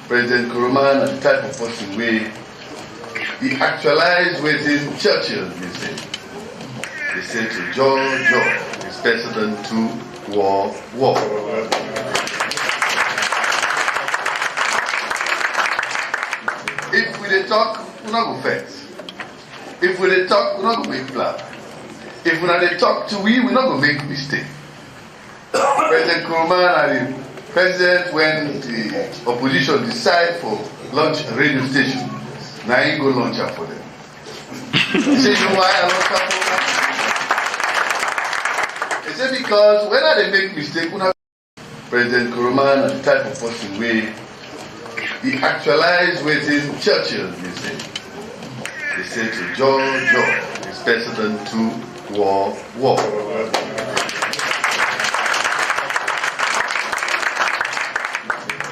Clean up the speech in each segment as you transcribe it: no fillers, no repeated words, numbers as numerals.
President Nkrumah na the type of person wey he actualized wetin Churchill dey say. He said to George is better than to war. If we dey talk, we no go vex. If we dey talk, we no go make plan. If we dey talk to we no go make mistake. President Nkrumah na the president when the opposition decide for launch a radio station. Now he go launch am for them. He say, you know why I launch am for them? He say because when they make mistake, President Nkrumah na the type of person wey he actualized wetin Churchill dey say. He said to George is better than to war.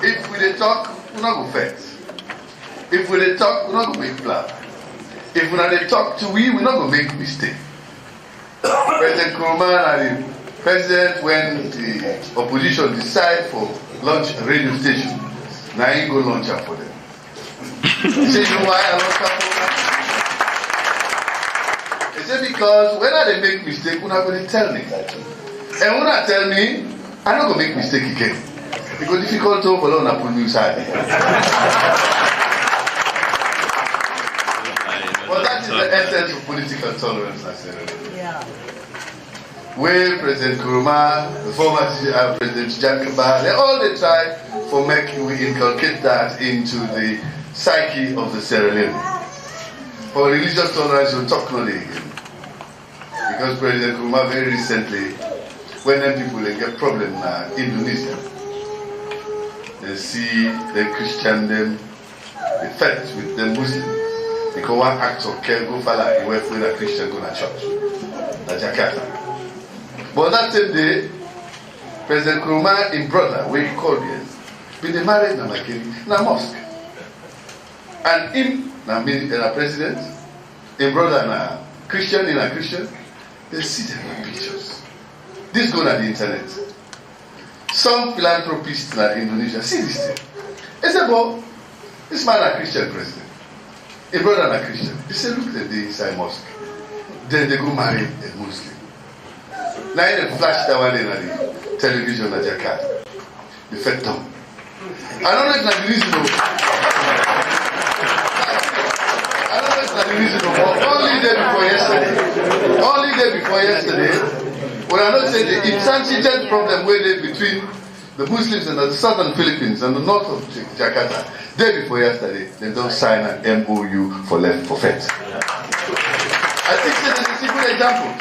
If we dey talk, we no go vex. If we dey talk, we no go make plan. If we dey talk to we no go make mistake. President Nkrumah na the president when the opposition decide for launch a radio station. Now he go launch am for them. He say, you know why I launch am for them? He say because when they make mistake, una go dey tell me. And when I tell me, I no go make mistake again. It go difficult to follow una put me side. But that is the essence of political tolerance, I said. Yeah. Where President Nkrumah, the former President Jacoba, they try for making we inculcate that into the psyche of the Sierra Leone. For religious tolerance, we'll talk no again. Because President Nkrumah very recently, when them people they get problem in Indonesia, they see the Christian them, they fight with the Muslim. Because one actor can go follow away when a Christian go to church, in Jakarta. But that same day, President Nkrumah, in brother, where he called him, been married na mosque. And him, na president, in brother na Christian, in a Christian, they see them in pictures. This go on the internet. Some philanthropists in Indonesia see this thing. They say, but this man a Christian president. A brother and a Christian. They say, look at the inside mosque. Then they go marry a Muslim. Now they flash that one in the television at Jakarta. The fed down. I don't know if that's the reason. I don't know if that's the reason. Only day before yesterday, when I not saying the intransigent problem where they between the Muslims in the southern Philippines and the north of Jakarta, day before yesterday, they don't sign an MOU for feds. I think this is a good example.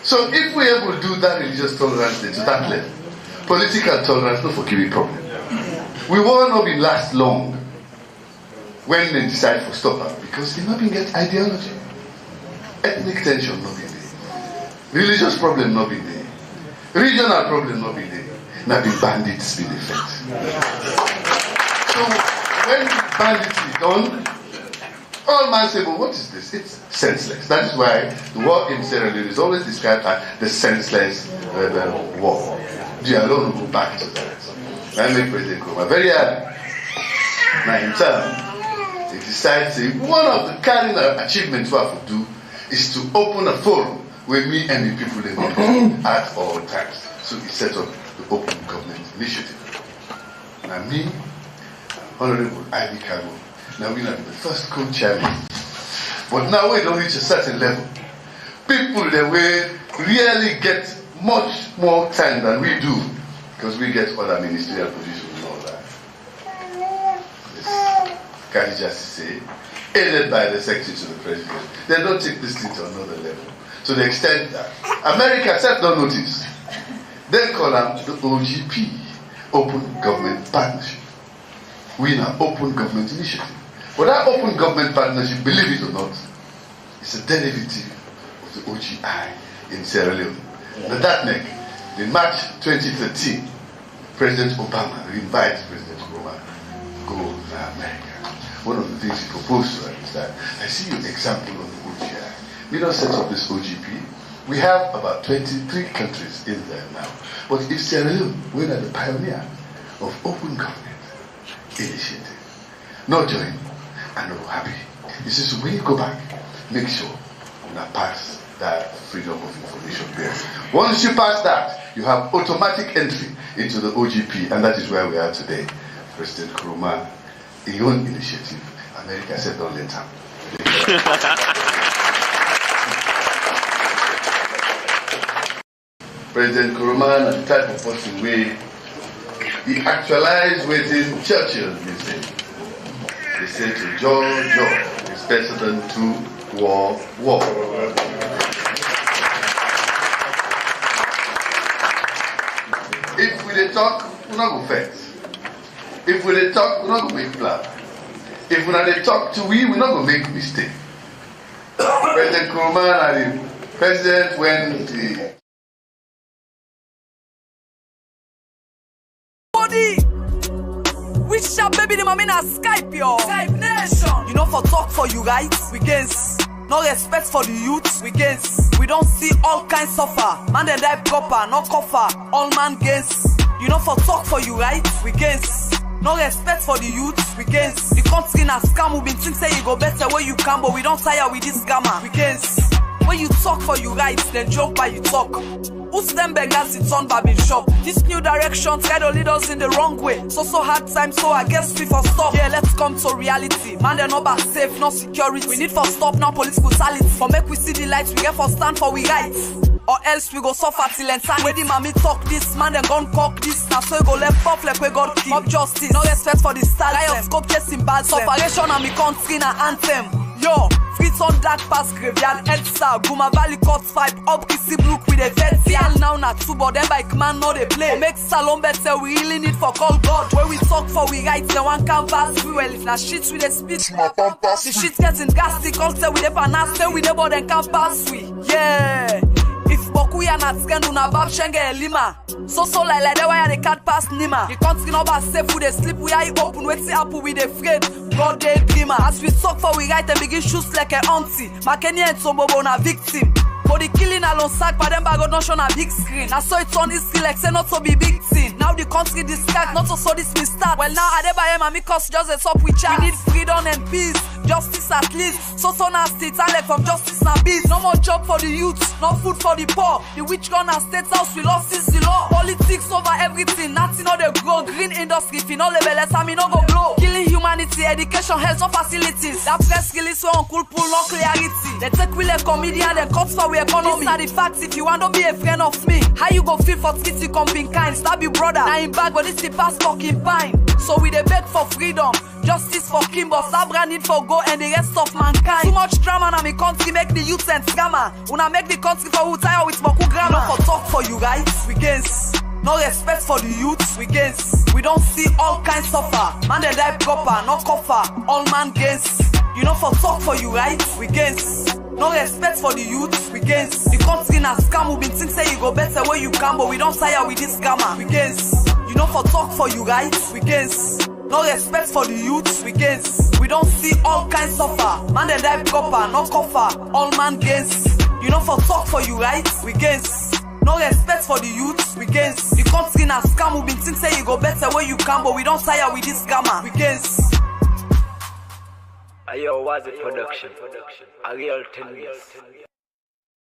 So if we able to do that religious tolerance to that level, political tolerance no forgive a problem. We will not be last long when they decide to stop us because they not been get ideology. Ethnic tension not be there. Religious problem not be there. Regional problem not be there. Now the bandits be the feds. So when bandits is done, all man say, well, what is this? It's senseless. That is why the war in Sierra Leone is always described as the senseless war. Diallo will go back to that. I make President Nkrumah very early. Now himself, he decides one of the cardinal achievements we have to do is to open a forum where me and the people they meet at all times. So he set up the Open Government Initiative. Now me, Honorable Ivy Kago, now we are the first co-chairman. But now we don't reach a certain level. People they will really get much more time than we do because we get other ministerial positions and all that. This can just say, aided by the secretary to the president, they don't take this thing to another level. To the extent that America self don't notice. They call them the OGP, Open Government Partnership. We in an Open Government Initiative. But that Open Government Partnership, believe it or not, is a derivative of the OGI in Sierra Leone. Now that neck, in March 2013, President Obama invited President Nkrumah to go to America. One of the things he proposed to her is that I see an example of the OGI. We don't set up this OGP. We have about 23 countries in there now. But if Sierra Leone, we're the pioneer of open government, initiative. Not join and not happy. You see, so when you go back, make sure you pass that freedom of information there. Once you pass that, you have automatic entry into the OGP, and that is where we are today. President Nkrumah, in your own initiative, America said don't let him. President Nkrumah is the type of person where he actualized within Churchill, they say. They say to George is President to war. If we dey talk, we not go vex. If we dey talk, we not go make plan. If we not dey talk to we not go make mistake. President Nkrumah and the president when the which shall baby the mommy na Skype yo. Skype nation. You know for talk for you right, we gains. No respect for the youth, we gains. We don't see all kinds suffer. Man then die proper, no cover. All man gains. You know for talk for you right, we gains. No respect for the youth, we gains. The country na scam, we been think say you go better where you can, but we don't tire with this gamma, we gains. When you talk for you right, then joke by you talk. Who's them beggars it's on Babin shop? This new direction try to lead us in the wrong way. So hard time, so I guess we for stop. Yeah, let's come to reality. Man, they're not back safe, no security. We need for stop now police brutality. For make we see the lights, we get for stand for we rights. Or else we go suffer till insanity. When the mommy talk this, man, then gon' cock this. Now so we go left off like we got kill. Up justice, no respect for the style. Riot scope chasing bad. Separation and me country na anthem. Yo, Fritz on dark past graveyard, Elsa, Guma Valley Court 5, up Kissy Brook with a vet. All now na two, but them bike man know they play. Or make Salon better, we really need for call God. Where we talk for we rights, then one canvas free. Well, if na shit with a speech, the shit getting gassy, culture with a panasta, we never then can't pass we. Yeah. If Boku ya na skendu na bab shenge lima. So like that why they can't pass Nima. The country no ba safe with they sleep, we are open, wait see apple with the afraid. God day dreamer. As we talk for we right and begin shoes like a auntie. Makeni and Sombobo na victim. For the killing alone sack, but them bago don't show na big screen. I saw it on history like say not to be big thing. Now the country discard, not to so this me start. Well now Adebayo and Mikos just a top with chat. We need freedom and peace, justice at least. So nasty, talent from justice na beast. No more job for the youth, no food for the poor. The witch gun and state house, we lost is the law. Politics over everything, nothing no they grow. Green industry, fi no level, let's me no go blow. Killing humanity, education, health, no facilities. That press release so on cool pull, no clarity. They take with a comedian, then cuts for we economy. These are the facts, if you want to be a friend of me. How you go feel for skits you come being kind? Stab your brother, now in back, but this the past fucking pine. So we dey beg for freedom, justice for Kimbo, Sabra need for go and the rest of mankind. Too much drama na me country make the youth and scammer. Una make the country for who tire with Moku grammar. No for talk for you right, we gains. No respect for the youth, we gains. We don't see all kinds suffer. Man they die proper, no cover, all man gains. You know for talk for you right, we gains. No respect for the youth, we gains. The country na scam, we been think say you go better where you can, but we don't tire with this scammer, we gains. You know for talk for you right, we gains. No respect for the youth, we gains. We don't see all kinds suffer. Man they die proper, no cover, all man gains. You know for talk for you right, we gains. No respect for the youth, we gains. The country na scam, we been think say you go better where you can, but we don't tire with this scammer, we gains. Ayo, was it production? A real 10 years.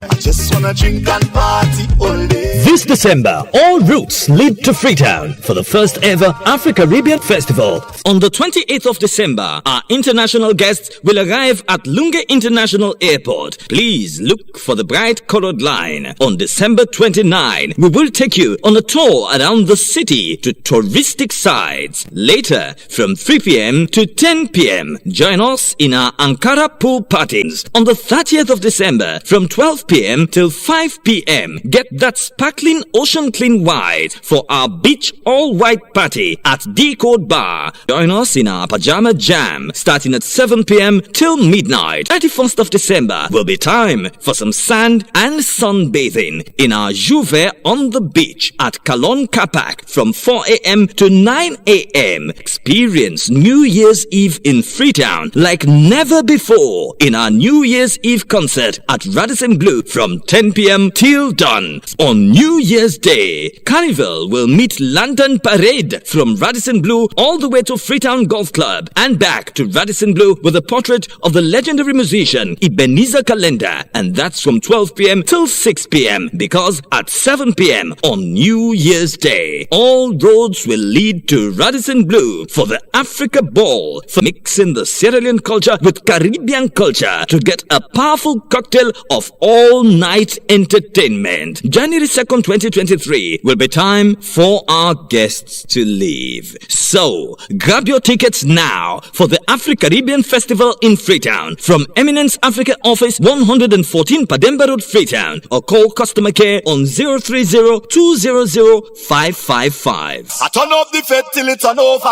I just wanna drink and party all day. This December, all routes lead to Freetown for the first ever Afro-Caribbean Festival. On the 28th of December, our international guests will arrive at Lunga International Airport. Please look for the bright colored line. On December 29, we will take you on a tour around the city to touristic sites. Later, from 3 p.m. to 10 p.m., join us in our Ankara pool parties. On the 30th of December, from 12 p.m. till 5 p.m. Get that sparkling ocean clean white for our beach all white party at Decode Bar. Join us in our pajama jam starting at 7 p.m. till midnight. 31st of December will be time for some sand and sunbathing in our Juve on the beach at Kalon Kapak from 4 a.m. to 9 a.m. Experience New Year's Eve in Freetown like never before in our New Year's Eve concert at Radisson Blu Blue from 10 p.m. till dawn. On New Year's Day, Carnival will meet London Parade from Radisson Blue all the way to Freetown Golf Club and back to Radisson Blue with a portrait of the legendary musician Ebenezer Calendar, and that's from 12 p.m. till 6 p.m. because at 7 p.m. on New Year's Day, all roads will lead to Radisson Blue for the Africa Ball, for mixing the Sierra Leone culture with Caribbean culture to get a powerful cocktail of all-night entertainment. January 2nd, 2023 will be time for our guests to leave. So, grab your tickets now for the Afro-Caribbean Festival in Freetown from Eminence Africa Office 114 Pademba Road, Freetown, or call customer care on 030-200-555. I turn up the fed till it's an over.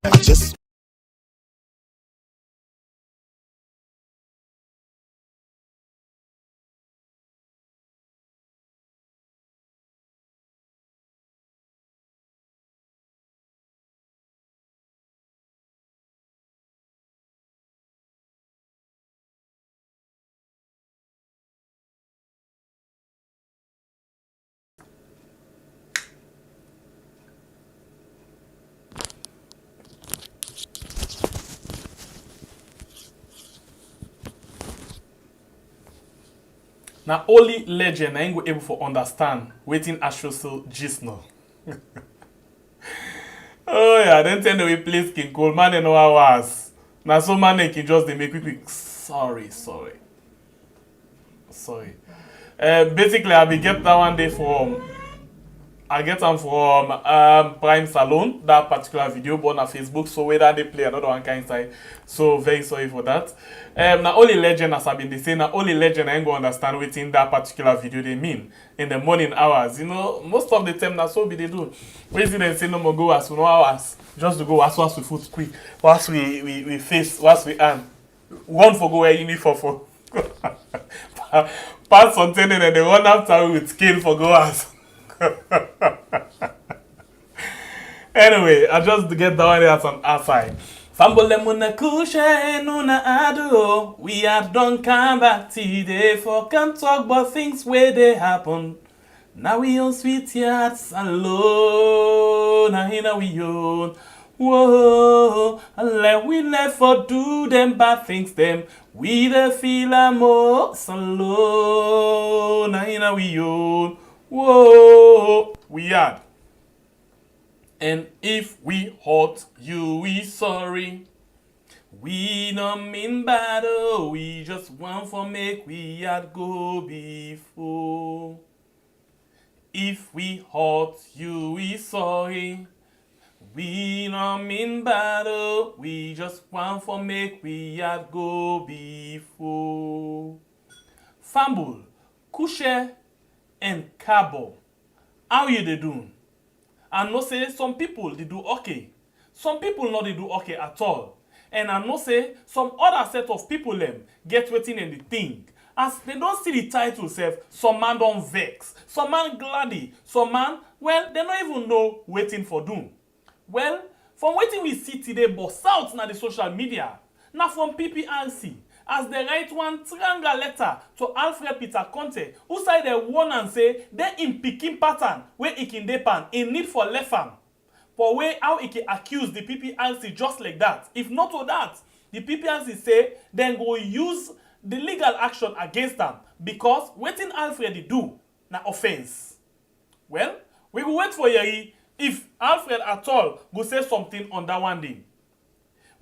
I just now only legend I ain't go able to understand waiting Astrosil gist now. Oh yeah, then tell the way place King Cole man and no hours. Now so man can just they make quick. Sorry. Basically I be get that one day from Prime Salon, that particular video, but on Facebook, so whether they play another one kind side. So very sorry for that. Now only legend, as I've been saying, now only legend I ain't gonna understand what in that particular video they mean in the morning hours. You know, most of the time that's so be they do. We see them say no more go as no hours. Just to go as we foot quick. Once we face, once we hand. One for go where you need for. Pass on turning and they run after with scale for go as. Anyway, I just get down there as an aside. Fambole muna kushe nuna ado. We have done come back today for can talk about things where they happen. Now we on sweet yards alone. Now here we own. Whoa, and let we never do them bad things them. We the feel most alone. Now here we own. Whoa, we had. And if we hurt you, we sorry. We don't mean bad, oh, we just want for make we had go before. If we hurt you, we sorry. We don't mean bad, oh, we just want for make we had go before. Fambul, Kushe, and Cabo, how you they doing? And no say some people they do okay. Some people not they do okay at all. And I know say some other set of people them get waiting in the thing. As they don't see the title self, some man don't vex, some man gladdy, some man, well, they don't even know waiting for doom. Well, from waiting we see today, but out na the social media, now from Pprc, as they write one triangle letter to Alfred Peter Conteh, who say they warn and say they in picking pattern where it can depend in need for left arm. For way how it can accuse the Pprc just like that. If not to that, the Pprc say then go use the legal action against them because waiting Alfred do na offense. Well, we will wait for Yeri if Alfred at all go say something on that one day.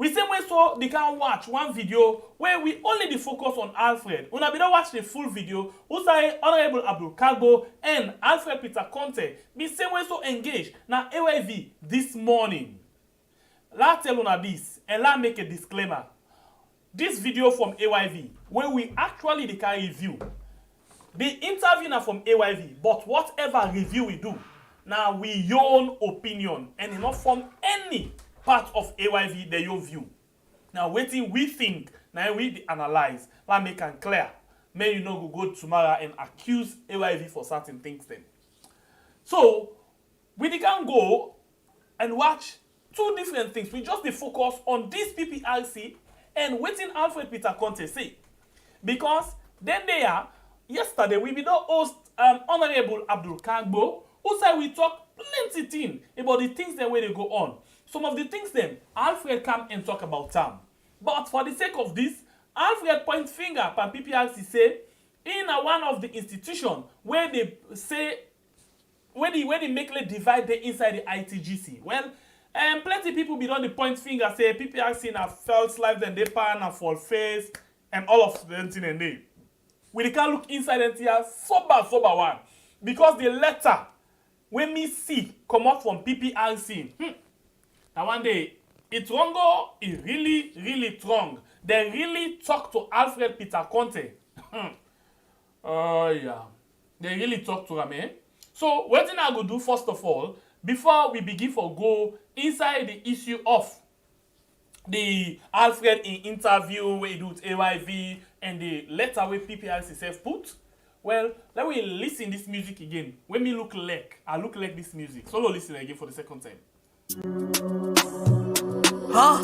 We say when so they can watch one video where we only the focus on Alfred. Una be don't watch the full video. Who say Honorable Abdul Kago and Alfred Peter Conteh be say when so engaged na AYV this morning. Let's tell una this and let's make a disclaimer. This video from AYV, where we actually the can review. The interview na from AYV, but whatever review we do, now we own opinion and it not from any part of AYV the your view. Now waiting we think, now we analyze, let make it clear. May you know go tomorrow and accuse AYV for certain things then. So we can go and watch two different things. We just focus on this Pprc And waiting Alfred Peter Conteh say. Because then they are, yesterday we did host Honorable Abdul Kagbo, who said we talk plenty things about the things that way they go on. Some of the things then, Alfred come and talk about them. But for the sake of this, Alfred point finger at Pprc say, in one of the institutions where they say, where they make a divide there inside the ITGC. Well, plenty people be on the point finger say Pprc na false life, then they pan and fall face, and all of them thing and they. We can look inside and here, sober one. Because the letter, when me see, come out from Pprc, that one day, it's wrong, it really wrong. They really talk to Alfred Peter Conteh. Oh, yeah. They really talk to him, eh? So, what thing I go do, first of all, before we begin for go inside the issue of the Alfred in interview where he do with AYV and the letter where Pprc self put, well, let me listen this music again. When me look like, I look like this music. So, listen again for the second time. Huh?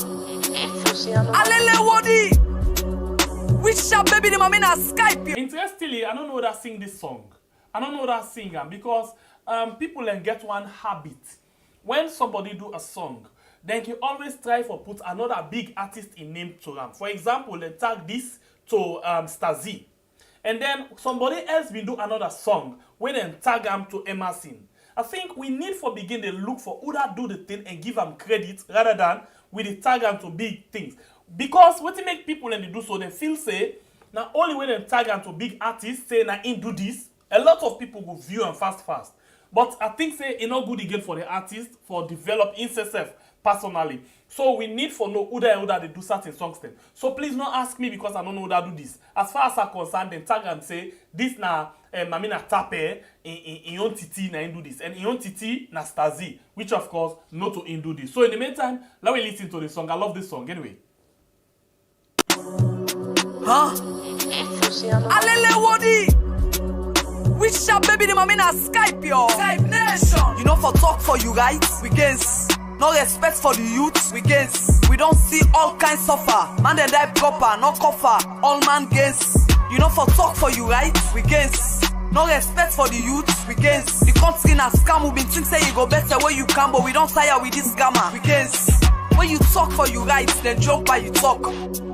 Alele Wodi! Which shop baby the mommy na Skype you? Interestingly, I don't know that sing this song. I don't know that singer because people then get one habit. When somebody do a song, then you always try for put another big artist in name to them. For example, they tag this to Stasi. And then somebody else will do another song when they tag them to Emerson. I think we need for begin to look for who that do the thing and give them credit rather than with the tag them to big things. Because what it make people and they do so, they feel say, now only when they tag them to big artists, say now in do this, a lot of people will view and fast. But I think say it's not good again for the artist for develop himself personally. So we need for know who that they do certain songs then. So please don't ask me because I don't know who that do this. As far as I'm concerned, then tag and say this na Mamina Tape in own titi na do this. And in own titi na Stasi, which of course not to do this. So in the meantime, let me listen to the song. I love this song anyway. Huh? Alele Wodi! Which shop baby the mommy na Skype yo? Skype Nation! You know for talk for you right? We gains. No respect for the youth, we gains. We don't see all kinds suffer. Man they die proper, no cover. All man gains. You know for talk for you right? We gains. No respect for the youth, we gains. The country na scam, we been think say you go better where you can, but we don't tire with this gamma. We gains. When you talk for you right, then joke by you talk.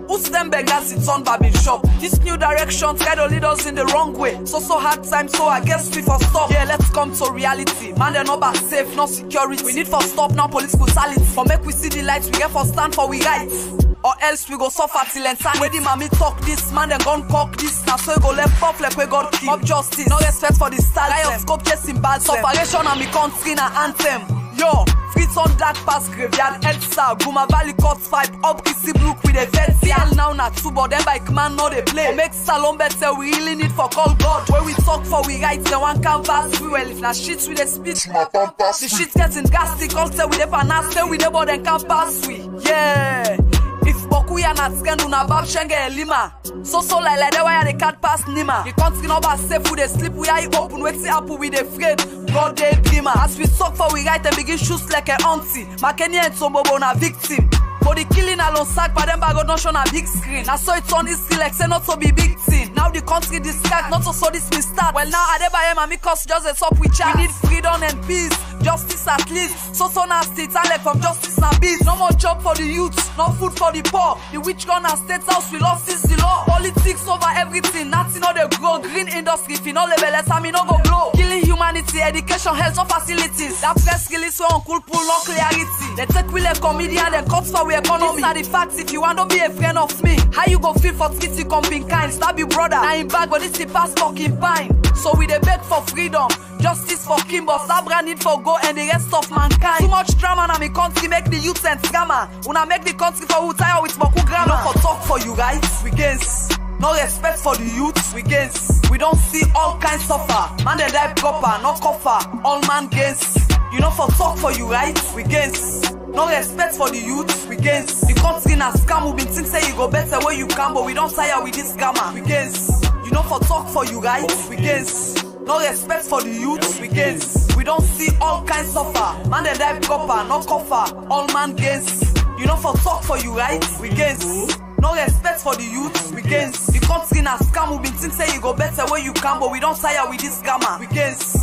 Who's them beggars it's on Babin shop? This new direction try to lead us in the wrong way. So hard time, so I guess we for stop. Yeah, let's come to reality. Man, they're not back safe, no security. We need for stop now police brutality. For make we see the lights, we get for stand for we rights. Or else we go suffer till insanity. When the mommy talk this, man, then gon' cock this. Now so you go left pop like we got kill. Up justice, no respect for the style. Guy of scope chasing bad. Separation and me country na anthem. Yo, Fritz on dark past graveyard, Edsa, Guma Valley Court 5, up Kissy Brook with a vet. CL now na two, but them bike man know they play. Make Salon better, we really need for call God. Where we talk for we write, the one canvas free. Well, if na shit with a speech, the shit getting gassy, culture with a panasta, with the body can't pass we. Yeah. If Boku ya not scan una bab shenge lima. So like that why they can't pass Nima. The country no ba safe with the sleep we are open wait see apple with the afraid. God day dreamer. As we talk for we write and begin shoes like a auntie. Makeni and Sombobo na victim. For the killing alone sack but them bag not show on a big screen. I saw it on history like say not to be big thing. Now the country distract not to so this mistake. Well now Adebayo mami cause just a up with chat. We need freedom and peace. Justice at least. So nasty talent from justice and peace. No more job for the youth, no food for the poor. The witch gun and state house we lost is the law. Politics over everything, nothing no they grow. Green industry, finno level, let's have me no go blow. Killing humanity, education, health, no facilities. That press release we on cool pull, no clarity. They take with a comedian, they cut for we economy. These are the facts, if you want to be a friend of me. How you go feel for treaty comping kind? Stab your brother, now in bag, but this is past fucking pine. So we they beg for freedom, justice for Kimbo, Sabra need for go and the rest of mankind. Too much drama na me country make the youth and scammer. Una make the country for who tire with Moku grammar. No for talk for you right, we gains. No respect for the youth, we gains. We don't see all kinds suffer. Man they die proper, no cover. All man gains. You know for talk for you right, we gains. No respect for the youth, we gains. The country na scam, we been think say you go better where you can, but we don't tire with this scammer. We gains. You know for talk for you right, we gains. No respect for the youth, we gains. We don't see all kinds suffer. Man they die proper, no cover. All man gains. You know for talk for you right, we gains. No respect for the youth, we gains. The country na scam, we been think say you go better where you can, but we don't tire with this scammer, we gains.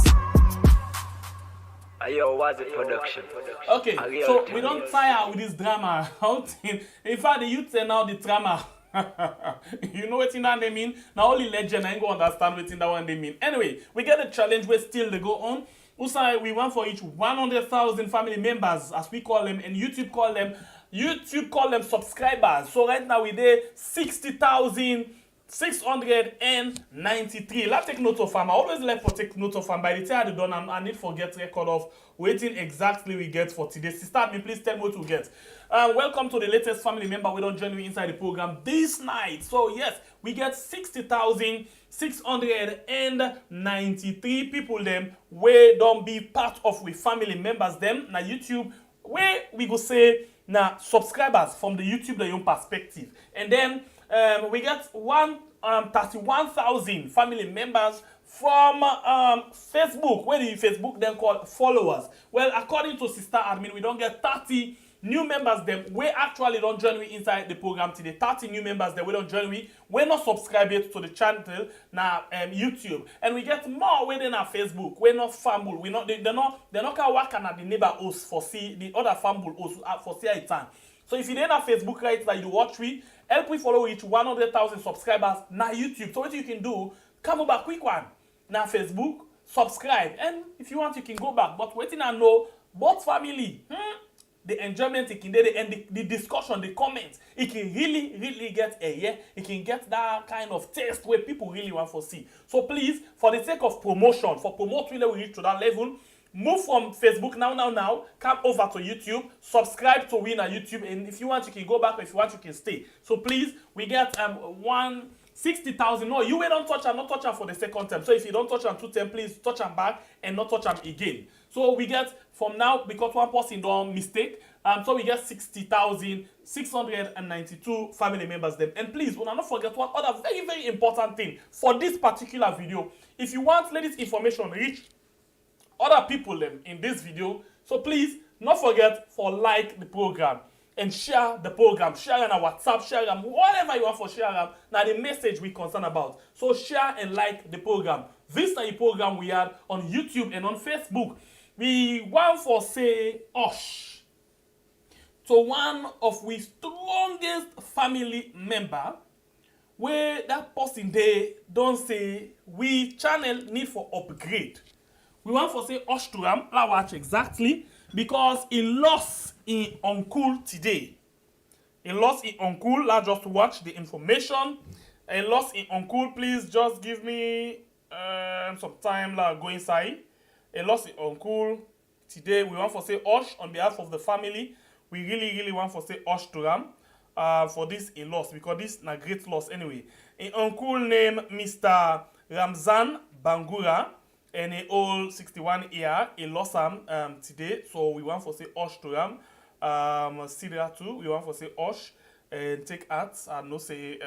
Ayo was a production. Okay, so we don't tire with this drama. In fact, the youth say now the drama. You know what that they mean? Now only legend I ain't go understand what that one they mean. Anyway, we get a challenge where still they go on. Also, we want for each 100,000 family members, as we call them, and YouTube call them subscribers. So right now we there 60,693. Let's take note of them. I always like for take note of them. By the time I done, I need to get record of waiting exactly we get for today. Sister, me please tell me what to get. Welcome to the latest family member. We don't join you inside the program this night. So yes, we get 60,693 people them where don't be part of we family members them na YouTube where we go say na subscribers from the YouTube their own perspective. And then we get 31,000 family members from Facebook, where the Facebook then call followers. Well, according to Sister Admin, we don't get 30 new members them we actually don't join we inside the program today. 30 new members that we don't join we're not subscribed to the channel now YouTube, and we get more within our Facebook. We're not family, we not they're not working at the neighbor host for see the other family host for see it time. So if you didn't have Facebook right like you watch we help we follow each 100,000 subscribers now YouTube. So what you can do, come over quick one now Facebook, subscribe, and if you want you can go back. But waiting and know both family the enjoyment it can do and the discussion, the comments, it can really get it can get that kind of taste where people really want to see. So please, for the sake of promotion, for promote really we reach to that level, move from Facebook now, come over to YouTube, subscribe to Win on YouTube, and if you want you can go back, if you want you can stay. So please, we get 160,000. No, you will not touch them for the second time. So if you don't touch them 2 times, please touch them back and not touch them again. So we get from now, because one person don't mistake, so we get 60,692 family members them. And please, do not forget one other very important thing for this particular video. If you want let this information reach other people them in this video, so please not forget for like the program and share the program, share on our WhatsApp, share them whatever you want for share them. Now the message we concerned about. So share and like the program. This is the program we have on YouTube and on Facebook. We want for say Osh to one of we strongest family member where that person they don't say we channel need for upgrade. We want for say Osh to him. Let's watch exactly because he lost in uncle today. He lost in uncle. Let's just watch the information. He lost in uncle. Please just give me some time. Let's go inside. A loss in uncle. Today we want to say Osh on behalf of the family. We really want to say Osh to them for this a loss because this is a great loss anyway. An uncle named Mr. Ramzan Bangura and a old 61 year a loss today. So we want to say Osh to them. Sidra too. We want to say Osh and take arts and no say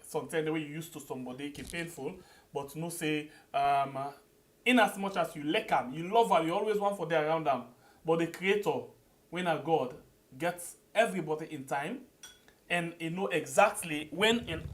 sometimes the way you used to somebody it can painful, but no say in as much as you like them, you love them, you always want for them around them. But the Creator, when a God, gets everybody in time, and he know exactly when and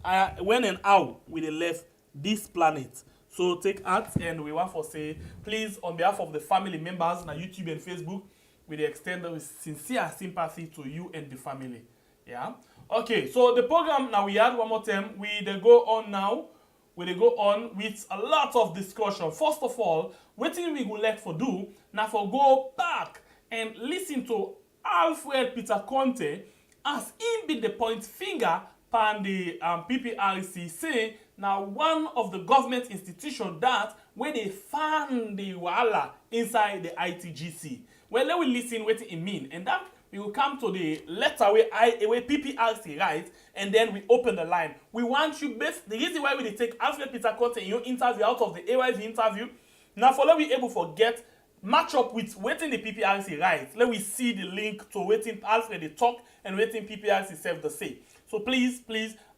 how we left this planet. So take heart, and we want to say, please, on behalf of the family members on YouTube and Facebook, we extend sincere sympathy to you and the family. Yeah. Okay. So the program now we had one more time. We go on now. We go on with a lot of discussion. First of all, what we would like to do now for go back and listen to Alfred Peter Conteh as he be the point finger pan the Pprc say now one of the government institution that where they found the wahala inside the ITGC. Well, let we listen what it mean, and that we will come to the letter where Pprc write, and then we open the line. We want you best. The reason why we take Alfred Peter Conteh in your interview out of the AYV interview. Now, for let we able to get match up with waiting the Pprc write. Let we see the link to waiting Alfred the talk and waiting Pprc self the say. So please,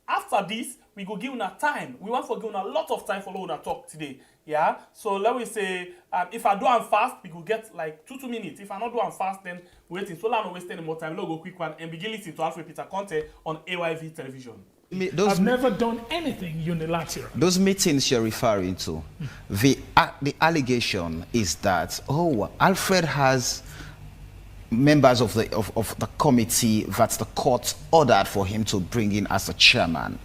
after this, we go give una time. We want to give una a lot of time for una talk today. Yeah, so let me say, if I do am fast, we could get like 2 minutes. If I not do am fast, then waiting. So I'm not wasting any more time. Let's go quick one and begin listening to Alfred Peter Conteh on AYV television. I've never done anything unilateral. Those meetings you're referring to, the allegation is that, Alfred has members of the committee that the court ordered for him to bring in as a chairman.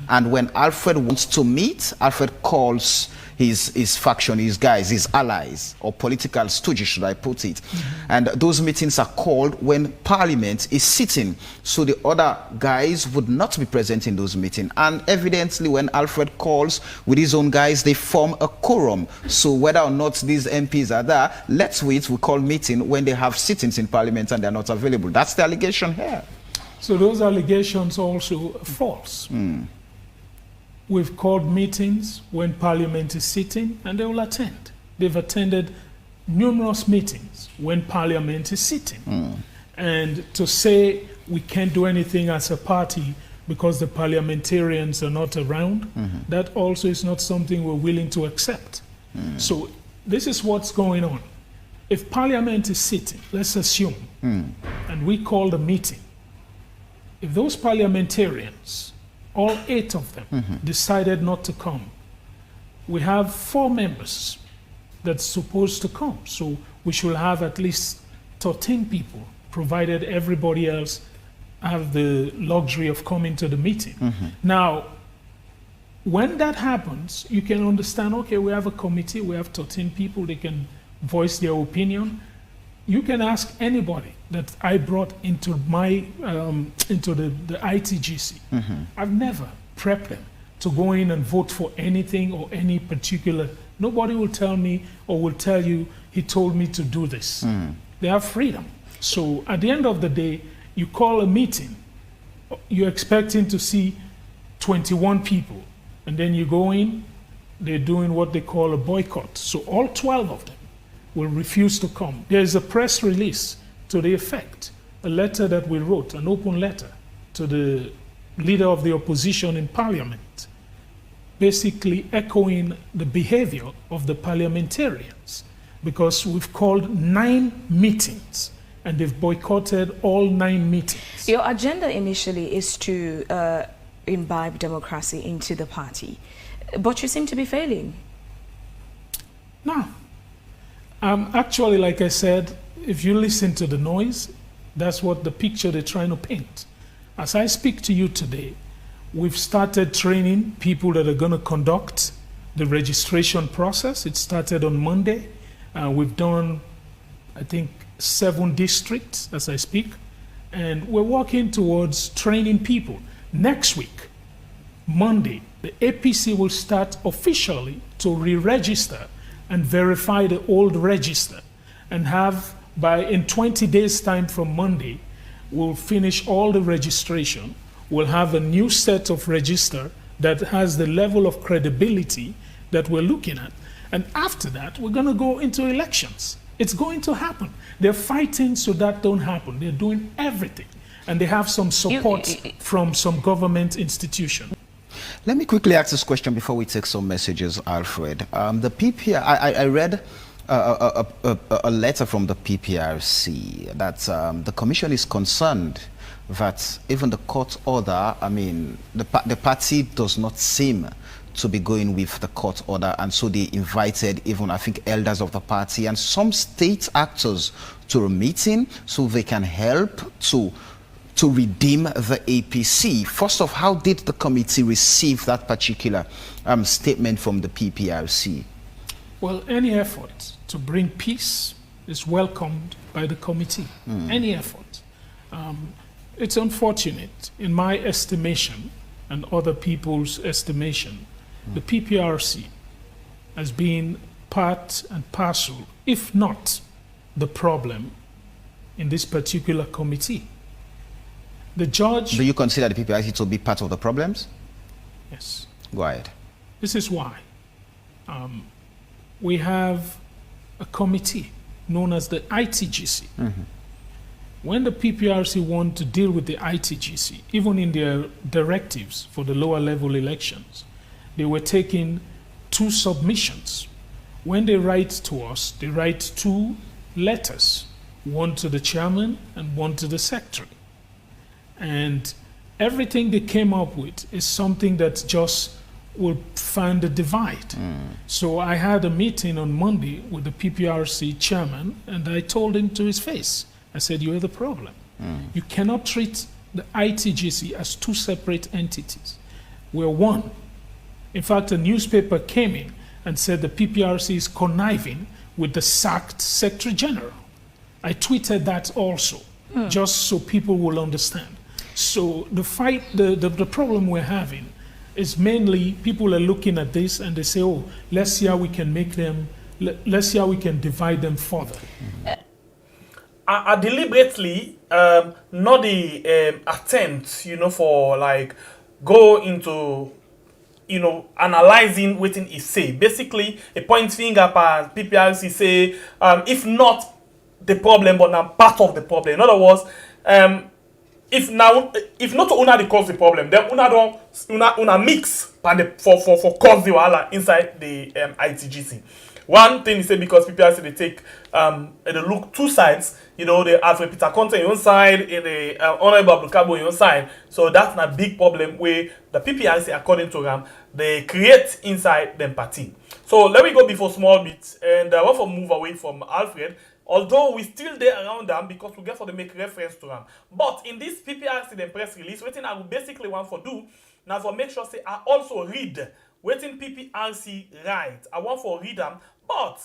And when Alfred wants to meet, Alfred calls his faction, his guys, his allies, or political stooges, should I put it. And those meetings are called when Parliament is sitting. So the other guys would not be present in those meetings. And evidently, when Alfred calls with his own guys, they form a quorum. So whether or not these MPs are there, let's wait, we call meeting when they have sittings in Parliament and they're not available. That's the allegation here. So those allegations also are false. We've called meetings when Parliament is sitting, and they will attend. They've attended numerous meetings when Parliament is sitting. And to say we can't do anything as a party because the parliamentarians are not around, that also is not something we're willing to accept. So this is what's going on. If Parliament is sitting, let's assume, and we call the meeting, if those parliamentarians, all 8 of them, decided not to come, we have 4 members that's supposed to come. So we should have at least 13 people, provided everybody else have the luxury of coming to the meeting. Now, when that happens, you can understand, okay, we have a committee, we have 13 people, they can voice their opinion. You can ask anybody that I brought into my into the ITGC. I've never prepped them to go in and vote for anything or any particular. Nobody will tell me or will tell you he told me to do this. They have freedom. So at the end of the day, you call a meeting, you're expecting to see 21 people, and then you go in, they're doing what they call a boycott. So all 12 of them will refuse to come. There is a press release to the effect, a letter that we wrote, an open letter to the leader of the opposition in Parliament, basically echoing the behavior of the parliamentarians, because we've called 9 meetings and they've boycotted all 9 meetings. Your agenda initially is to imbibe democracy into the party, but you seem to be failing. No. Actually, like I said, if you listen to the noise, that's what the picture they're trying to paint. As I speak to you today, we've started training people that are going to conduct the registration process. It started on Monday. We've done, I think, 7 districts as I speak, and we're working towards training people. Next week, Monday, the APC will start officially to re-register and verify the old register, and have in 20 days time from Monday, we'll finish all the registration. We'll have a new set of register that has the level of credibility that we're looking at. And after that, we're gonna go into elections. It's going to happen. They're fighting so that don't happen. They're doing everything. And they have some support from some government institution. Let me quickly ask this question before we take some messages, Alfred. The PPR, I read a letter from the Pprc that the commission is concerned that even the court order, I mean, the party does not seem to be going with the court order, and so they invited even, I think, elders of the party and some state actors to a meeting so they can help to redeem the APC. First off, how did the committee receive that particular statement from the Pprc? Well, any effort to bring peace is welcomed by the committee. Any effort. It's unfortunate, in my estimation and other people's estimation, the Pprc has been part and parcel, if not the problem, in this particular committee. The judge... Do you consider the Pprc to be part of the problems? Yes. Go ahead. This is why. We have a committee known as the ITGC. When the Pprc want to deal with the ITGC, even in their directives for the lower level elections, they were taking 2 submissions When they write to us, they write 2 letters, one to the chairman and one to the secretary. And everything they came up with is something that just will find a divide. So I had a meeting on Monday with the Pprc chairman, and I told him to his face, I said, you're the problem. You cannot treat the ITGC as 2 separate entities. We're one. In fact, a newspaper came in and said the Pprc is conniving with the sacked Secretary General. I tweeted that also, just so people will understand. So the fight, the problem we're having is mainly people are looking at this and they say, oh, let's see how we can make them, let's see how we can divide them further. I deliberately not the attempt, for like go into, analyzing what he say. Basically, a point finger at Pprc say, if not the problem, but now part of the problem. In other words, if not una they cause the problem, then una mix for cause the wahala inside the ITGC. One thing is say because Pprc they take they look 2 sides, the Alfred Peter Conteh on one side, and the Honorable Abdulkabo on one side. So that's a big problem where the Pprc, according to them, they create inside them party. So let me go before small bit, and I want to move away from Alfred. Although we still there around them because we get for to make reference to them. But in this Pprc the press release, what I will basically want to do now for make sure say I also read waiting Pprc write. I want to read them, but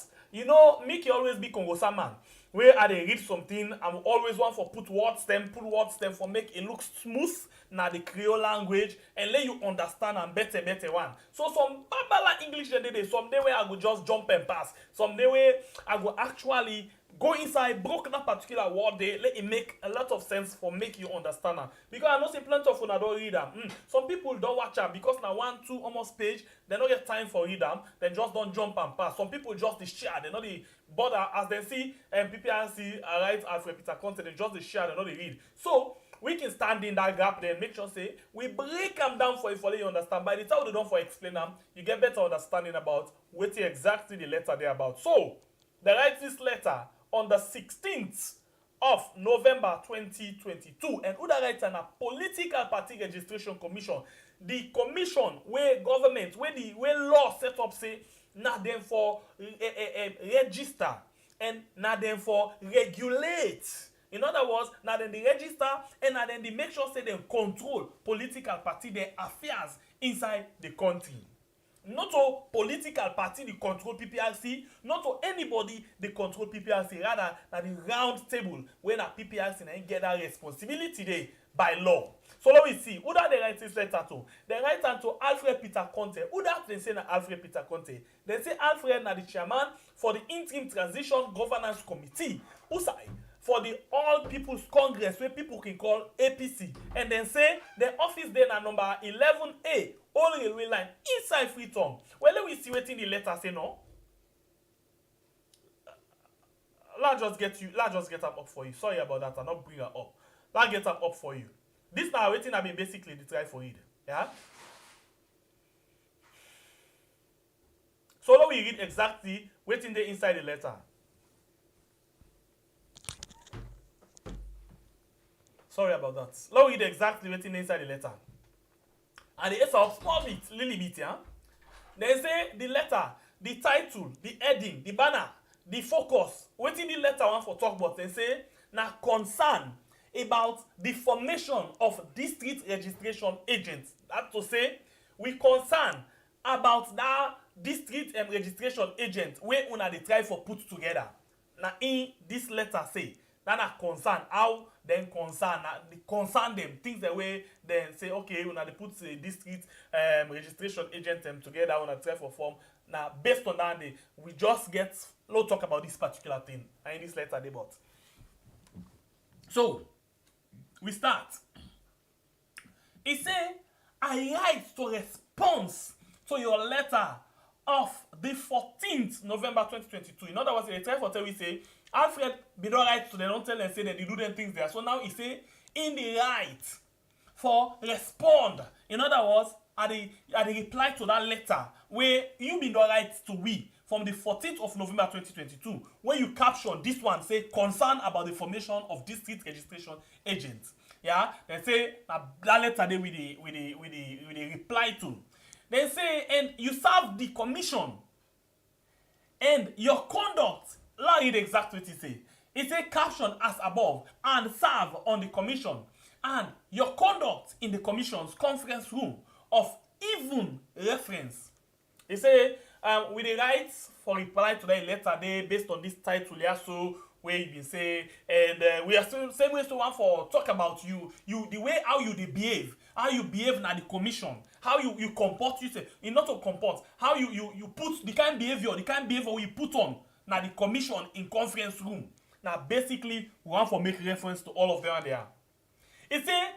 make you always be Congosa man. Where I read something, I'm always want for put word stem for make it look smooth now the Creole language and let you understand and better one. So some babala English some day where I go just jump and pass. Some day where I go actually go inside, broke that particular word there, let it make a lot of sense for make you understand them. Because I know say plenty of una don't read them. Some people don't watch them because now 1, 2 almost page, they don't get time for read them, then just don't jump and pass. Some people just the share, they not the bother as they see Pprc write Alfred Peter Conteh, they just the share, they not the read. So we can stand in that gap then make sure say we break them down for you for let you understand. By the time we don't for explain them, you get better understanding about what exactly the letter they're about. So they write this letter on the 16th of November 2022, and who writes a political party registration commission. The commission where government, where law set up say, not them for register and not them for regulate. In other words, now then they register and now then they make sure say they control political party their affairs inside the country. Not to political party they control Pprc, not to anybody they control Pprc, rather than the round table when a Pprc get that responsibility there by law. So let me see, who that they write this letter to? They write to Alfred Peter Conteh. Who that they say na Alfred Peter Conteh? They say Alfred na the chairman for the Interim Transition Governance Committee. Who say? For the All People's Congress, where people can call APC. And then say the office there na number 11A, Old Railway Line, inside Freetown. Well, let me see what in the letter say no. Let's just get up for you. Sorry about that, I'll not bring her up. Let's get up for you. This now waiting I mean basically the try for it. Yeah? So let me read exactly waiting there inside the letter. Sorry about that. Let me read exactly what's inside the letter. And the essay of small bit, little bit, yeah? They say the letter, the title, the heading, the banner, the focus. What's in the letter one for talk about? They say, now concern about the formation of district registration agents. That's to say, we concern about that district registration agent where una they try for put together. Now in this letter say, that na concern how then concern them things the way then say okay when they put the district registration agent them together when they try for form. Now based on that we just get no talk about this particular thing in this letter they bought. So we start. He say I write to response to your letter of the 14th November 2022. In other words, they try for tell we say Alfred be not right so they don't tell and say that they do them things there. So now he say in the right for respond. In other words, I reply to that letter where you be not right to we from the 14th of November 2022, when you caption this one, say, concern about the formation of district registration agents. Yeah, they say, that letter they with the reply to. They say, and you serve the commission, and your conduct, let me read exactly what it say. It say caption as above, and serve on the commission, and your conduct in the commission's conference room of even reference. They say, with the rights for reply to that letter, they based on this title here, so where you been say, and we are still same way to one for talk about you the way how you behave now the commission, how you comport yourself, you not to comport, how you put the kind behavior we put on now the commission in conference room. Now basically we want to make reference to all of them there. It say,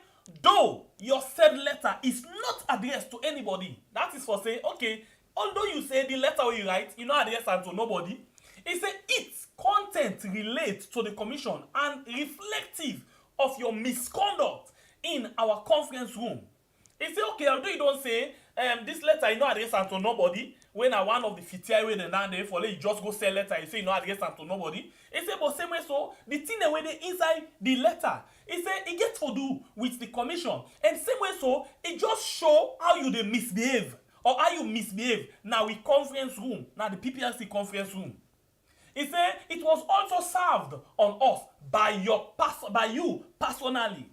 though your said letter is not addressed to anybody, that is for say, okay, although you say the letter you write, you not addressed to nobody, it say its content relates to the commission and reflective of your misconduct in our conference room. It say, okay, although you don't say this letter you not addressed to nobody, when I one of the fitiai way the down there for you just go sell letter, you say you not addressed to nobody. It say, but same way so the thing that when they inside the letter, it say it gets to do with the commission, and same way so it just show how you they misbehave or how you misbehave now with conference room, now the PPRC conference room. It said it was also served on us by you personally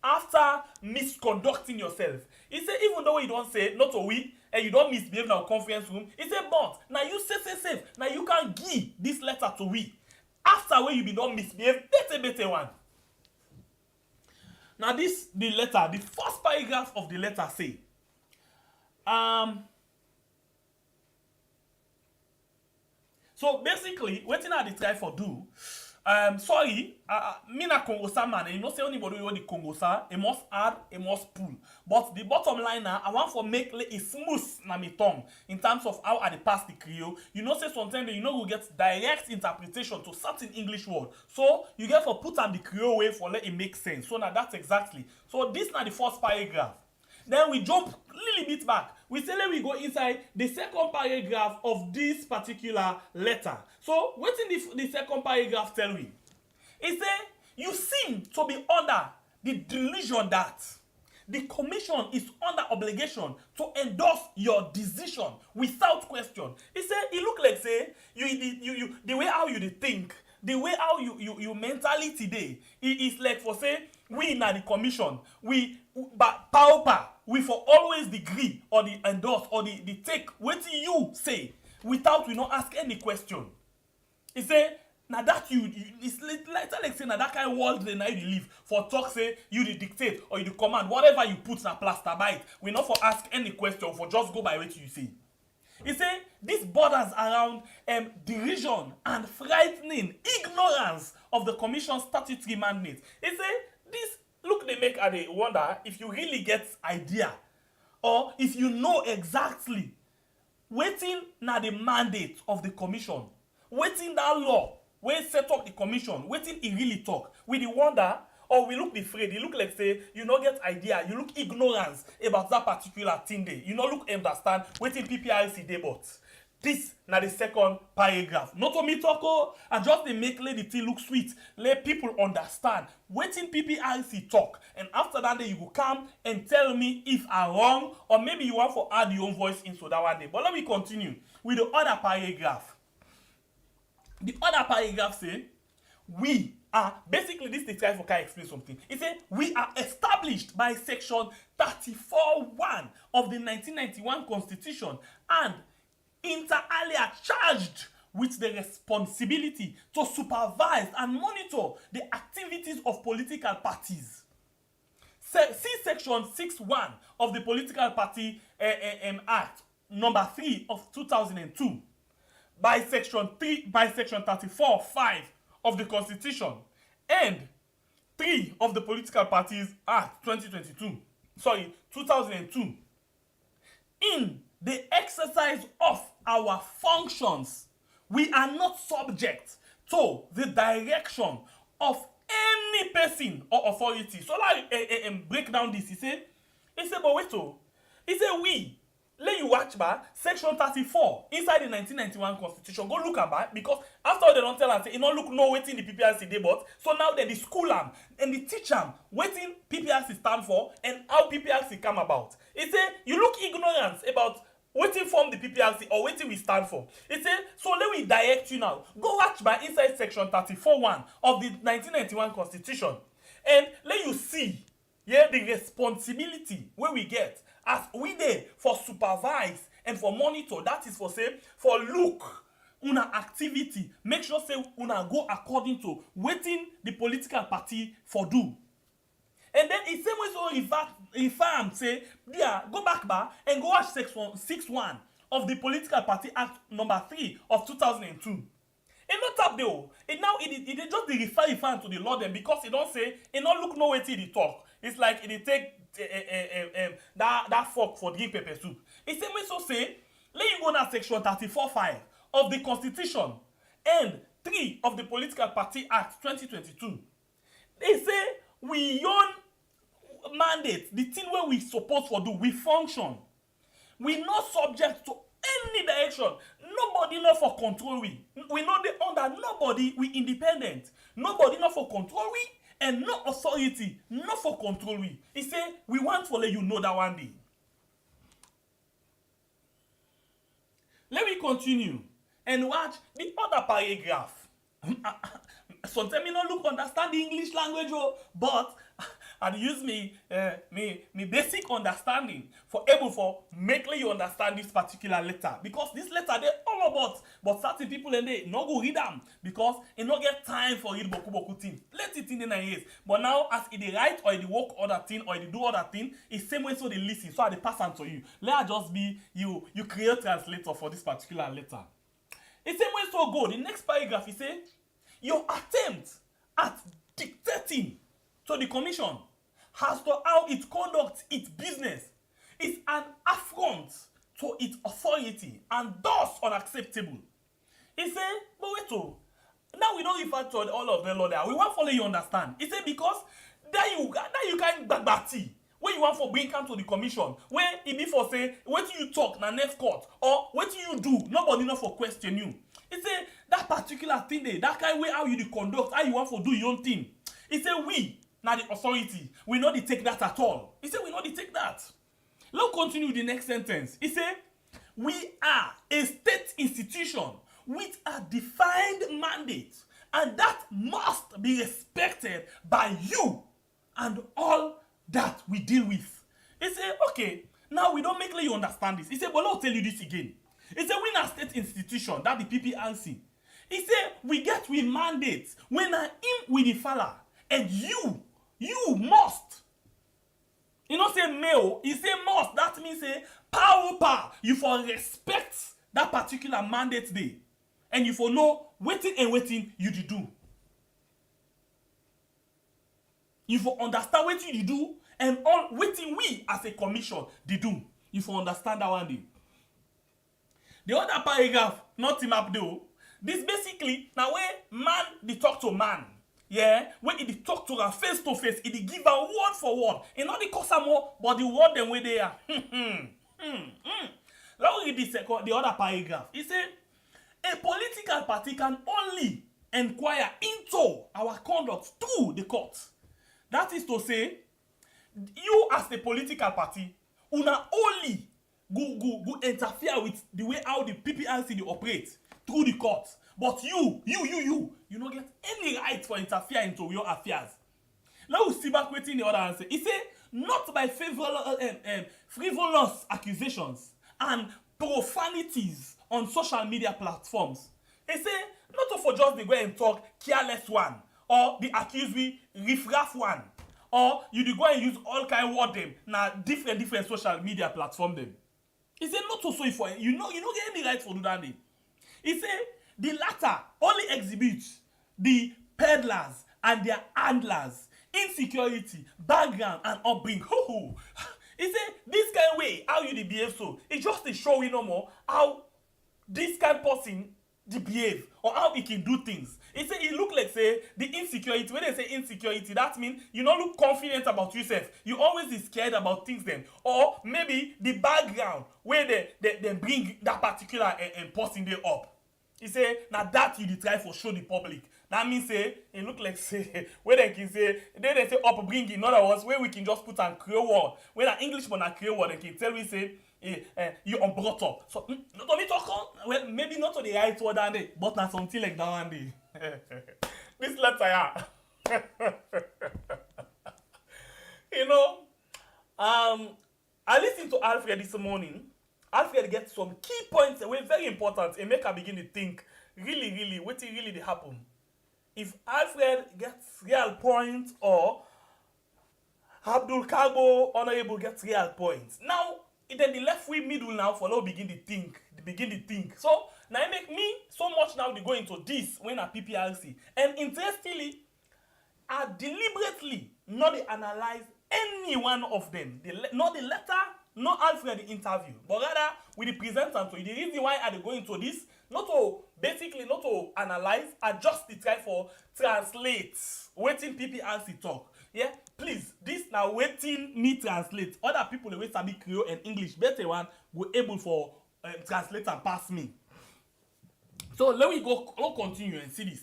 after misconducting yourself. It said even though you don't say not a we and you don't misbehave in our conference room, it said but now you say safe. Now you can give this letter to we after when you be don't misbehave better one. Now this the letter, the first paragraph of the letter say so basically, what I try for do, sorry, me na Congosa man, and you know say anybody who the Congosa, it must add, it must pull. But the bottom line now, I want for make it smooth na me tongue in terms of how I pass the Creole. You know say sometimes you know we get direct interpretation to certain English word. So you get for put on the Creole way for let it make sense. So now that's exactly. So this now the first paragraph. Then we jump a little bit back. We say let we go inside the second paragraph of this particular letter. So what in the second paragraph tell we? It say you seem to be under the delusion that the commission is under obligation to endorse your decision without question. It say it look like say you the way how you think, the way how you mentality dey, it is like for say we na the commission, but power we for always agree or the endorse or the take what you say without we not ask any question. It say now that it's like say now that kind of world they now you live for talk say you the dictate or you the command whatever you put na plaster by it. We not for ask any question for just go by what you say. He say this borders around derision and frightening ignorance of the commission's statutory mandate. He say this look they make and they wonder if you really get idea or if you know exactly waiting na the mandate of the commission, waiting that law when set up the commission, waiting it really talk. We the wonder or we look afraid, you look like say you not get idea, you look ignorance about that particular thing there. You not look understand waiting PPRC dey but. This na the second paragraph. Not to me talk I just dey make the thing look sweet. Let people understand waiting PPRC talk. And after that day you go come and tell me if I'm wrong or maybe you want to add your own voice into that one day. But let me continue with the other paragraph. The other paragraph say we are basically this the try for can explain something. It said we are established by section 34(1) of the 1991 Constitution and inter alia charged with the responsibility to supervise and monitor the activities of political parties. See section 6(1) of the Political Party Act number 3 of 2002 by section 34(5) of the Constitution and 3 of the Political Parties Act 2002. In the exercise of our functions, we are not subject to the direction of any person or authority. So like break down this. He said, but wait, he said we let you watch back section 34 inside the 1991 constitution. Go look at back, because after all they don't tell and say, you know, look, no waiting the PPRC dey, but so now they school them and they teach them waiting PPRC stand for and how PPRC come about. It say you look ignorance about waiting from the PPRC or waiting we stand for. It say so let me direct you now. Go watch by inside section 34(1) of the 1991 constitution and let you see the responsibility where we get as we there for supervise and for monitor. That is for say for look una activity, make sure say una go according to waiting the political party for do. And then it's same way so refer and say, yeah, go back and go watch section 6(1) of the Political Party Act number 3 of 2002. And not tap there. It now it just refer to the law then, because it don't say it don't look no way till it talk. It's like it take that fork for drink pepper soup. It's same way so say, let you go now section 34(5) of the Constitution and 3 of the Political Party Act 2022. They say we own mandate, the thing where we supposed to do, we function. We not subject to any direction. Nobody not for control we. We know the under nobody, we independent. Nobody not for control we, and no authority not for control we. He say we want to let you know that one day. Let me continue and watch the other paragraph. Sometimes me not look understand the English language, but I use me basic understanding for able for make you understand this particular letter, because this letter they all about, but certain people and they not go read them because it not get time for read boku thing. Let it in the years. But now as it write or it work other thing or it do other thing, it's same way so they listen. So they pass on to you. Let it just be you create translator for this particular letter. It's same way so go. The next paragraph he say your attempt at dictating to the commission as to how it conducts its business is an affront to its authority and thus unacceptable. He said, but wait, now we don't refer to all of them law there. We want to let you understand. He said because that you can bagbati when you want for bring come to the commission, where it be for say what you talk na next court or what you do, nobody not for question you. He say that particular thing there, that kind of way how you conduct, how you want to do your own thing. He say we, now the authority, we not take that at all. He say we not take that. Let's continue the next sentence. He say we are a state institution with a defined mandate, and that must be respected by you and all that we deal with. He say, okay, now we don't make you understand this. He say, but I'll tell you this again. He say, we're a state institution, that the PPRC. He say, we get with mandates when I am with the fella, and you must. You know, say male, he say must. That means say power. You for respect that particular mandate day, and you for know waiting you do. You for understand what you do, and all waiting we as a commission they do. You for understand that one day. The other paragraph, not him up though. This basically now where man they talk to man. Yeah, when it talk to her face to face, it give her word for word. It not the cause more, but the word them where they are. Now read the other paragraph. It said, a political party can only inquire into our conduct through the court. That is to say, you as the political party, una only go interfere with the way how the PPRC they operate through the court. But you don't get any right for interfering into your affairs. Now we see back waiting the other answer. He say, not by frivolous accusations and profanities on social media platforms. He say, not for just the way and talk careless one, or the accused we riffraff one, or you go and use all kind of word them na different social media platform them. He say, not also for you don't get any right for do that. He say, the latter only exhibits the peddlers and their handlers, insecurity, background, and upbringing. He say this kind of way how you behave so it's just a showing no more how this kind of person they behave or how he can do things. He say it look like say the insecurity. When they say insecurity, that means you don't look confident about yourself. You always is scared about things then. Or maybe the background where they bring that particular person there up. He say now that you try for show the public. That means say it look like say where they can say they say upbringing. In other words, where we can just put an Creole word. When an Englishman a Creole word, they can tell we say you on brought up. So not only talk on, well maybe not to the right word and day, but not something like that one day. This letter yeah. You know, I listened to Alfred this morning. Alfred gets some key points that were very important and make her begin to think really what really they happen. If Alfred gets real points or Abdul Kabo Honorable gets real points. Now then the left wing middle now for now begin to think. So now it make me so much now to go into this when a PPRC. And interestingly, I deliberately not to analyze any one of them. Not the letter, not Alfred the interview, but rather with the presenter. So the reason why I go into this, not to analyze, I just try for translate, waiting PPRC talk. Yeah, please, this now waiting me translate. Other people the way sabi Creole and English better one go able for translate and pass me. So let me go continue and see this.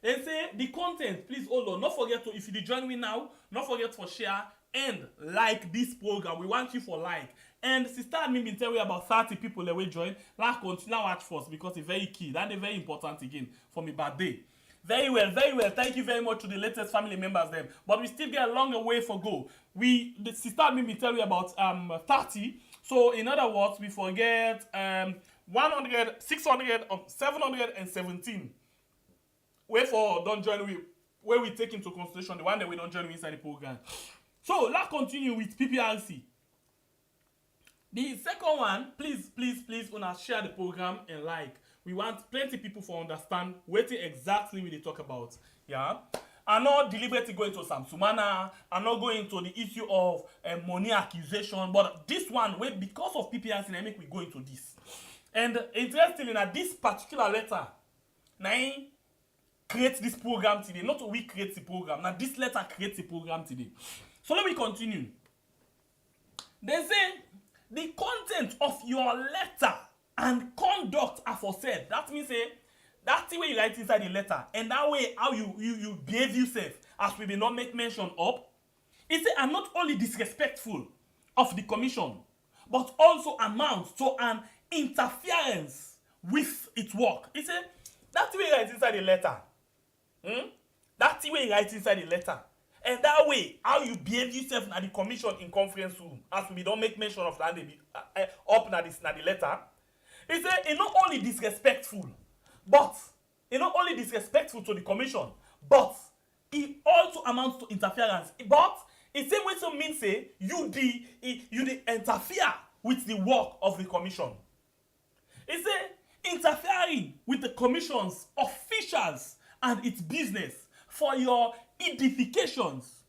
They say the content, please hold on. Not forget to, if you join me now, not forget to share and like this program. We want you for like. And sister me been tell you about 30 people that will join. Like continue watch first because it's very key. That is very important again for me bad day. Very well. Thank you very much to the latest family members them. But we still get a long way for go. The sister me tell you about 30. So in other words, we forget 100, 600, 717. Wait for don't join we where we take into consideration the one that we don't join inside the program. So let's continue with PPRC. The second one, please, wanna share the program and like. We want plenty people to understand what exactly we talk about. Yeah. I'm not deliberately going to Samsumana. I'm not going to the issue of money accusation. But this one, because of PPRC, I make we go into this. And interestingly, now this particular letter, now create this program today. Not we create the program. Now this letter creates the program today. So let me continue. They say the content of your letter and conduct aforesaid. That means say that's the way you write inside the letter, and that way how you behave yourself, as we will not make mention of. It say are not only disrespectful of the commission, but also amounts to an interference with its work. It say that's the way you write inside the letter. That's the way you write inside the letter. And that way, how you behave yourself at the commission in conference room, as we don't make mention of that, up na the letter. He said, it's not only disrespectful, but it's not only disrespectful to the commission, but it also amounts to interference. But it same way to mean say you interfere with the work of the commission. He said interfering with the commission's officials and its business for your edifications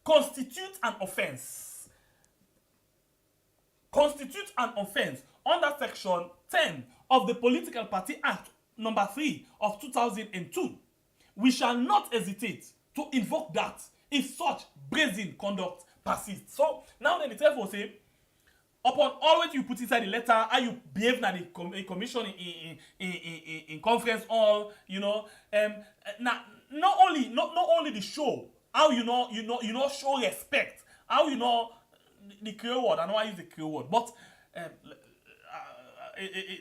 constitute an offense. Constitute an offense under section 10 of the Political Party Act number 3 of 2002. We shall not hesitate to invoke that if such brazen conduct persists. So now then the therefore say, upon all what you put inside the letter, how you behave na the commission in conference hall, you know, now not only the show, how you know show respect, how you know the Creole word. I know I use the Creole word, but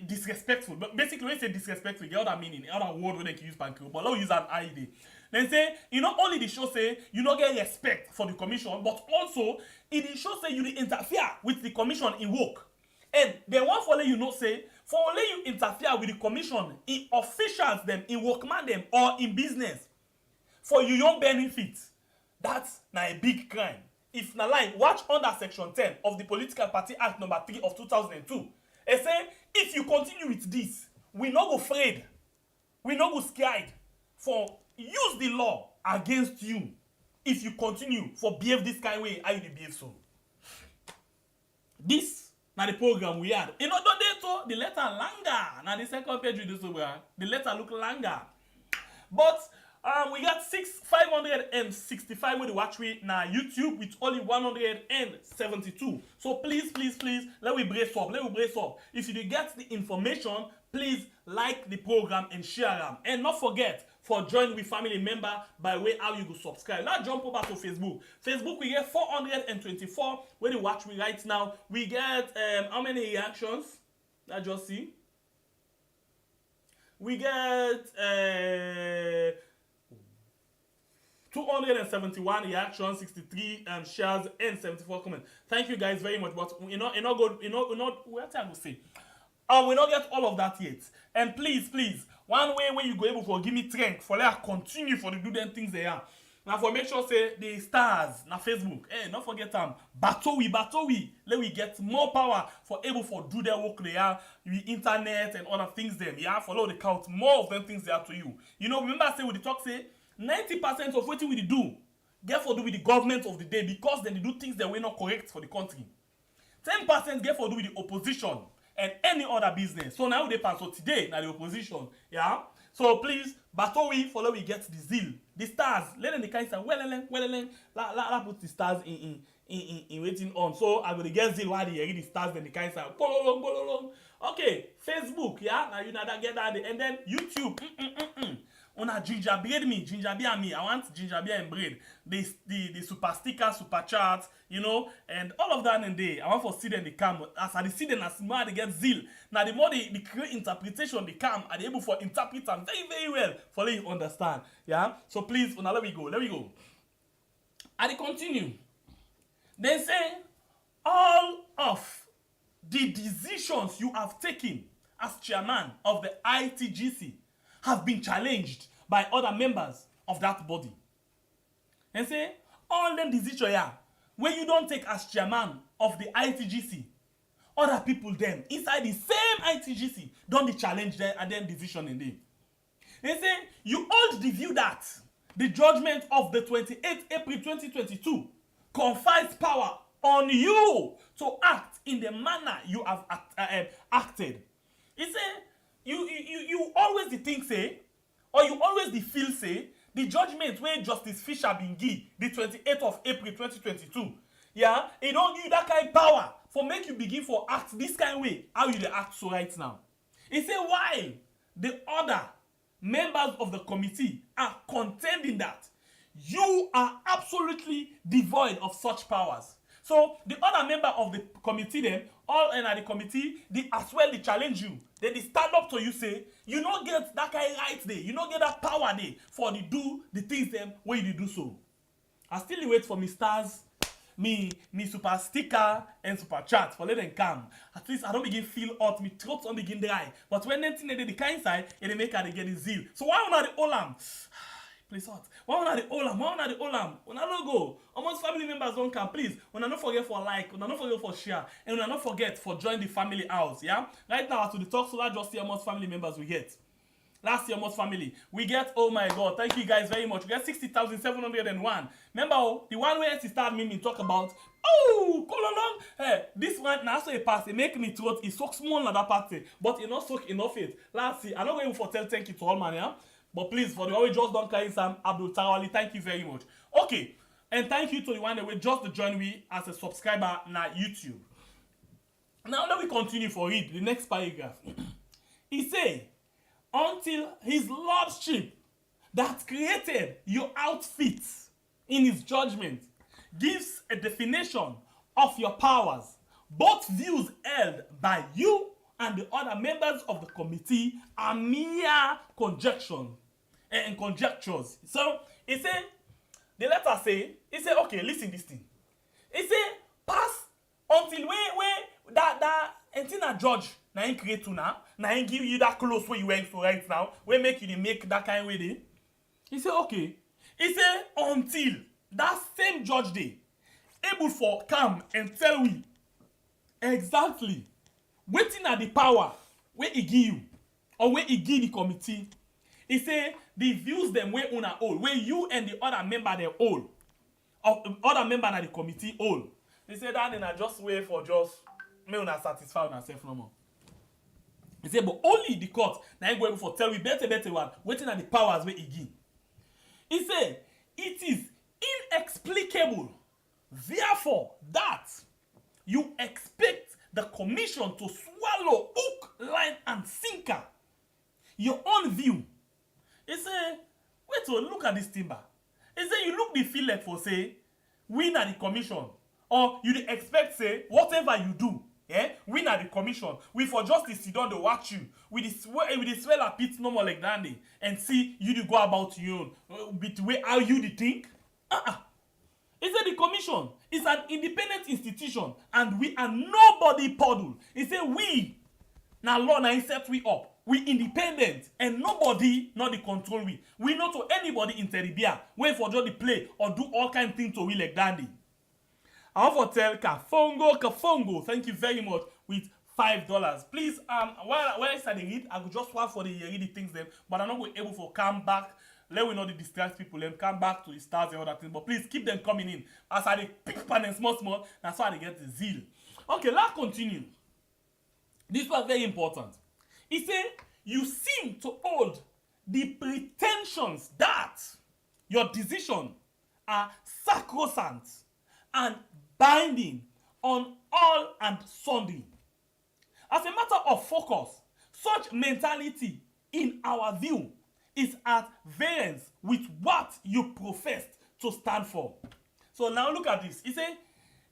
disrespectful. But basically, when you say disrespectful, the other meaning, the other word when they can use pan Creole, but let's use an ID. Then say, you not only the show say you not get respect for the commission, but also it show say you interfere with the commission in work. And the one for let you know say, for let you interfere with the commission in officials them, in workman them, or in business, for your own benefit, that's not a big crime. If na line, watch under section 10 of the Political Party Act number 3 of 2002. It say, if you continue with this, we not go afraid, we not go scared for use the law against you if you continue for behave this kind of way how you behave so. This na the program we had. In other day, the letter longer. Now the second page we do so well. The letter look longer. But we got 565 with the watch rate now YouTube with only 172. So please, let me brace up. If you do get the information, please like the program and share them. And not forget for join with family member by way how you go subscribe. Now jump over to Facebook. Facebook we get 424 where the watch me right now. We get how many reactions? I just see. We get 271 reactions, 63 shares, and 74 comments. Thank you guys very much. But we're not what I will say. We not get all of that yet. And please, one way where you go able to give me strength for let continue for the do them things they are. Now for make sure say the stars na Facebook. Don't forget battle we. Let we get more power for able for do their work they are, the internet and other things them. Yeah, follow the count more of them things they are to you. You know, remember I say with the talk say 90% of what we do get for do with the government of the day because then they do things that were not correct for the country. 10% get for do with the opposition and any other business. So now they pass. So today now the opposition. Yeah. So please, battle we follow we get the zeal, the stars. Let them the kind say well put the stars in waiting on. So I gonna get zeal while they read the stars then the kind say bololong. Okay, Facebook. Yeah. Now you know that get that and then YouTube. Una ginger beer and me. I want ginger beer and bread. The super sticker, super chart, you know, and all of that in there. I want for see them the cam. As I see them as more they get zeal. Now the more they create interpretation, the cam are able for interpret them very, very well for let you understand. Yeah. So please, una let me go. And they continue. They say all of the decisions you have taken as chairman of the ITGC have been challenged by other members of that body. And say, all them decisions here, when you don't take as chairman of the ITGC, other people then, inside the same ITGC, don't challenge them and then decision in them. And say, you hold the view that the judgment of the 28th April 2022 confers power on you to act in the manner you have acted. He say, you always the think say, or you always the feel say, the judgment where Justice Fisher been give the 28th of April 2022, yeah, it don't give you that kind of power for make you begin for act this kind of way, how you dey act so right now. He say while the other members of the committee are contending that you are absolutely devoid of such powers. So the other member of the committee then, all in the committee, they as well they challenge you. Then they stand up to you say, you don't get that kind of right there, you don't get that power there for the do the things them where you do so. I still wait for me stars, me super sticker and super chat for let them come. At least I don't begin feel hot, me throat don't begin dry. But when them thing they the kind side, it make her they get the zeal. So why not the olam? Please hot. Why not the olam? When I don't go, almost family members don't come. Please, when I don't forget for like, when I don't forget for share, and when I don't forget for join the family house. Yeah. Right now, to the talk, so that just see almost family members we get. Last year, almost family. We get, oh my God, thank you guys very much. We get 60,701. Remember, the one where she started me talk about, oh, colon, hey, this one, now so a pass, it make me throat, it soaks more than that party, but it not soak enough it. Last year, I'm not going for tell thank you to all man, yeah? But please, for the one we just don't carry Sam Abdul Tarawali, thank you very much. Okay, and thank you to the one that will just join me as a subscriber na YouTube. Now let me continue for read the next paragraph. He say, until his lordship that created your outfit in his judgment gives a definition of your powers, both views held by you and the other members of the committee are mere conjectures. So he said, the letter say, he said, okay, listen this thing. He said, pass until where that Entina judge na him create to now, na him give you that close where you went to right now, where make you make that kind of way there. He said, okay. He said, until that same judge day able for come and tell we exactly waiting at the power where he give you or where he give the committee. He say the views them where una hold, where you and the other member they hold, or other member na the committee hold. He say that then I just wait for just me una satisfy una self no more. He say, but only the court now go able for tell we better one, waiting at the powers where he give. He say, it is inexplicable, therefore, that you expect the commission to swallow hook, line, and sinker your own view. He say, wait to look at this timber. He say, you look the feel like for say, win at the commission, or you dey expect say, whatever you do, win at the commission. We for justice sit down to watch you. We the swell a pit no more like dandy and see you do go about your own. But way how you the think? He said the commission is an independent institution and we are nobody puddle. He said we now law now set we up. We independent and nobody not the control we. We not to anybody in Teribia wait for just the play or do all kind of things to we like dandy. I want to tell Kafongo, thank you very much with $5. Please, while I start the read, I could just want for the read the things them, but I'm not going able to come back. Let we know the distract people and come back to the stars and other things. But please keep them coming in. As I pick pan and small, that's why they get the zeal. Okay, let's continue. This was very important. He said, you seem to hold the pretensions that your decisions are sacrosanct and binding on all and sundry. As a matter of focus, such mentality, in our view, is at variance with what you profess to stand for. So now look at this. He say,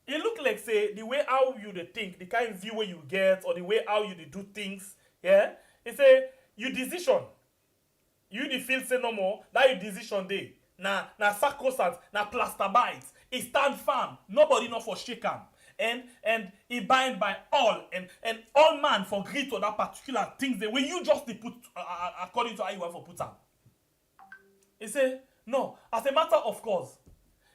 it look like say the way how you dey think, the kind of view where you get, or the way how you dey do things. Yeah, he say you decision, you dey feel say no more. That your decision day. Na sacrosanct, na plaster bites. He stand firm. Nobody not for shake am. And he bind by all and all man for agree to that particular things the way you just put according to how you want for put am. He say no, as a matter of course.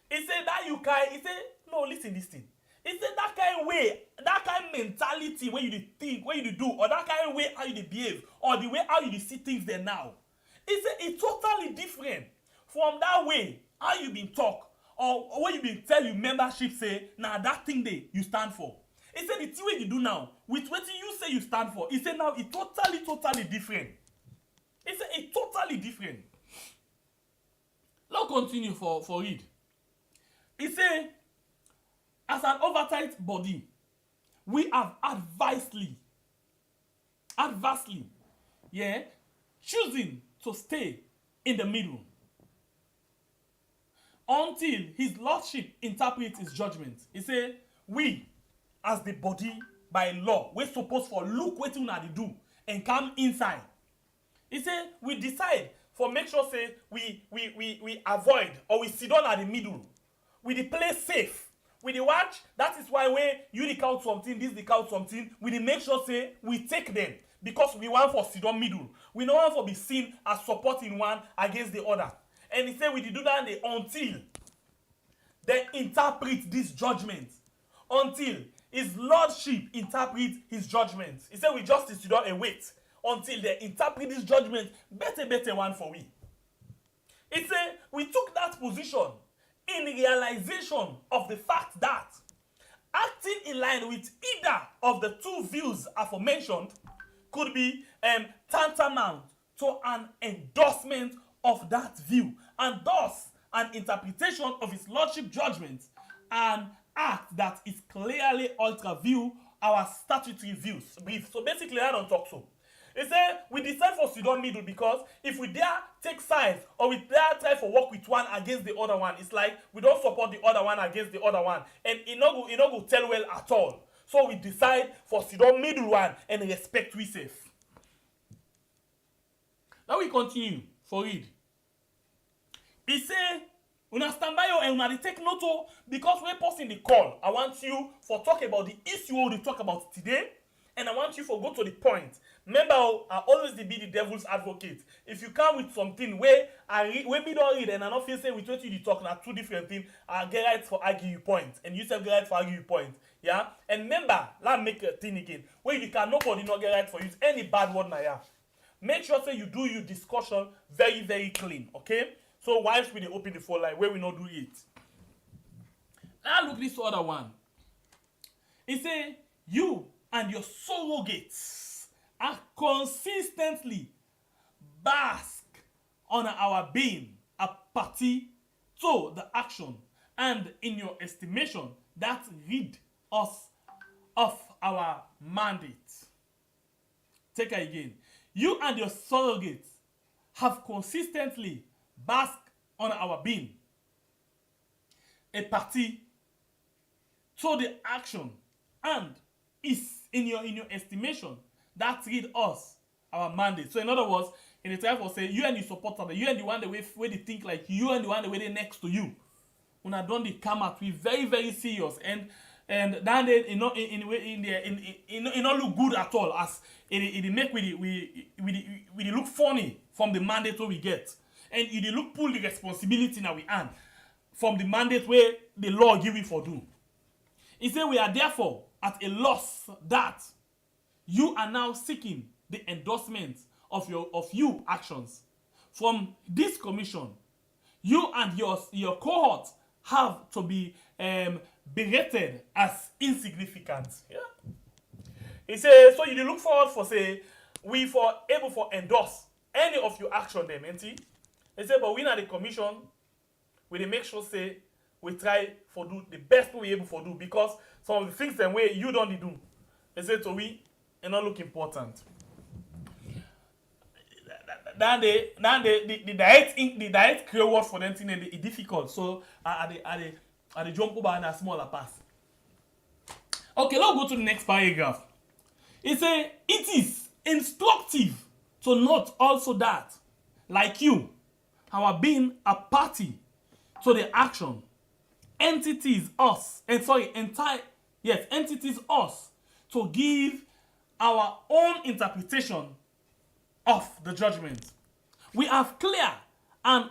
He say that you can. He say no, listen this thing. He say that kind of way, that kind of mentality where you think, where you do, or that kind of way how you behave, or the way how you see things there now. He say it's totally different from that way how you been talk. Or when you been tell you membership say, nah, that thing there you stand for. He said the thing way you do now, with what you say you stand for, he said now it's totally different. He said it's totally different. Let's continue for read. He said, as an overtight body, we have adversely, choosing to stay in the middle until his lordship interprets his judgment. He say, we, as the body by law, we're supposed for look what you dey do and come inside. He say, we decide for make sure say we avoid or we sit down at the middle. We dey play safe. We dey watch. That is why when you dey count something, this dey count something. We dey make sure say we take them because we want for sit down middle. We don't want for be seen as supporting one against the other. And he said we did do that until they interpret this judgment. Until his lordship interprets his judgment. He said we justice do not wait until they interpret this judgment. Better one for we. He said we took that position in realization of the fact that acting in line with either of the two views aforementioned could be tantamount to an endorsement of that view, and thus an interpretation of his lordship judgment, an act that is clearly ultra view our statutory views. So basically I don't talk so. He said we decide for Sudan middle because if we dare take sides or we dare try for work with one against the other one, it's like we don't support the other one against the other one, and it no go tell well at all. So we decide for Sudan middle one and respect we safe. Now we continue for read. He say, una stand by you and una take note because when posting the call, I want you for talk about the issue we talk about today, and I want you for go to the point. Remember, I always be the devil's advocate. If you come with something where me don't read and I not feel say with what you talk, now two different things, I get right for argue your point, and you say get right for argue your point. Yeah, and remember, let me make a thing again. Where you can nobody not get right for use any bad word now. Yeah, make sure say you do your discussion very clean. Okay. So why should we open the phone line where we not do it? Now look this other one. He say, you and your surrogates consistently bask on our being a party to the action, and in your estimation, that rid us of our mandate. Take it again. You and your surrogates have consistently basked on our being a party to the action, and is in your estimation that rid us our mandate. So in other words, in the time for say you and your supporter, you and the one the way they think like you, and the one the way they next to you, when I don't they come out, we very very serious, and then they in not look good at all, as it make we look funny from the mandate we get, and it look pull the responsibility now we earn from the mandate where the law give we for do. He said we are therefore at a loss that you are now seeking the endorsement of your actions from this commission. You and your cohort have to be berated as insignificant. Yeah. He says, so you look forward for say we for able for endorse any of your action them, ain't he? He said, but we at the commission, we make sure say we try for do the best we able for do, because some of the things them way you don't do. He said to we and not look important. Then the direct clear word for them thing is difficult. So I jump over and a smaller pass. Okay, let's go to the next paragraph. It says it is instructive to note also that, like you, our being a party to the action, entities us to give our own interpretation of the judgment. We have clear and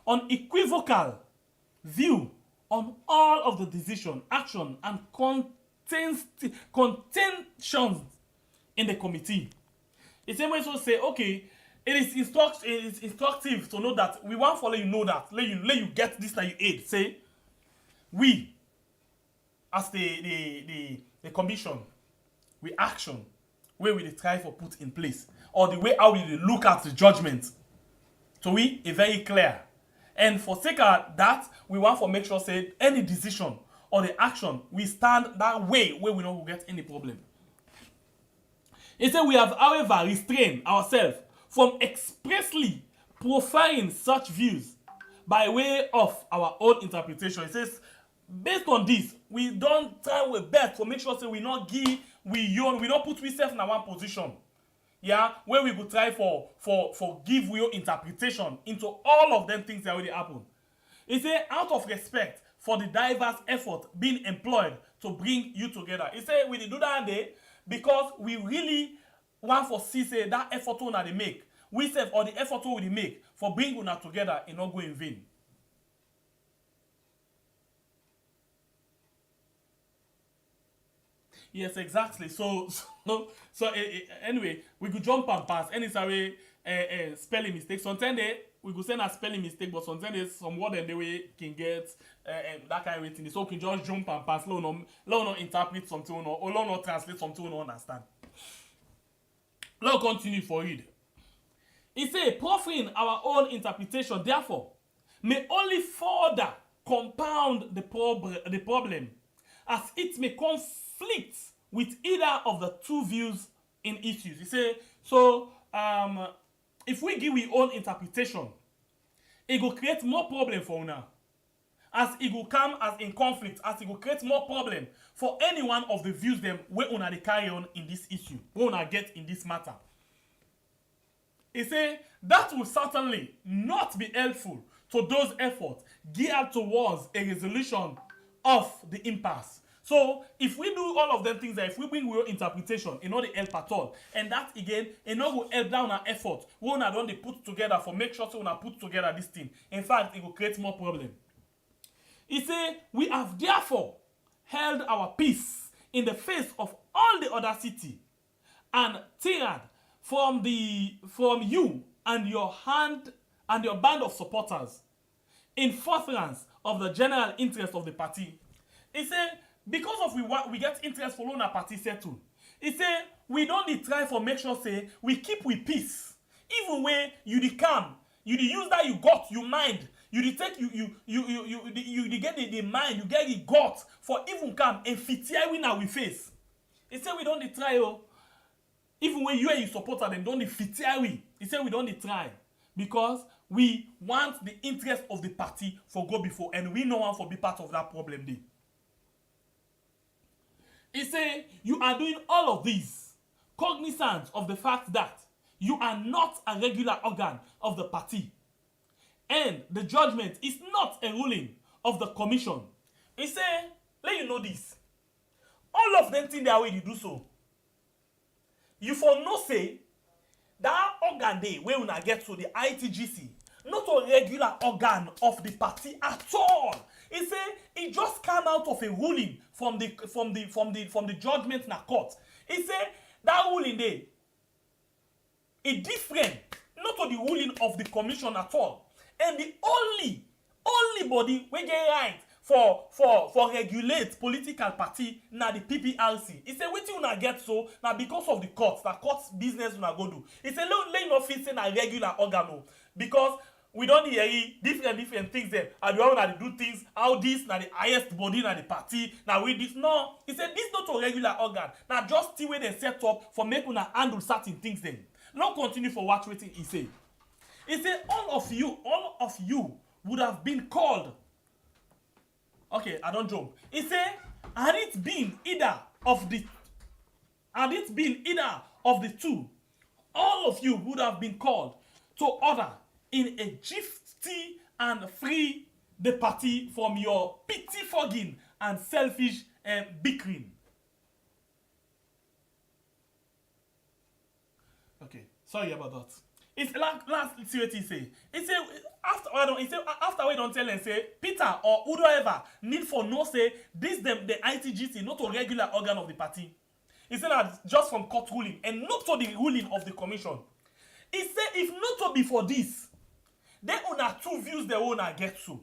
unequivocal view on all of the decision, action, and contentions in the committee. It's same way to say, okay, it is instructive to know that we want to let you know that, let you get this that you aid. Say, we, as the commission, we action where we try for put in place, or the way how we look at the judgment. So we are very clear. And for sake of that, we want to make sure say any decision or the action, we stand that way where we don't get any problem. He said we have, however, restrained ourselves from expressly profiling such views by way of our own interpretation. He says, based on this, we don't try our best to make sure say we not give, we don't put ourselves in one position. Yeah, where we could try for give your interpretation into all of them things that already happen. He said, out of respect for the diverse effort being employed to bring you together. He said, we do that day because we really want to see say that effort we they make. We say, or the effort we make for bringing us together and not go in vain. Yes, exactly. So anyway, we could jump and pass. Any sorry spelling mistake. Sometimes we could send a spelling mistake, but sometimes some word and the way can get that kind of thing. So we can just jump and pass. Let not interpret something or let not translate something we don't understand. Let's continue for it. He says, proffering our own interpretation, therefore, may only further compound the problem, as it may conflict with either of the two views in issues. He says, so if we give our own interpretation, it will create more problem for now. As it will come as in conflict, as it will create more problem for any one of the views them where una they carry on in this issue, where una get in this matter. He say that will certainly not be helpful to those efforts geared towards a resolution of the impasse. So if we do all of them things, that if we bring our interpretation, it not the help at all. And that again, it not will help down our effort. We una don't they put together for make sure so una put together this thing. In fact, it will create more problem. He say, we have therefore held our peace in the face of all the audacity and tirade from you and your band of supporters in furtherance of the general interest of the party. He say, because of we get interest for loan a party settled, He say we don't dey try for make sure say we keep with peace. Even when you dey calm, you dey use that you got, you mind, you dey take you dey get the mind, you get the gut for even calm and fitia we now we face. He say we don't dey try even when you and you supporter them don't dey fitia we. He say we don't dey try because we want the interest of the party for go before and we no want for be part of that problem day. He say you are doing all of this cognizant of the fact that you are not a regular organ of the party and the judgment is not a ruling of the commission. He say, let you know this. All of them think their way to do so. You for no say that organ day where una get to the ITGC, not a regular organ of the party at all. He say it just came out of a ruling from the judgment in a court. He say that ruling day is different, not to the ruling of the commission at all. And the only body we get right for regulate political party na the Pprc. He say wetin una get so na because of the court, na court business una go do. He say let you not fit say na regular organ because we don't hear different things there. And the one that do things, how this na the highest body na the party, now with this. No, he said this not a regular organ. Now just the way they set up for make una handle certain things then. Now continue for what waiting he say. He said all of you would have been called. Okay, I don't jump. He said, had it been either of the two, all of you would have been called to order in a gifty and free the party from your pettifogging and selfish bickering. Okay, sorry about that. It's last see what he say. He say after we don't tell and say Peter or whoever need for no say this them the ITGC not a regular organ of the party. He said that just from court ruling and not to the ruling of the commission. He said if not to be for this, then una two views the una get to.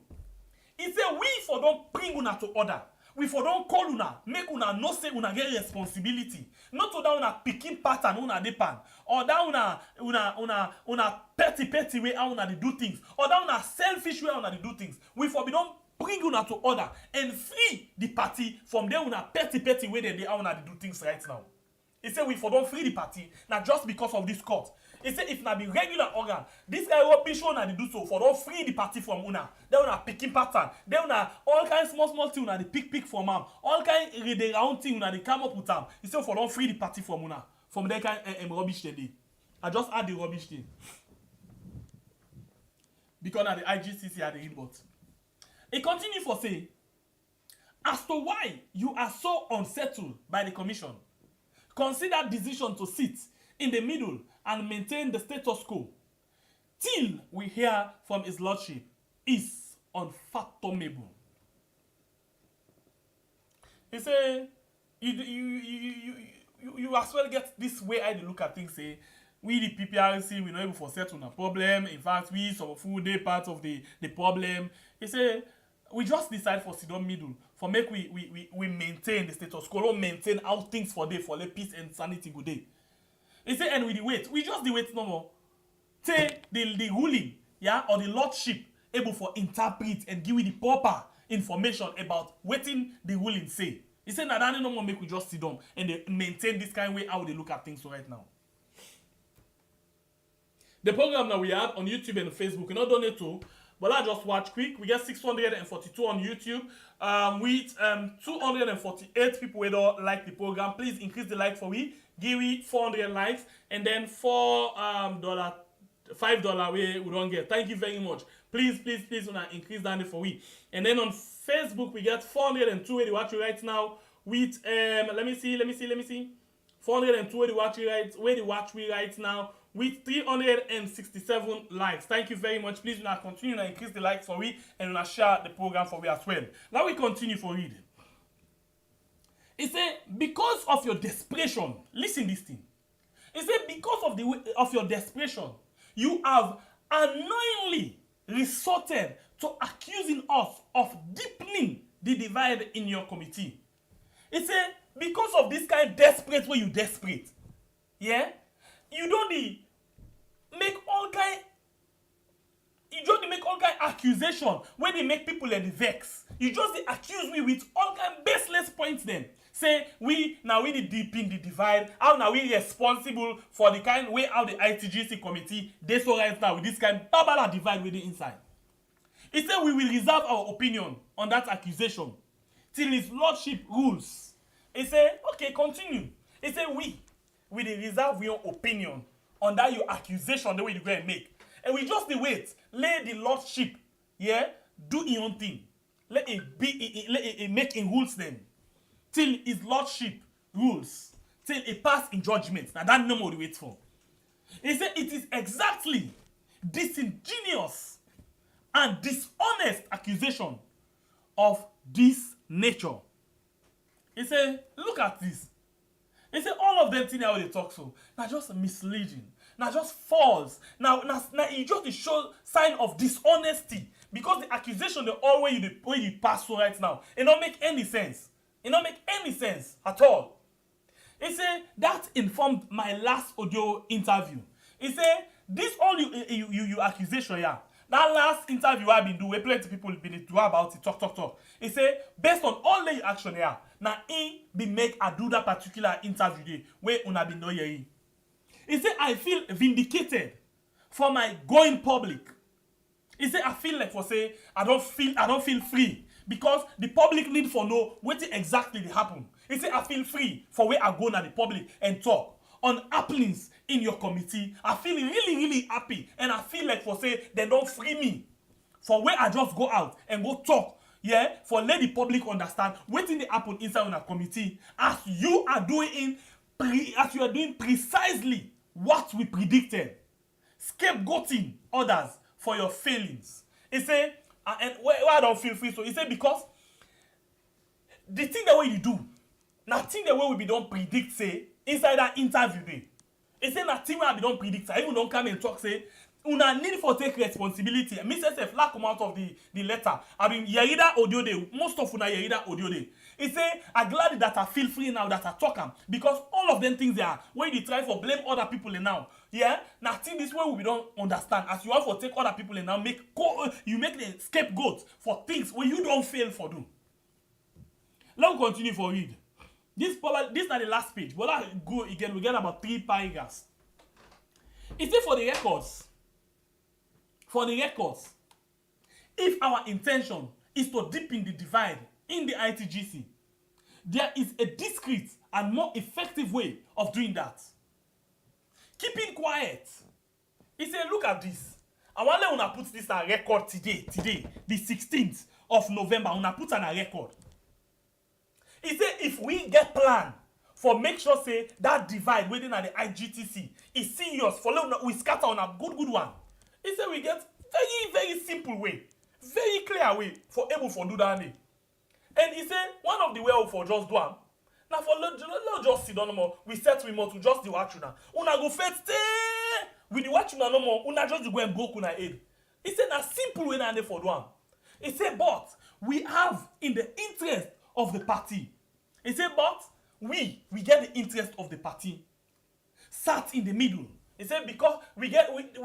He said we for don't bring una to order. We for don't call una, make una no say una get responsibility. Not to that una picking pattern una depan. Or that una petty way how una do things. Or that una selfish way how una do things. We for we don't bring una to order and free the party from there una petty way they how una do things right now. He said we for don't free the party, not just because of this court. He said if na be regular organ, this guy will be shown and do so for don't free the party from una. Then una picking pattern. Then una all kind small thing una the pick from am. All kind the round thing una they come up with am. He said for don't free the party from una. From that kind rubbish they. I just add the rubbish thing. Because now the IGCC are the input. He continue for say, as to why you are so unsettled by the commission, consider decision to sit in the middle and maintain the status quo till we hear from his lordship is unfathomable. He say you as well get this way I look at things. Say we the Pprc we not able for settle a problem. In fact, we some of they part of the problem. He say we just decide for sit down middle for make we maintain the status quo, maintain how things for day for the peace and sanity good day. He say and we the wait, we just the wait no more. Say the ruling, yeah, or the lordship able for interpret and give you the proper information about waiting the ruling say. He said that no more make we just sit down and they maintain this kind of way how they look at things right now. The program that we have on YouTube and Facebook, you not donate to, but I just watch quick. We get 642 on YouTube with 248 people who don't like the program. Please increase the like for we. Give we 400 likes and then $5 we don't get. Thank you very much. Please wanna increase that for we. And then on Facebook we get 402 where they watch you right now with let me see 402 where they watch we right now with 367 likes. Thank you very much. Please now continue to increase the likes for we and now share the program for we as well. Now we continue for reading. It said because of your desperation, listen this thing. It said because of your desperation, you have unknowingly resorted to accusing us of deepening the divide in your committee. It said because of this kind desperate way you desperate, yeah, you don't make all kind. You just make all kind accusation when they make people and vex. You just accuse me with all kind baseless points. Then say we the deepen the divide. How now we responsible for the kind way how the ITGC committee they so right now with this kind babala divide with the inside. He said we will reserve our opinion on that accusation till his lordship rules. He said okay, continue. He said we will reserve your opinion on that your accusation the way you go and make. And we just wait, let the lordship, yeah, do his own thing. Let it make in rules then. Till his lordship rules. Till it pass in judgment. Now that no more to wait for. He said it is exactly disingenuous and dishonest accusation of this nature. He said, look at this. He said all of them things how they talk so. Now just misleading. Now just false. Now it just show sign of dishonesty. Because the accusation, the all way you pass so right now, it don't make any sense. It don't make any sense at all. He said that informed my last audio interview. He said this all you accusation, yeah. That last interview I've been doing, plenty people been do about it, talk. He said based on all the action here, now he be make I do that particular interview day where una be no hearing. He said I feel vindicated for my going public. He said I feel like for say I don't feel free because the public need for know what exactly they happen. He said I feel free for where I go na the public and talk on happenings in your committee. I feel really happy and I feel like for say they don't free me for where I just go out and go talk. Yeah, for let the public understand what they happen inside on a committee as you are doing precisely what we predicted, scapegoating others for your failings. He said, and why I don't feel free? So he said because the thing that way you do, nothing the way we be don't predict say inside that interview day. He said nothing we don't predict. I even don't come and talk say. Una need for take responsibility. Mr. Sef come out of the letter. I mean, Yerida audio day. Most of una Yerida audio day. He say, I'm glad that I feel free now that I talk am because all of them things there when you try for blame other people now. Yeah, nothing this way we don't understand. As you want for take other people and now you make the scapegoat for things when you don't fail for do. Let me continue for read. This is not the last page, but I go again. We get about 3 paragraphs. It say for the records. For the records, if our intention is to deepen the divide in the ITGC, there is a discreet and more effective way of doing that. Keeping quiet. He said, look at this. I want to put this on record today, the 16th of November. I want to put on a record. He said, if we get plan for make sure say that divide within the IGTC is serious, for we scatter on a good one. He said we get very simple way, very clear way for able for do that. And he said one of the way for just do am. Now for not just sit down no more. We set remote to just the watch una. Una go first stay with the watch una no more. Una just go and broke una head. He said na simple way na for do am. He said but we have in the interest of the party. He said but we get the interest of the party. Sat in the middle. He said because we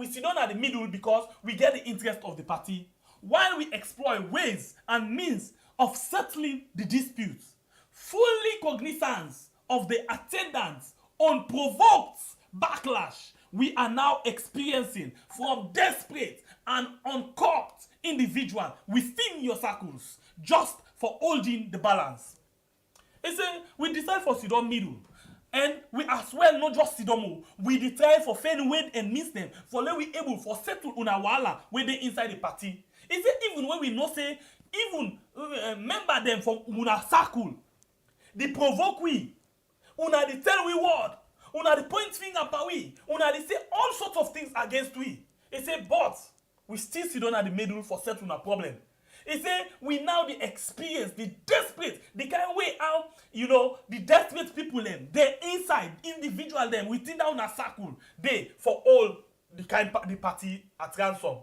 sit down at the middle because we get the interest of the party while we explore ways and means of settling the disputes, fully cognizant of the attendance unprovoked backlash we are now experiencing from desperate and uncorked individuals within your circles just for holding the balance. He said we decide for sit down middle. And we as well not just Sidomo, we try for fair way and means them for let we able for settle una wala when they inside the party. He said even when we not say even member them from una circle, they provoke we, una they tell we word, una they point finger at we, una they say all sorts of things against we. He said but we still sit down at the middle for settle una problem. He said, we now the experience, the desperate, the kind of way how, the desperate people them, they inside, individual them, within down a circle, they, for all the party at ransom.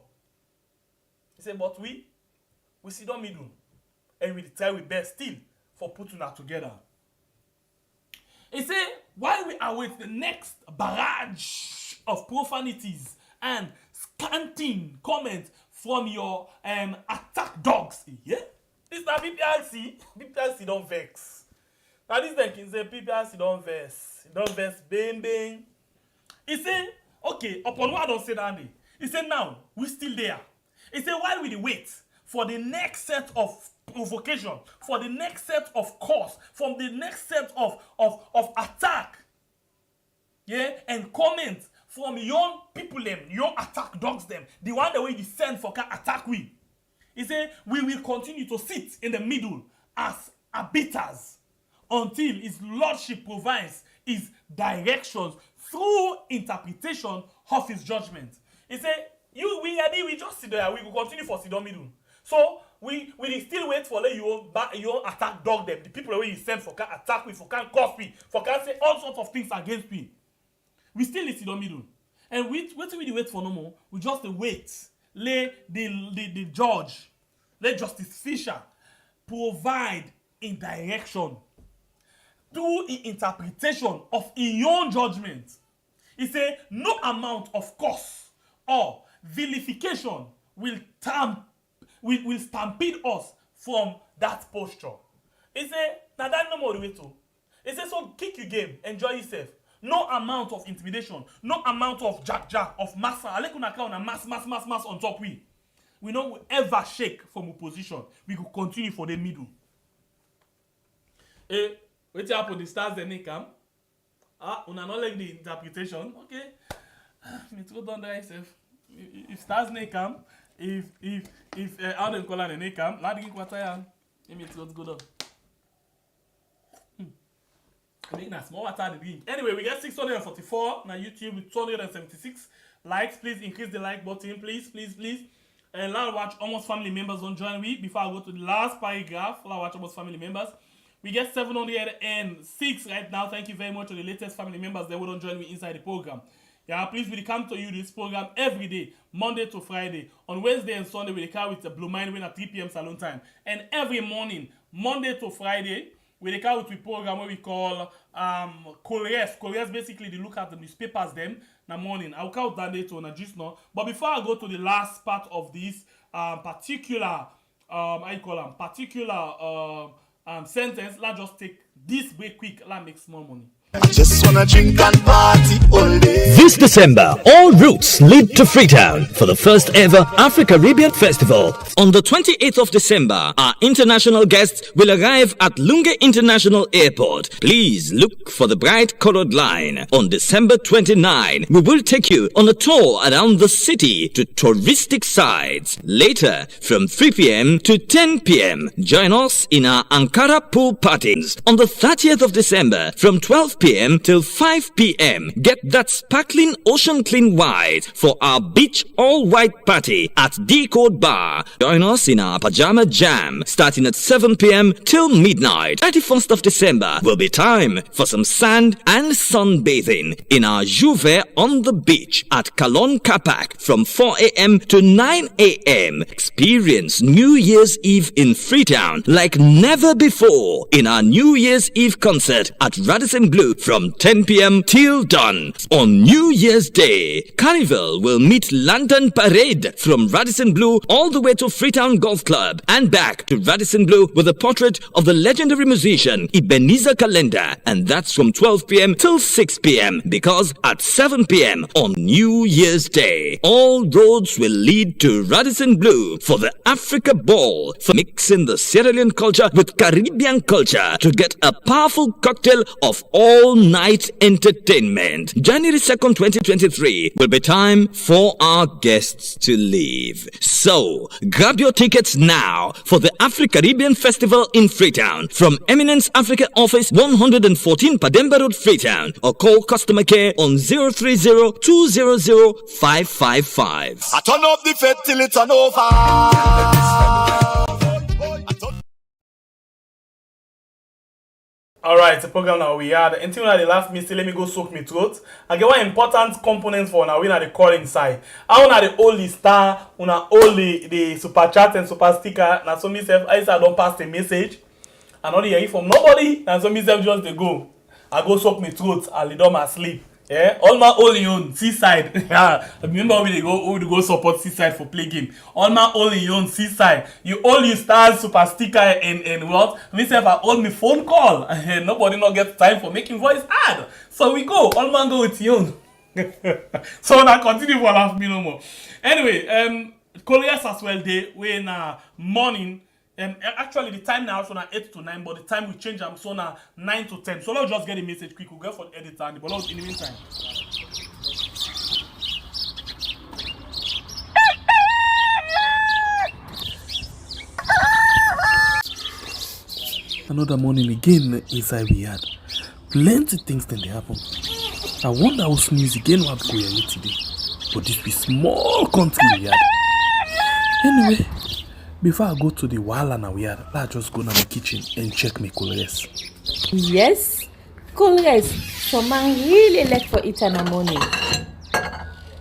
He said, but we sit down middle, and we try we best still for putting that together. He say, while we await the next barrage of profanities and scanting comments from your attack dogs, yeah? This is PPRC. PPRC don't vex. Now this then can say PPRC don't vex. Don't vex, bang bang. He say, okay, upon what I don't say that day. He say now, we still there. He say, while we wait for the next set of provocation, for the next set of cause, from the next set of attack, yeah, and comment from young people them, young attack dogs them, the one that we send for can attack we. He say, we will continue to sit in the middle as arbiters until his lordship provides his directions through interpretation of his judgment. He say, we just sit there, we will continue for sit down middle. So we still wait for you attack dog them, the people that you send for can attack we, for can cause we, for can say all sorts of things against we. We still sit down middle. And we wait for no more. We just wait. Let the judge, let Justice Fisher provide in direction through the interpretation of his own judgment. He say no amount of curse or vilification will stampede us from that posture. He say now that no more the way to. He say so kick your game, enjoy yourself. No amount of intimidation, no amount of jack, of massa. I like on mass on top we don't ever shake from opposition. We could continue for the middle. Wait happen the stars then come. Una not like the interpretation. Okay. Me throw down there yourself. If stars may come, if how them call an come, lad give what I am. Let me throw go down. I think that's more water the drink. Anyway, we get 644 on YouTube with 276 likes. Please increase the like button, please. And let's watch almost family members on join me. Before I go to the last paragraph, let's watch almost family members. We get 706 right now. Thank you very much to the latest family members that will don't join me inside the program. Yeah, please we come to you this program every day, Monday to Friday. On Wednesday and Sunday, we come with the Blue Mind Win at 3 p.m. Salon time. And every morning, Monday to Friday, we come with a program where we call Couriers. Couriers basically they look at the newspapers them in the morning. I'll count that later on just now. But before I go to the last part of this particular sentence, let's just take this break quick. Let's make small money. Just wanna drink and party all day. This December, all routes lead to Freetown for the first ever Afro-Caribbean Festival. On the 28th of December, our international guests will arrive at Lunga International Airport. Please look for the bright colored line. On December 29, we will take you on a tour around the city to touristic sites. Later, from 3 p.m. to 10 p.m., join us in our Ankara pool parties. On the 30th of December, from 12 p.m. till 5 p.m. Get that sparkling ocean clean white for our beach all white party at Decode Bar. Join us in our pajama jam starting at 7 p.m. till midnight. 31st of December will be time for some sand and sunbathing in our Juve on the beach at Kalon Kapak from 4 a.m. to 9 a.m. Experience New Year's Eve in Freetown like never before in our New Year's Eve concert at Radisson Blu from 10 p.m. till dawn. On New Year's Day, Carnival will meet Lantern Parade from Radisson Blu all the way to Freetown Golf Club and back to Radisson Blu with a portrait of the legendary musician Ebenezer Calendar, and that's from 12 p.m. till 6 p.m. because at 7 p.m. on New Year's Day, all roads will lead to Radisson Blu for the Africa Ball, for mixing the Sierra Leone culture with Caribbean culture to get a powerful cocktail of all-night entertainment. January 2nd, 2023 will be time for our guests to leave. So, grab your tickets now for the Afro-Caribbean Festival in Freetown from Eminence Africa Office 114 Pademba Road, Freetown, or call customer care on 030-200-555. I turn up the fed till it's an over. Alright, the program now we had. Until now the last mistake, let me go soak my throat. I get one important component for now we na the calling side. I wanna the only star, una only the super chat and super sticker. Now so myself, I don't pass the message. I not hear it from nobody, and so myself just they go. I go suck my throat, I lay down my sleep. Yeah, all my only on seaside. Remember we go support seaside for play game. All my only on seaside. You all you stars super sticker and what? Myself I all me phone call and nobody not get time for making voice ad. So we go. All man go with you. So now continue for laugh me no more. Anyway, Koreas as well they we in morning. Actually the time now is on 8 to 9, but the time we change them so now 9 to 10. So let's just get a message quick. We'll go for the editor and the ball in the meantime. Another morning again inside we had plenty things then they happen. I wonder how sneeze again what go here today. But this be small country we had. Anyway, before I go to the wahala na we had, let's just go to my kitchen and check my colors. Yes, colors. Some man really like for eat in the morning.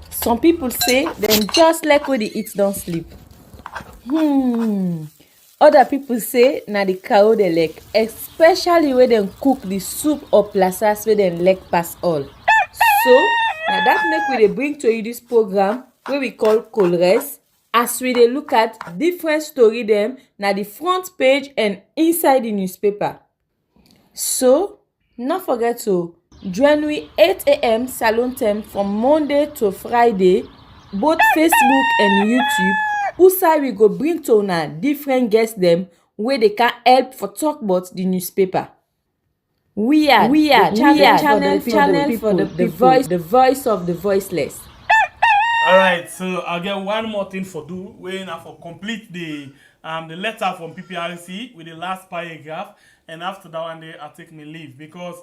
Some people say them just like when they eat don't sleep. Other people say na the cow they like, especially when they cook the soup or plasas where they like pass all. So now that make we dey bring to you this program where we call Colores, as we dey look at different story them na the front page and inside the newspaper. So not forget to join we 8 a.m. salon time from Monday to Friday, both Facebook and YouTube. Usai we go bring to una different guests them where they can help for talk about the newspaper. We are channel for the voice of the voiceless. Alright, so I'll get one more thing for do. We're now for complete the letter from Pprc with the last paragraph, and after that one day I'll take me leave because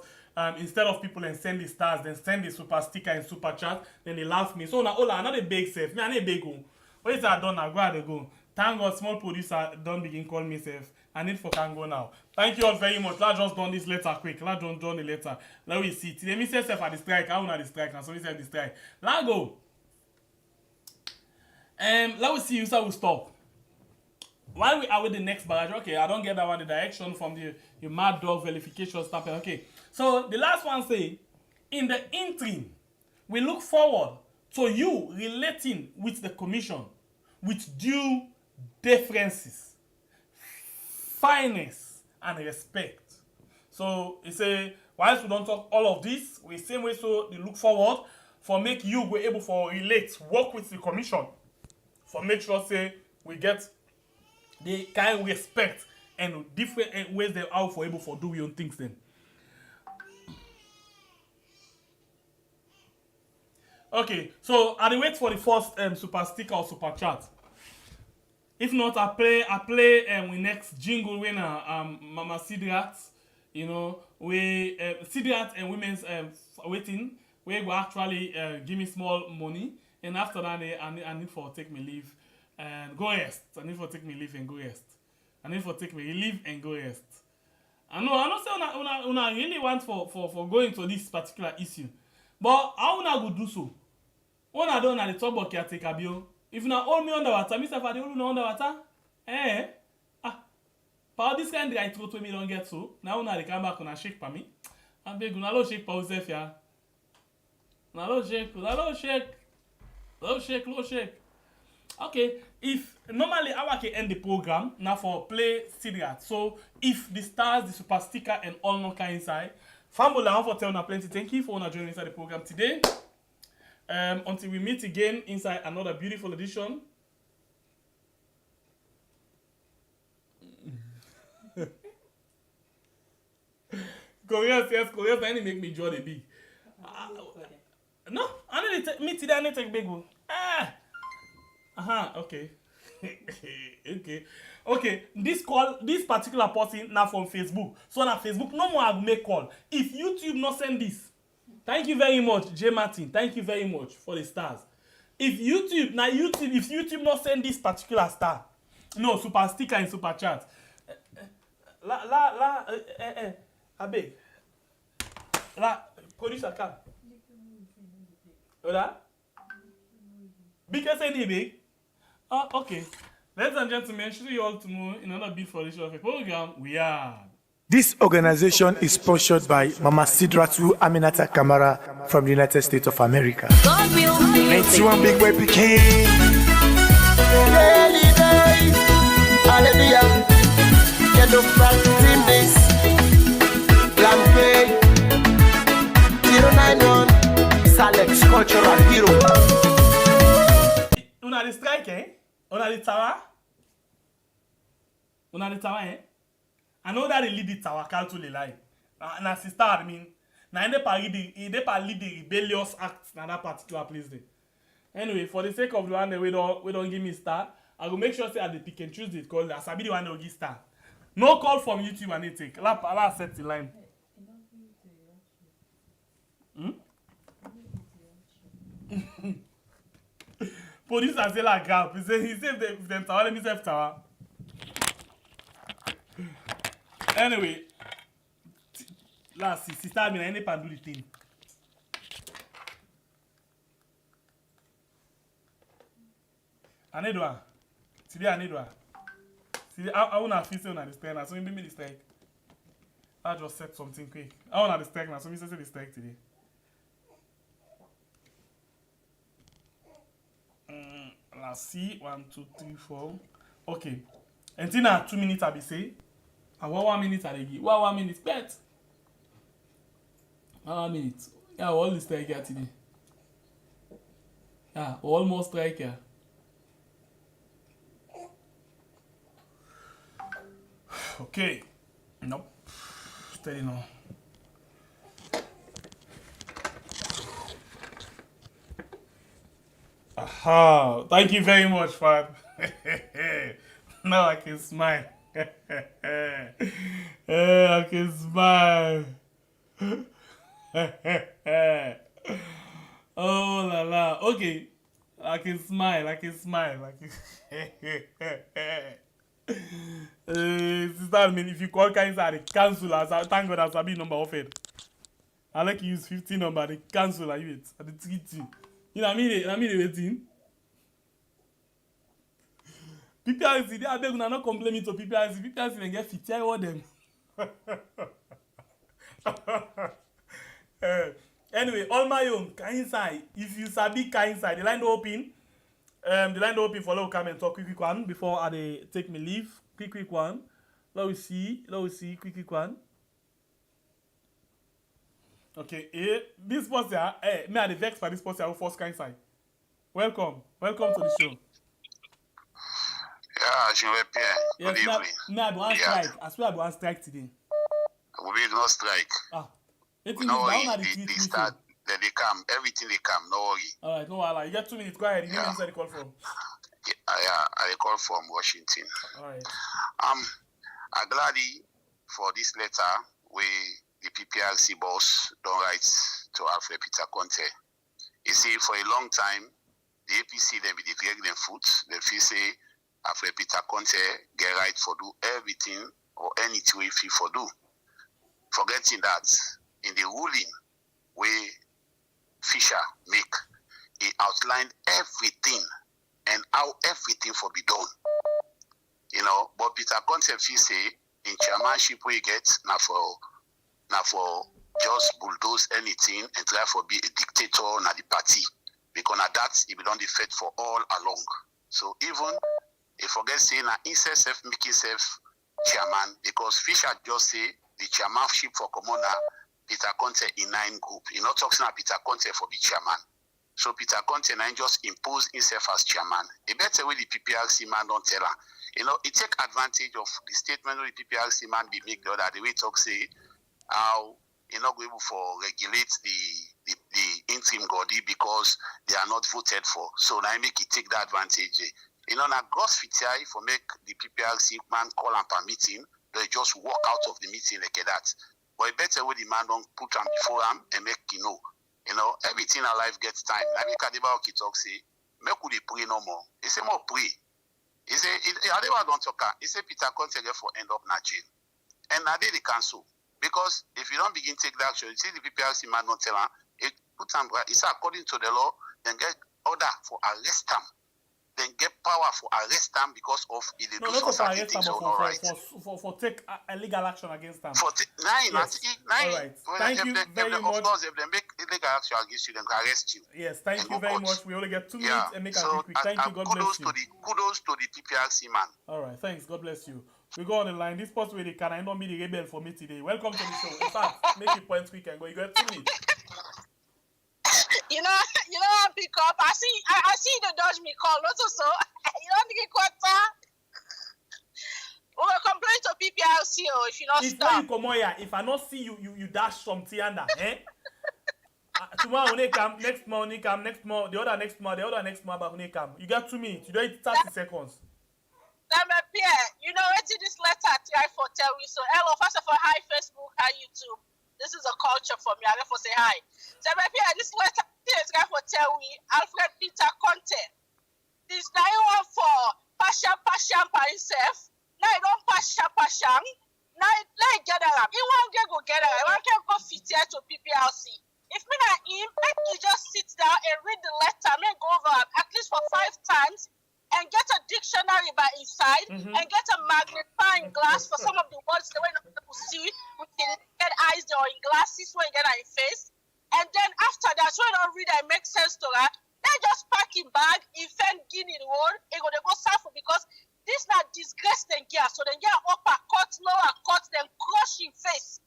instead of people and send the stars, then send the super sticker and super chat, then they laugh me. So now I'm not a big safe. Me I'm a big go. What is that done? I go. Thank God, small producer don't begin call me safe. I need for can go now. Thank you all very much. Let's just done this letter quick. Let's done the letter. Let me see. Today me say self at the strike. I want the strike. And so we say the strike. Let's go. Let me see you will stop. While we are with the next barrage, okay, I don't get that one the direction from the mad dog verification stuff. Okay. So the last one say, in the interim, we look forward to you relating with the commission with due deferences, fairness, and respect. So he say, whilst we don't talk all of this, we same way so they look forward for make you be able for relate, work with the commission, for make sure say we get the kind of respect and different ways they are for able for do your own things then. Okay, so I wait for the first super sticker or super chat. If not, I play we next jingle winner Mama Sidrat, you know, we Sidrat and women's waiting, we will actually give me small money, and after that I need for take me leave and go rest. I need for take me leave and go rest. I need for take me leave and go rest. I know say una really want for going to this particular issue, but how una go do so? Una don't na the talk about caretaker bio. If una hold me underwater, myself I dey hold una underwater. But this kind dry throat when me don't get so. Now una dey come back una shake for me. I beg una lo shake for yourself ya. Una lo shake. Okay, if normally I can end the program now for play Sidrat. So if the stars, the super sticker and all no kind inside, family I want for tell una plenty. Thank you for una joining inside the program today. Until we meet again inside another beautiful edition. Koreans, I need to make me draw the big. No, I need to meet today. I need to take big one. Okay. Okay. This particular person now from Facebook. So now Facebook, no more I will make call. If YouTube not send this. Thank you very much, J. Martin. Thank you very much for the stars. If YouTube not send this particular star, no, super sticker and super chat. Abe. Producer car. Oda? Because any big? Okay. Ladies and gentlemen, see you all tomorrow in another beautiful edition of a program. We are This organization is sponsored by Mama Sidratu Aminata Kamara from the United States of America. 91 big boy Peking. Daily days, hallelujah. Get up from team this. Lamke 091 Salex Cultural Hero. Una the strike, eh? Una the tower? Una the tower, eh? I know that they lead the tower, can't to lie. Na sister, I mean, na they lead the rebellious acts in that particular place there. Anyway, for the sake of the one that we don't give me star, I will make sure say at the pick and choose it call Asabi the one that will give star. No call from YouTube and they take. Allah set the line. Producer say like gap. He said them tower, let me save tower. Anyway, last sister me na any pan do the thing. Anedwa. Today Anedwa. See, I wanna feel say on the strike now, so maybe me the strike. I just said something quick. I wanna the strike now, so me say the strike today. Let's see. 1, 2, 3, 4. Okay. Until now 2 minutes I be say. And 1 minute I give. 1 minute bet. 1 minute. Yeah, all the strike here today. Yeah, almost strike here. Okay. Nope. Steady now. Aha. Thank you very much, Fab. Now I can smile. I can smile. Oh la la. Okay. I can smile. Sister, I mean, if you call Kaisa, they cancel us. Thank God that's a big number of it. I like to use 15 number, they cancel like it. I treat you. You know what I mean, waiting. PPRC, they are begging not complain me to PPRC. PPRC they get 50 all them. Anyway, all my own, Kaisa. If you sabi Kaisa, the line open. The line open for let me come and talk quick one before I take me leave. Quick one. Let me see, quick one. Okay, this person, me are the vex for this person who first kind side. Welcome to the show. Yeah, je vais bien. Yes, Good evening. me I do one strike. I swear I do one strike today. We will no strike. No worry, they start, they come, everything they come, no worry. Alright, no worry. You get 2 minutes, go ahead. You know the call from. Yeah, I call from Washington. Alright. I'm glad for this letter where the PPRC boss don't write to Alfred Peter Conteh. You see, for a long time, the APC, they be dragging their foot. They feel say Alfred Peter Conteh get right for do everything or anything if he for do. Forgetting that in the ruling where Fisher make, he outlined everything and how everything for be done. You know, but Peter Conteh feel say in chairmanship we get now for just bulldoze anything and try for be a dictator na the party. Because na that he be done the fate for all along. So even if forget say na himself self make himself chairman, because Fisher just say the chairmanship for Commoner Peter Conteh in 9 group. He not talking about Peter Conteh for be chairman. So Peter Conteh now just impose himself as chairman. A better way the PPRC man don't tell her. You know, it take advantage of the statement of the PPRC man be make the other the way talk say how you're not able for regulate the interim body because they are not voted for. So now make it take that advantage. You know, now gross fitiai for make the PPRC man call and per meeting, they just walk out of the meeting like that. But a better way the man don't put them before them and make you know, everything in life gets time. I mean, Kadeba Oki talk say, make we pray no more. He say more pray. He say, Kadeba don't talk. He say Peter Conteh for end up in jail. And now they cancel. Because if you don't begin to take that action, you see the PPRC man don't tell him, it put him, it's according to the law, then get order for arrest him. then get power for arrest them because of illegal no, not for certain arrest things them, or but not right. for take a legal action against them. For nine, yes. Nine. All right. Thank you very much. Of course, if they make illegal action against you, they can arrest you. Yes, thank you very much. We only get 2 minutes and make so, a quick. Thank you. God bless you. Kudos to the PPRC man. All right, thanks. God bless you. We go on the line. This post where they can I not be the rebel for me today. Welcome to the show. In fact, make your points quick and go. You got 2 minutes. You know, pick up. I see the dodge me call. Also, so you don't think it quarter. We will complain to PPRC if you not stop. If you come here, if I not see you, you dash something under, eh? Tomorrow when they come, next month when they come, next month, the other next month, but when they come, you got 2 minutes. You don't need 30 seconds. Pierre, you know, what's this letter try for tell you. So, hello, first of all, hi Facebook, hi YouTube. This is a culture for me. I therefore say hi. So, Pierre, this letter is try for tell me Alfred Peter Conteh. This now one for passion by himself. Now I don't passion. Now I gather up. He won't go gather. I want to go fit here to PPRC. If me not him, make you just sit down and read the letter. May go over at least for 5 times and get a dictionary by inside and get a magnifying glass for some of the words the way people see with the naked eyes or in glasses when you get in face. And then after that, when I read it makes sense to her, then just pack him bag, he fend guinea the road, he go suffer because this not disgrace then gear. So then get upper cut, lower cut, then crush in face.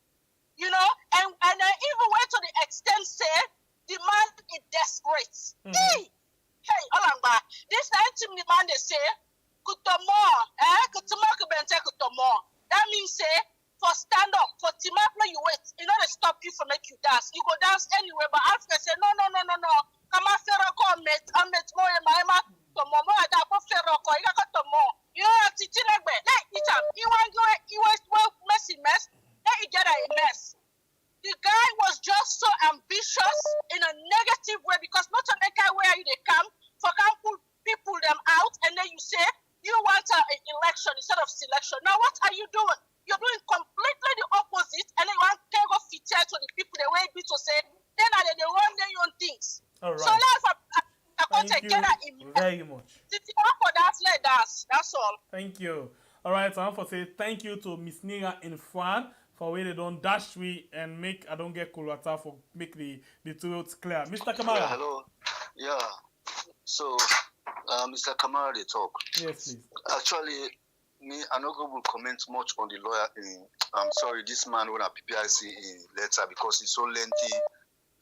You know, and I even went to the extent say the man is desperate. Hey, Olangba, this time the man they say, kutomo, kutomo. That means say for stand up, for timapla you wait, in order to stop you from make you dance. You go dance anywhere, but Alfred say no. Come on, Ferroko, I'm met more in my tomo, I got Ferroko, you got tomo. You know, Titinegbe, let it up. You want well mess. Let it get a mess. The guy was just so ambitious in a negative way because not to make where they come for pull people them out and then you say you want an election instead of selection. Now what are you doing? You're doing completely the opposite and then you want to go fit to the people the way it be to say then are they run their own things. All right. So thank you very much. That's all. Thank you. All right, I want to say thank you to Miss Nira in front for where they don't dash me and make I don't get Kulata for make the two roads clear. Mr. Kamara. Yeah, hello. Yeah. So Mr. Kamara they talk. Yes, please. Actually, I'm not going to comment much on the lawyer I'm sorry, this man wrote a PPRC in letter because it's so lengthy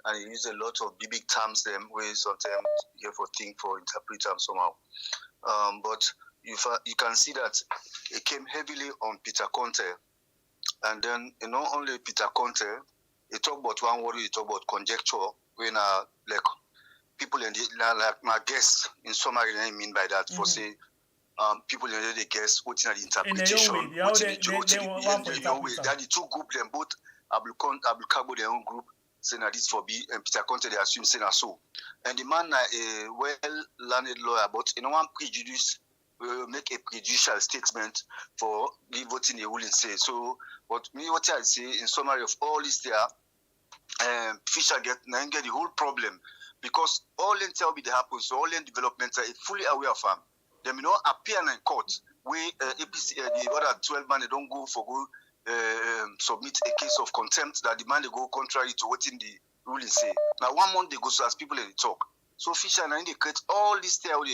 and he used a lot of big terms them where sometimes you have to think for interpret them somehow. But you can see that it came heavily on Peter Conteh. And then, not only Peter Conteh, he talk about one word, he talk about conjecture, when like people in like my guests in summary, I mean by that, for say, people in the guess what in the interpretation, the two group them both Abulkabo their own group, saying that this for B and Peter Conteh they assume saying so. And the man a well-learned lawyer, but one prejudice will make a prejudicial statement for the voting the ruling say. So what I say in summary of all this there, Fisher get the whole problem because all in tell me they happen, so all in development are fully aware of them. They may not appear in court where APC the other 12 man they don't go for submit a case of contempt that the man they go contrary to what in the ruling say. Now 1 month they go so as people in the talk. So Fisher and they create all this there with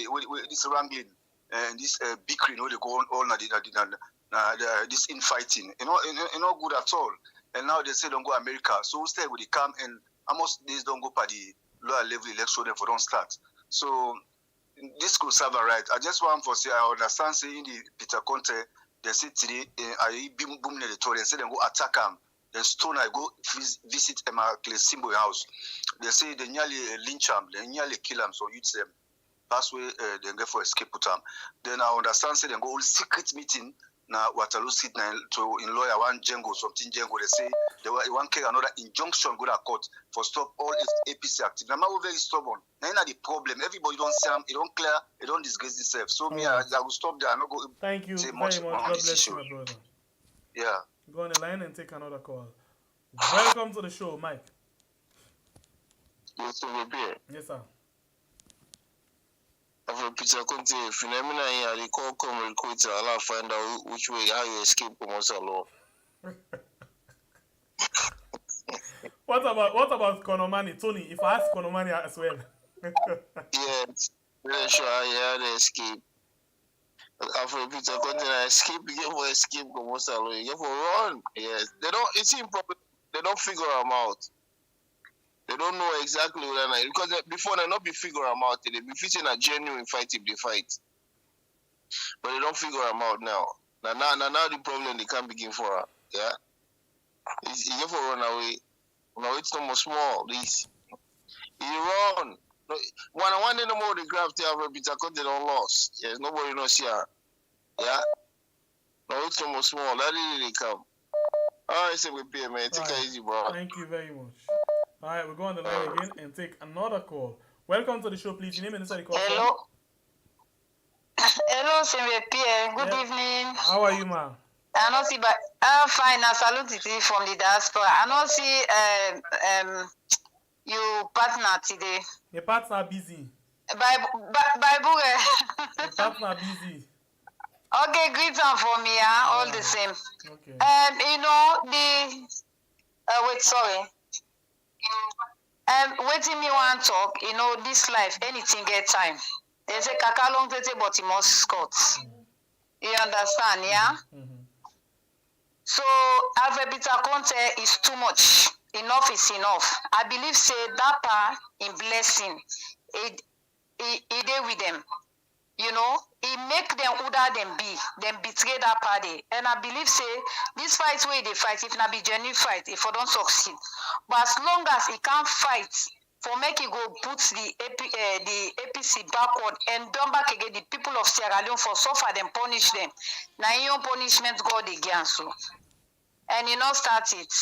this wrangling and this bickering where they go on all this infighting. Not good at all. And now they say don't go America. So instead when they come and almost days don't go by the lower level election they don't start. So this could serve a right. I just want to say I understand saying the Peter Conteh they say today I boom the tour and say they go attack him. Then stone I go visit Emma Simbo house. They say they nearly lynch him, they nearly kill him, so you'd say pass way they go for escape with him. Then I understand say they go all secret meeting now Waterloo Street to in lawyer one Django something Django they say they want another injunction go to court for stop all APC activity. Now we're very stubborn. Now the problem everybody don't say it don't clear, it don't disgrace itself. So me I will stop there. I'm not going thank you say very much much. on God this bless issue. you, my brother. Yeah. Go on the line and take another call. Welcome to the show, Mike. Yes, sir. Yes, sir. Alfred Peter Conteh, phenomena here, they call come recruiter, I'll find out which way how you escape from us alone. What about Konomani? Tony, if I ask Konomani as well. Yes, very sure I had to escape. Alfred Peter Conteh escape, you get for escape from us alone. You get for run. Yes. They don't it's improper. They don't figure them out. They don't know exactly what they because before they not be figure them out, they be fitting a genuine fight if they fight. But they don't figure them out now. Now the problem they can't begin for her. Yeah. You get for run away. Now it's no more small. This he run. No, one day no more the graph they have Peter Conteh don't lost. Yes, nobody knows here. Yeah. No, it's no more small. That is they come. Alright, so we pay, man. Take it easy, bro. Thank you very much. Alright, we'll go on the line again and take another call. Welcome to the show, please. Your name and inside the call. Hello. Hello, Pierre. Good evening. How are you, ma? I don't see, but I'm fine. I salute you from the diaspora. I don't see your partner today. Your partner busy. Bible. Your partner busy. Okay, greet them for me, all the same. Okay. You know wait, sorry. Waiting me one talk. You know this life, anything get time. They say kaka long tete, but he must cut. You understand, yeah? So Alfred Peter Conteh is too much. Enough is enough. I believe say that part in blessing, it dey with them. You know, it make them who that them be, them betray that party. And I believe say this fight where they fight, if not be genuine fight, if I don't succeed. But as long as he can't fight, for make it go put the APC backward and done back again the people of Sierra Leone for suffer them, punish them. Now your punishment God again so. And you know start it.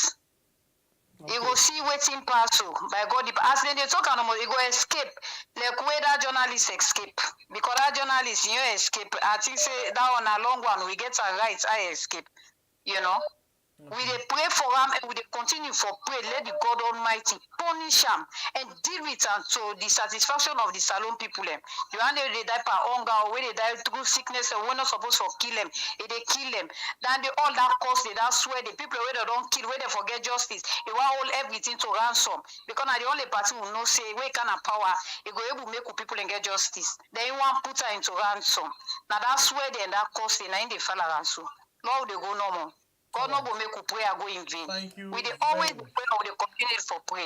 Okay. You go see waiting pass by God. As they talk about, you go escape. Like where that journalist escape. Because that journalist, you escape. I think say that on a long one, we get our rights, I escape. You know? Okay. We dey pray for him and we dey continue for pray. Let the God Almighty punish him and deal with him to the satisfaction of the Salon people. The one they die by hunger or where they die through sickness and we're not supposed to kill them. If they kill them, then they all that cause they that swear the people where they don't kill, where they forget justice, they want hold everything to ransom. Because now the only party will know say where kind of power you go able to make people and get justice. Then you want put her into ransom. Now that swear they and that cause they now in the fella ransom. Now they go no more. God no go make you prayer go in vain. Thank you. We dey always pray or they continue for pray.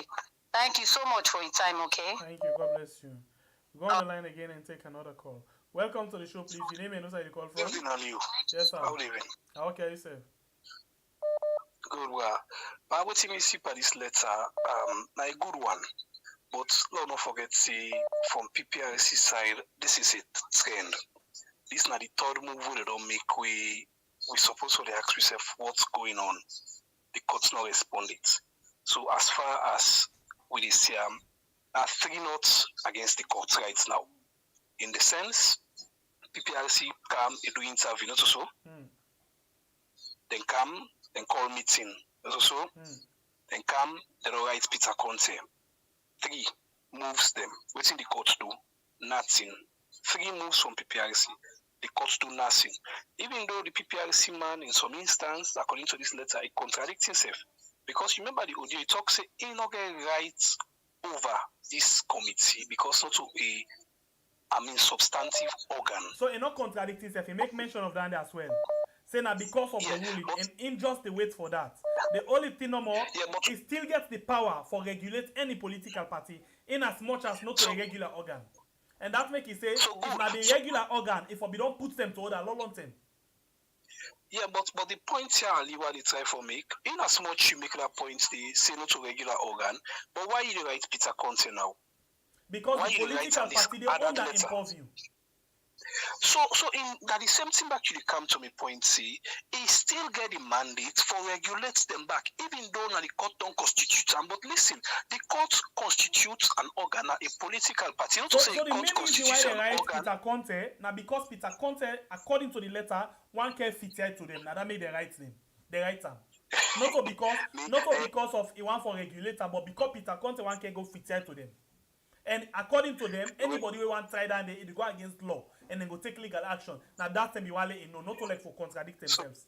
Thank you so much for your time, okay? Thank you. God bless you. Go on the line again and take another call. Welcome to the show, please. Your name and where you call from? Good evening, you. Yes, sir. How living? How okay, you sir? Good, well. But what you see by this letter, now a good one. But let's not forget, see, from Pprc side, this is a trend. This is not the third move they don't make we supposed to ask ourselves what's going on. The court's not responded. So as far as we see, are 3 notes against the court right now. In the sense, Pprc come and do interview, not so. Then come, then call meeting, not so. Then come, then write Peter Conteh. 3 moves them. What's in the court do? Nothing. 3 moves from Pprc. The courts do nothing. Even though the Pprc man, in some instance, according to this letter, it contradicts himself. Because remember the audio, he talks, he not get rights over this committee because not to a substantive organ. So he not contradict himself. He make mention of that as well. Saying that because of the ruling, and in just the wait for that. The only thing no more, he still gets the power for regulate any political party in as much as not a regular organ. And that make it say, if not the regular organ, if we don't put them to order, long time. Yeah, but the point here, what they try for make, in as much you make that point, they say no to regular organ, but why you write Peter Conteh now? Because why the political party, they own that impose you. So in that the same thing back you come to me point C, he still get the mandate for regulate them back, even though now the court don't constitute them. But listen, the court constitutes an organ, a political party. Not So, to say so the court main reason why constitutes they an write organ. Peter Conteh, now because Peter Conteh, according to the letter, one can fit here to them. Now that made they write them. They write them. Not because of he want for regulator, but because Peter Conteh one can go fit here to them. And according to them, anybody who want try that, they go against law and then go take legal action. Now that's them you want to know, not to like for contradict themselves.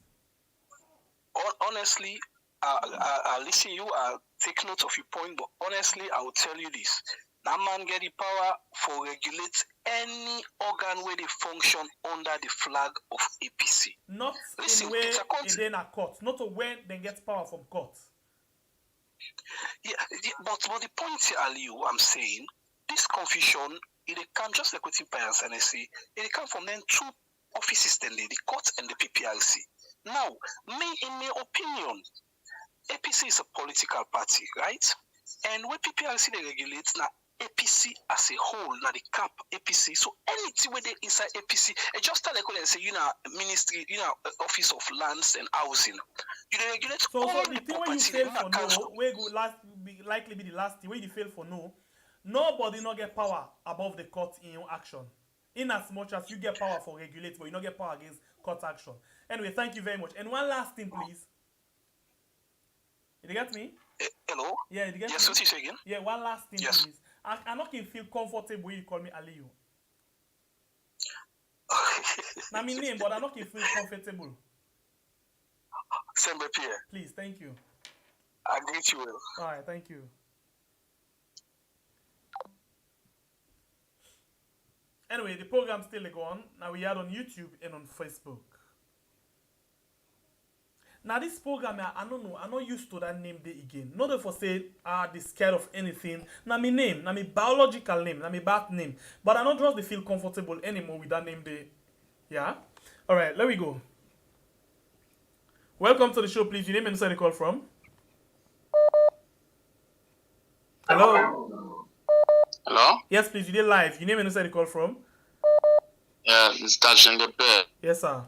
Honestly, I listen you, I take note of your point, but honestly, I will tell you this. That man get the power for regulate any organ where they function under the flag of APC. Not in where it in a court, not to where they get power from court. Yeah, but the point here, Aliu, I'm saying, this confusion, it come just like what Pprc and I say, it come from then two offices, then the court and the PPRC. Now, in my opinion, APC is a political party, right? And when PPRC they regulate now APC as a whole, now the cap APC. So anything where they inside APC, it just like when they say, ministry, office of lands and housing. You regulate so all the the thing when you fail for no, where go likely be the last thing, where you fail for no, nobody not get power above the court in your action. In as much as you get power for regulate, but you not get power against court action. Anyway, thank you very much. And one last thing, please. Did you get me? Hello? Yeah, did you get me? Yes, what you say again? Yeah, one last thing, yes. Please. I'm not going to feel comfortable when you call me Aliu. Not my name, but I'm not going to feel comfortable. Sembe Pierre. Please, thank you. I greet you well. All right, thank you. Anyway, the program still go on. Now we are on YouTube and on Facebook. Now this program, I don't know, I'm not used to that name there again. Not that for say, they scared of anything. Now my name, now my biological name, now my birth name. But I don't just feel comfortable anymore with that name there. Yeah? Alright, let me go. Welcome to the show, please. Your name and where you call from? Hello? Hello? Yes, please, you did live. Your name and where you call from? Yeah, it's touching the bed. Yes, sir.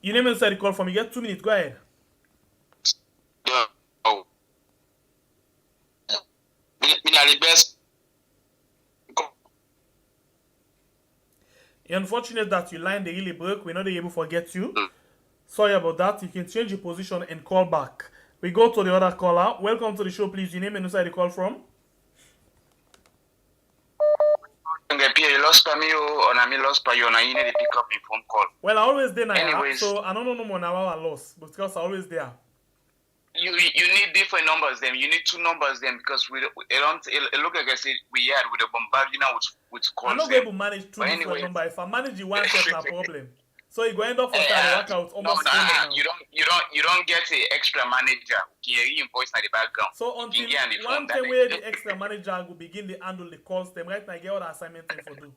Your name and where you call from? You get 2 minutes. Go ahead. Yeah. Oh. The best. It's unfortunate that your line they really broke. We're not able to get you. Sorry about that. You can change your position and call back. We go to the other caller. Welcome to the show, please. Your name and where you call from? You lost by me or I lost by you and I need to pick up your phone call. Well, I always there now. Anyways, so I don't know no more now I lost because I always there. You need different numbers then. You need 2 numbers then because it look like I said we had with the bombarding with calls. I'm not able to manage 2 different numbers. If I manage the one step, no problem. So you go end up for trying to work out almost. No, you don't get an extra manager. You invoice in the background. So until one time where the extra manager will begin to handle the calls, them right now get all the assignment thing for do.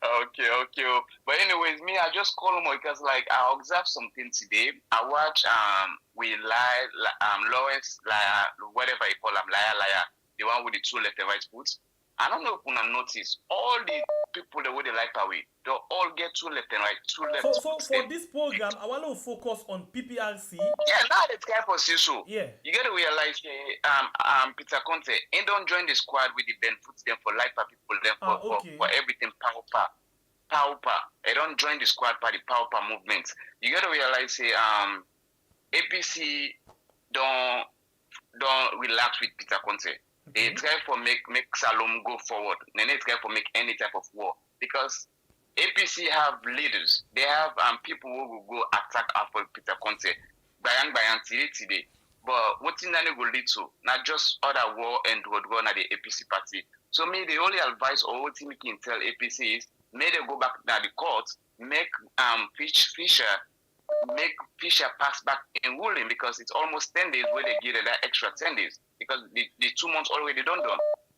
Okay. But anyways, me, I just call him because like I observed something today. I watch Lois, whatever you call him, liar, the one with the 2 left and right foot. I don't know if you have noticed all the people that would like away, they all get 2 left and right, 2 left. So for this program, I want to focus on PPRC. Yeah, now the time for so. Yeah. You got to realize, Peter Conteh, he don't join the squad with the Ben Foots them for life people, them for everything power. They don't join the squad by the power movement. You got to realize, APC don't relax with Peter Conteh. They try for make Salom go forward. Then they try for make any type of war because APC have leaders. They have people who will go attack Alfred Peter Conteh. Bayan today. But what in that will lead to? Not just other war and would run at the APC party. So me the only advice or what we can tell APC is may they go back to the court, make Fisher pass back in ruling because it's almost 10 days where they give that extra 10 days because the 2 months already done.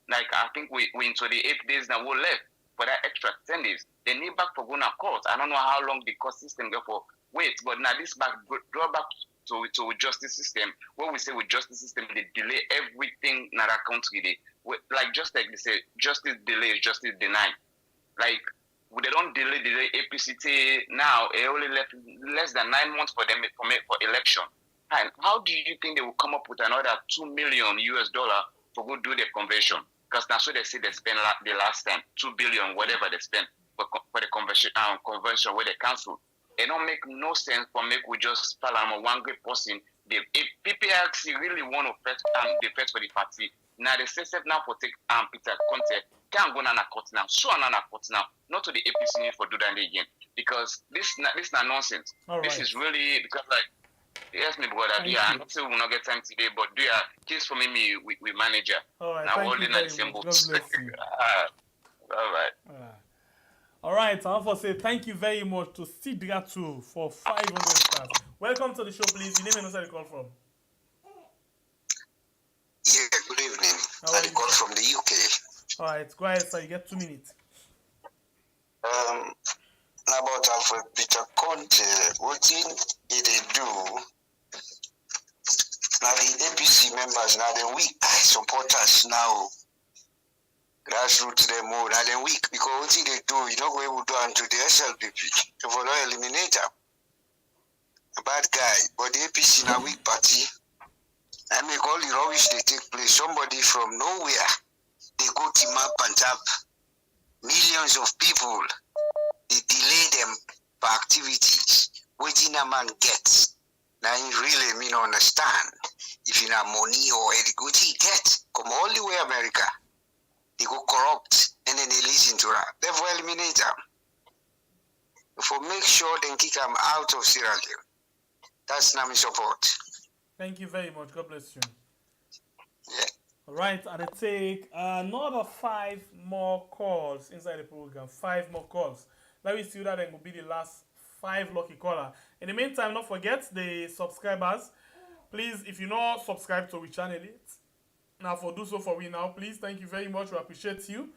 Like I think we into the 8 days now we're left for that extra 10 days. They need back for going to court. I don't know how long the court system go for wait, but now this draw back to justice system. What we say with justice system, they delay everything in our country. Like just like they say, justice delay, justice denied. Like they don't delay APCT now. It only left less than 9 months for them for election. And how do you think they will come up with another $2 million to go do the convention? Because that's what they say they spent the last time, $2 billion, whatever they spent for the convention where they cancelled. It don't make no sense for me we just follow one great person if PPRC really want to first the first for the party, now the CSF now protect Peter Conteh can't go on a court now, so on a court now, not to the APC need for do that again, because this not nonsense. This is really because like. Yes, my brother. I'm not sure we'll not get time today, but do you case for me with manager? All right, now thank holding you very the same much. books. God bless you. All right. All right, I want to say thank you very much to Sidratu for 500 stars. Welcome to the show, please. Your name and where you call from? Yeah, good evening. I call from the UK. All right, go ahead, sir. You get 2 minutes. About Alfred Peter Conteh, what thing did they do? Now the APC members, now they're weak. Supporters now, grassroots them more. Now they're weak because what thing they do, you know what we will do unto the SLPP to follow eliminator. A bad guy, but the APC now weak party. I make all the rubbish they take place. Somebody from nowhere, they go team up and tap millions of people. They delay them for activities. Waiting a man gets. Now you really mean understand. If you have money or any good he get, come all the way America. They go corrupt and then they listen to that. Therefore eliminate them. For make sure they kick them out of Sierra Leone. That's not my support. Thank you very much. God bless you. Yeah. All right, and I take another 5 more calls inside the program. 5 more calls. Let me see that then will be the last 5 lucky caller. In the meantime, don't forget the subscribers. Please, if you not subscribe to our channel, now for do so for we now, please. Thank you very much. We appreciate you.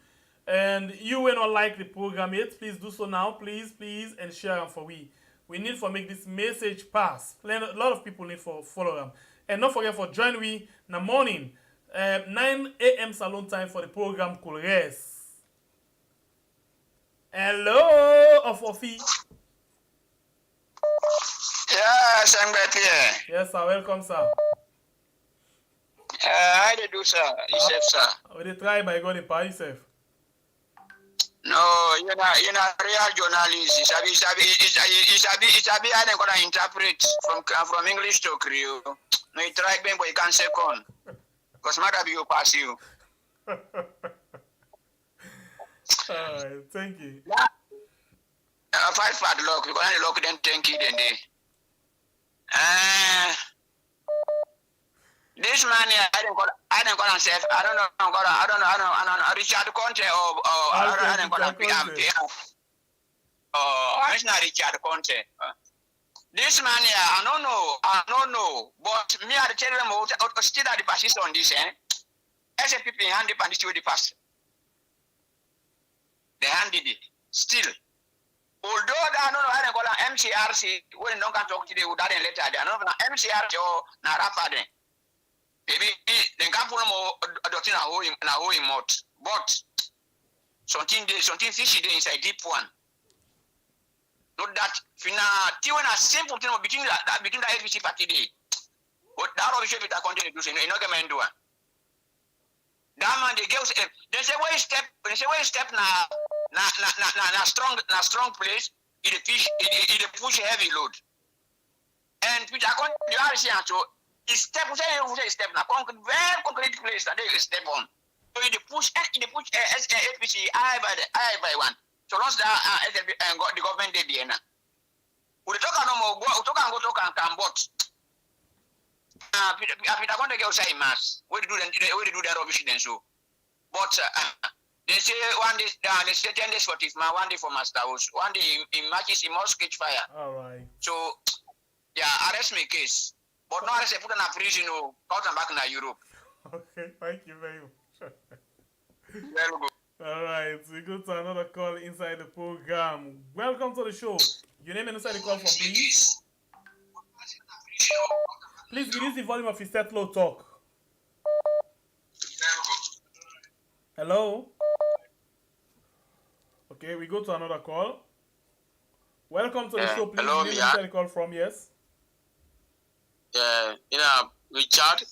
And you will not like the program yet, please do so now, please, and share them for we. We need to make this message pass. A lot of people need to follow them. And don't forget for join we in the morning, 9 a.m. salon time for the program Cool Rest. Hello, Ofofi. Yes, I'm back here. Yes, sir. Welcome, sir. How do you do, sir? Yourself, sir. We dey try by God in power yourself. No, you're not real journalist. It's a bit I don't gonna interpret from English to Creole. No, you try Ben, but you can't second. Because matter be you pass you. Thank you. 5 padlock, because I lock them 10 kid and they. This man here, I don't call himself. I don't know. Richard Conteh or I don't call him PMP. It's not Richard Conteh. This man here, I don't know. But me, I tell them, still at the passes on this, As a people hand it and this way the pass. They handed it. Still. Although I don't know how they call an MCRC, when don't can talk to the that later, they don't know MCRC or Narapa. Maybe they can't pull more adopting a whole mouth. But something fishy there inside deep one. Not that fina tiwana simple thing between the APC party day. But that obviously Peter Conteh do say no get do. That man they give they say where step na strong place, it push heavy load. And Peter Conteh you are saying so step now very concrete place that they step on. So it push APC I by one. So once that got the government did the end. We talk no more go talk but Peter Conteh go say mass. We do that rubbish then so. But they say one day they say 10 days for Tifma, one day for Master House, one day in matches he must catch fire. Alright. So yeah, arrest me case. But no arrest put in a prison or out and back in Europe. Okay, thank you very much. Very good. Alright, we go to another call inside the program. Welcome to the show. Your name and inside the call from please. Please reduce the volume of your set low talk. Hello? Okay, we go to another call. Welcome to the show, please. Hello, Your name and inside the call from, yes? Richard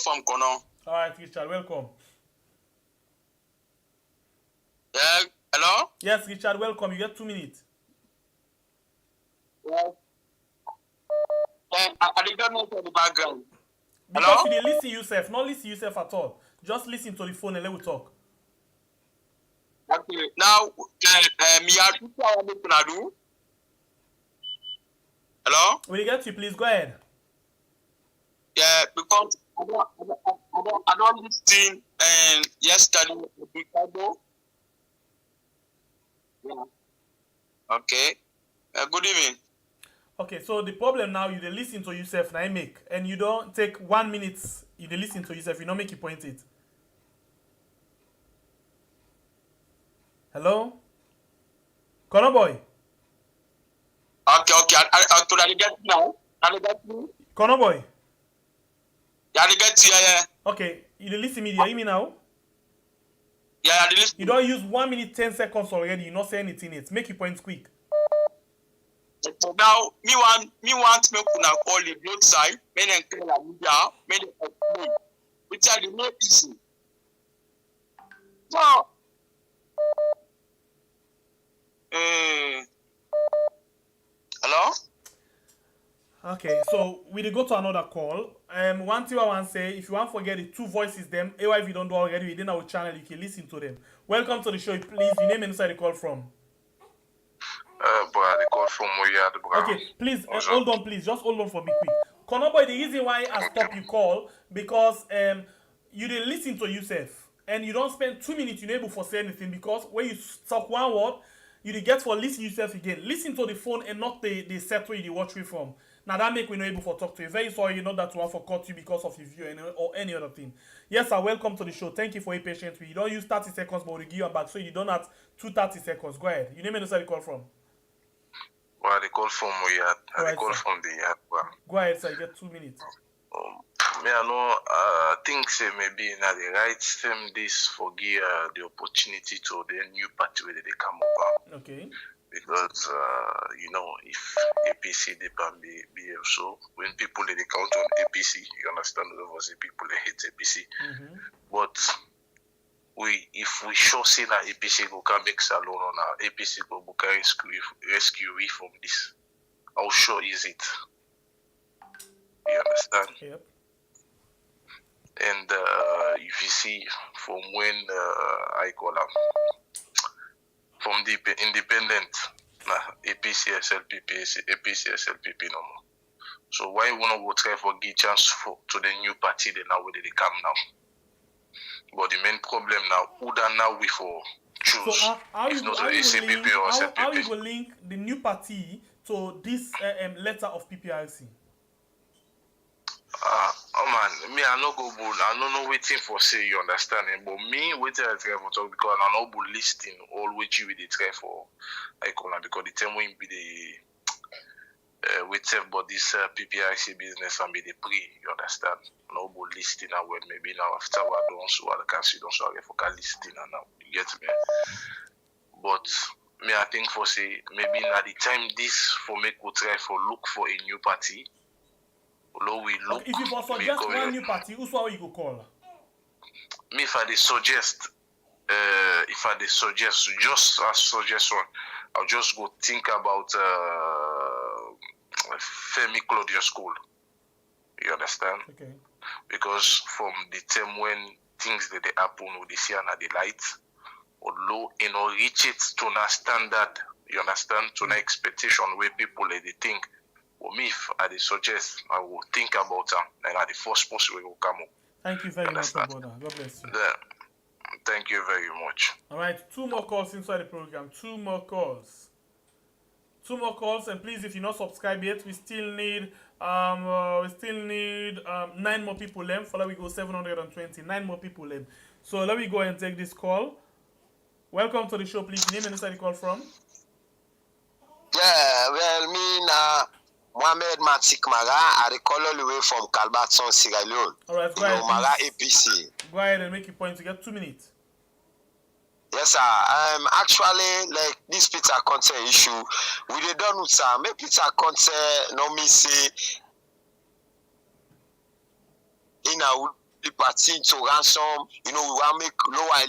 from Kono. Alright, Richard, welcome. Hello? Yes, Richard, welcome. You get 2 minutes. Yeah, I don't know for the background. Because you didn't listen yourself, not listen yourself at all. Just listen to the phone and let we talk. Okay, now, hello? Will you get you, please? Go ahead. Yeah, because I don't listen yesterday. Yeah. Okay. Good evening. Okay, so the problem now, you dey listen to yourself, now I make, and you don't take 1 minute, you dey listen to yourself, you don't make you point it. Hello? Kono boy? Okay, I get you now. I get you. Kono boy? Yeah, I get you, yeah. Okay, you dey listen me, do you hear me now? Yeah, I listen. You don't use 1 minute 10 seconds already, you not say anything yet. Make your points quick. Now, me want me kuna call the both side, me then clear la media, me then explain. Which are the no easy. So, hello? Okay, so we dey go to another call. One thing I want to say, if you want to forget the two voices, them, if you don't do already within our channel, you can listen to them. Welcome to the show, please. Your name and inside the call from. But they call from where okay, please hold on, please. Just hold on for me quick. Kono boy, the reason why I stop you call because you didn't listen to yourself and you don't spend 2 minutes you able for say anything because when you talk one word, you dey get for listen yourself again. Listen to the phone and not the set where you watch me from. Now that make we not able for talk to you. Very sorry, you know that one for cut you because of your view or any other thing. Yes, sir. Welcome to the show. Thank you for your patience. You don't use 30 seconds, but we give you back, so you don't have 30 seconds. Go ahead. You name and inside the call from. Well, they call from where? They call from the yard. Go ahead, sir. You get 2 minutes. Me, I know. Think say maybe now the right time this for give the opportunity to the new party where they come over. Okay. Because you know, if APC they can be so when people they count on APC, you understand obviously people they hate APC. But if we sure say that APC go can make salon on our APC go rescue we from this. How sure is it? You understand? Yep. And if you see from when I call them from the independent APC SLPP APC SLPP no more. So why we not go try for give chance to the new party they now where they come now? But the main problem now, who done now we for choose? So how you SLPP. will link the new party to this letter of PPRC? Man, me I no go bull. I don't know waiting for say you understand it. But me waiting I try for talk because I no bull listing all which you will try for icon because the time when be the waiting about this PPRC business and be the pre, you understand? No bull listing and when maybe now after what don't so I can see don't so I for listing and now you get me. But me I think for say maybe now the time this for make we try for look for a new party. If you for suggest one new party, who's what you go call? Me if I suggest just as suggestion, I'll just go think about Femi Claudia School. You understand? Okay. Because from the time when things that they happen with the sea and the light, although you know reach it to a standard, you understand, to an expectation where people they think. For me, if I suggest, I will think about them, and at the first post we will come up. Thank you very much, brother. God bless you. Thank you very much. All right, 2 more calls inside the program. 2 more calls. 2 more calls, and please, if you're not subscribed yet, we still need 9 more people left. For that we go 720. 9 more people left. So let me go and take this call. Welcome to the show, please. Name and inside the call from. Yeah, well, me now. Mohamed Matik Maga, I call all the way from Calbaton, Sierra Leone. All right, go ahead. Maga APC. Go ahead and make your point. You get 2 minutes. Yes, sir. Actually, like this Peter Conteh issue, we dey done with sir. Make Peter Conteh no me say in our party to ransom. You know, we want make lower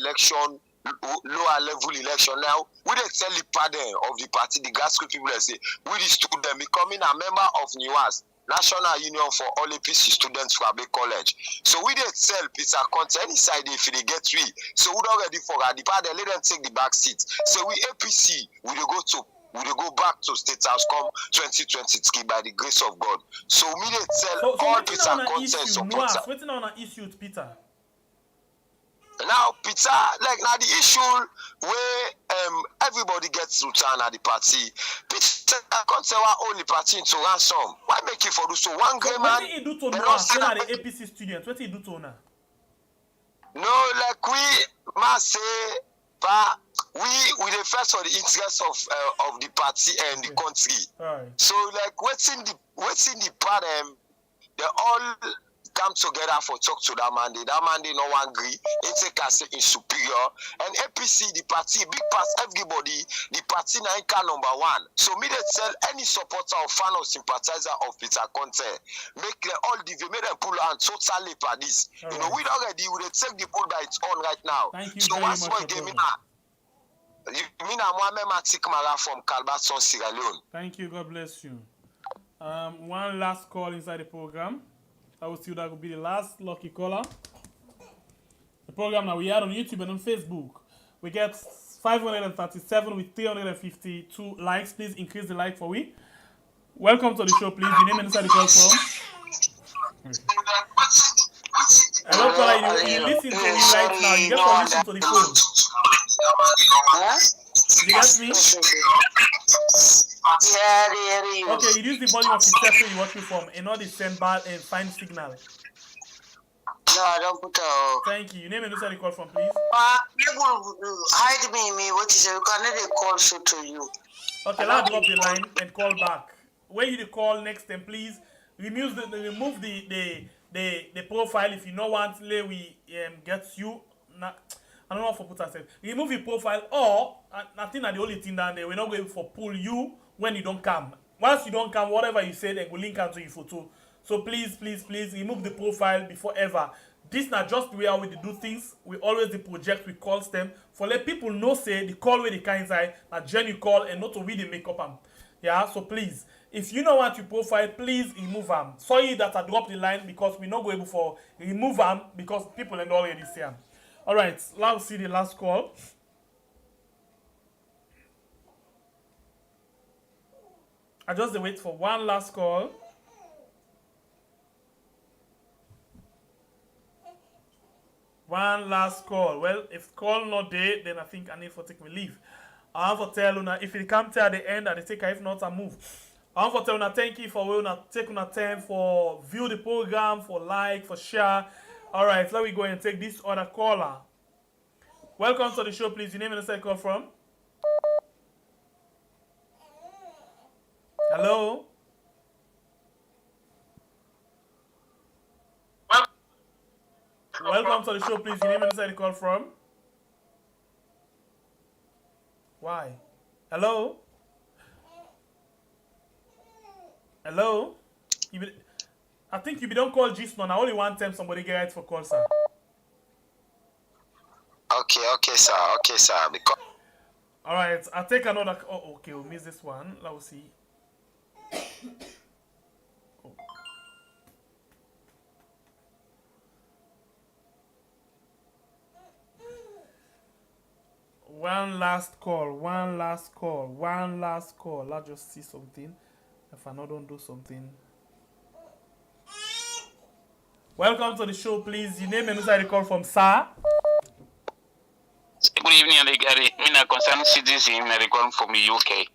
level election now. We dey tell the pardon of the party, the grassroots people that say we the student becoming a member of NUAS. National Union for all APC students for Abbey College. So we did sell Peter Conteh any side if they get we. So we don't ready for the part they let them take the back seat. So we APC we will go back to State House come 2023 by the grace of God. So we did sell all Peter Conteh supporters. Waiting on an issue, Peter. Now, Peter, like now the issue where everybody gets to turn at the party. Peter Conteh only party into ransom. Why make it for do so? One great man. What did he do to Noah? The APC students. What did he do to Noah? No, like we must say, but we the first for the interest of the party and the country. Right. So like what's in the part they all come together for talk to that mandate. That mandate no one agree. It's a case in superior. And APC, the party, big pass everybody, the party na number one. So me they tell any supporter or fan or sympathizer of Peter Conteh, make them all make them pull on totally for this. All you know, we already we take the bull by its own right now. Thank you so very once much. more from Calbason, Sierra Leone. Thank you. God bless you. One last call inside the program. I will see that will be the last lucky caller. The program now we are on YouTube and on Facebook. We get 537 with 352 likes. Please increase the like for we. Welcome to the show, please. Your name and inside the call from. Hello, caller. You listen to me right now. You get to listen to the phone. You get me? Yeah. Okay, you use the volume of the section you watch me from and not the send bad and fine signal. No, I don't put out. Thank you. Your name and inside the call from, please. People hide me. What is it? You cannot call so to you. Okay, let's drop the line and call back. When you call next time, please remove the profile if you don't want we get you. I don't know for put ourselves. Remove your profile or I think that the only thing down there we're not going for pull you when you don't come. Once you don't come, whatever you say, they will link out to your photo. So please remove the profile before ever. This not just the way how we do things. We always the project we call them for let people know say the call where the kind side that Jenny call and not to read the makeup am. Yeah, so please, if you don't want your profile, please remove them. Sorry that I dropped the line because we're not going for remove them because people and already say them. All right, let's see the last call. I just wait for one last call. One last call. Well, if call not there, then I think I need to take my leave. I want to tell you if it come to the end, I take if not I move. I want to tell you thank you for taking time for view the program, for like, for share. All right, let me go and take this other caller. Welcome to the show, please. Your name and the side call from. Hello. Welcome to the show, please. Your name and the side call from. Why? Hello. Hello. I think you don't call Gist now. Only one time somebody get right for call, sir. Okay, sir. Because all right, I'll take another. Oh, okay, we'll miss this one. Let's see. Oh. One last call. Let's just see something. If I don't do something. Welcome to the show, please. Your name and inside the call from sir. Good evening, Gary. I'm a concerned citizen. I call from the UK.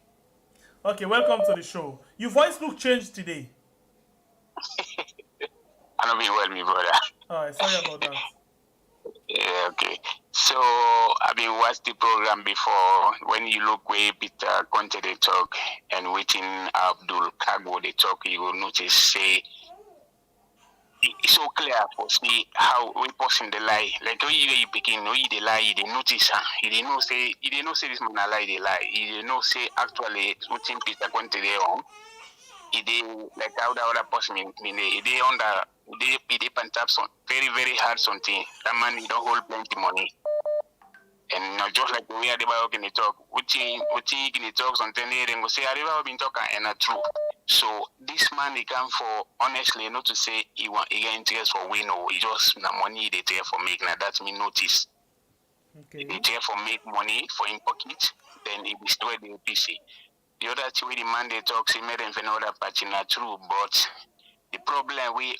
Okay, welcome to the show. Your voice look changed today. I don't be well, my brother. Alright, sorry about that. Yeah, okay. So I've been watched the program before. When you look where Peter Conteh they talk and waiting Abdul Kagbo they talk, you will notice say it's so clear for see how we person the lie. Like when you begin, no, they lie, they notice he didn't know say this man a lie, they lie. He didn't know say actually waiting Peter Conteh they on. He did like how the other person they on the they pantap some very, very hard something. That man he don't hold plenty money. And not just like the way they can talk, which in the talk something they go say I never been talking and not true. So this man he come for honestly not to say he get interest for win or he just the money they there for make. Now that's me notice. Okay. They there for make money for in pocket, then he destroy the APC. The other two the man they talk he made them for another party not true, but the problem we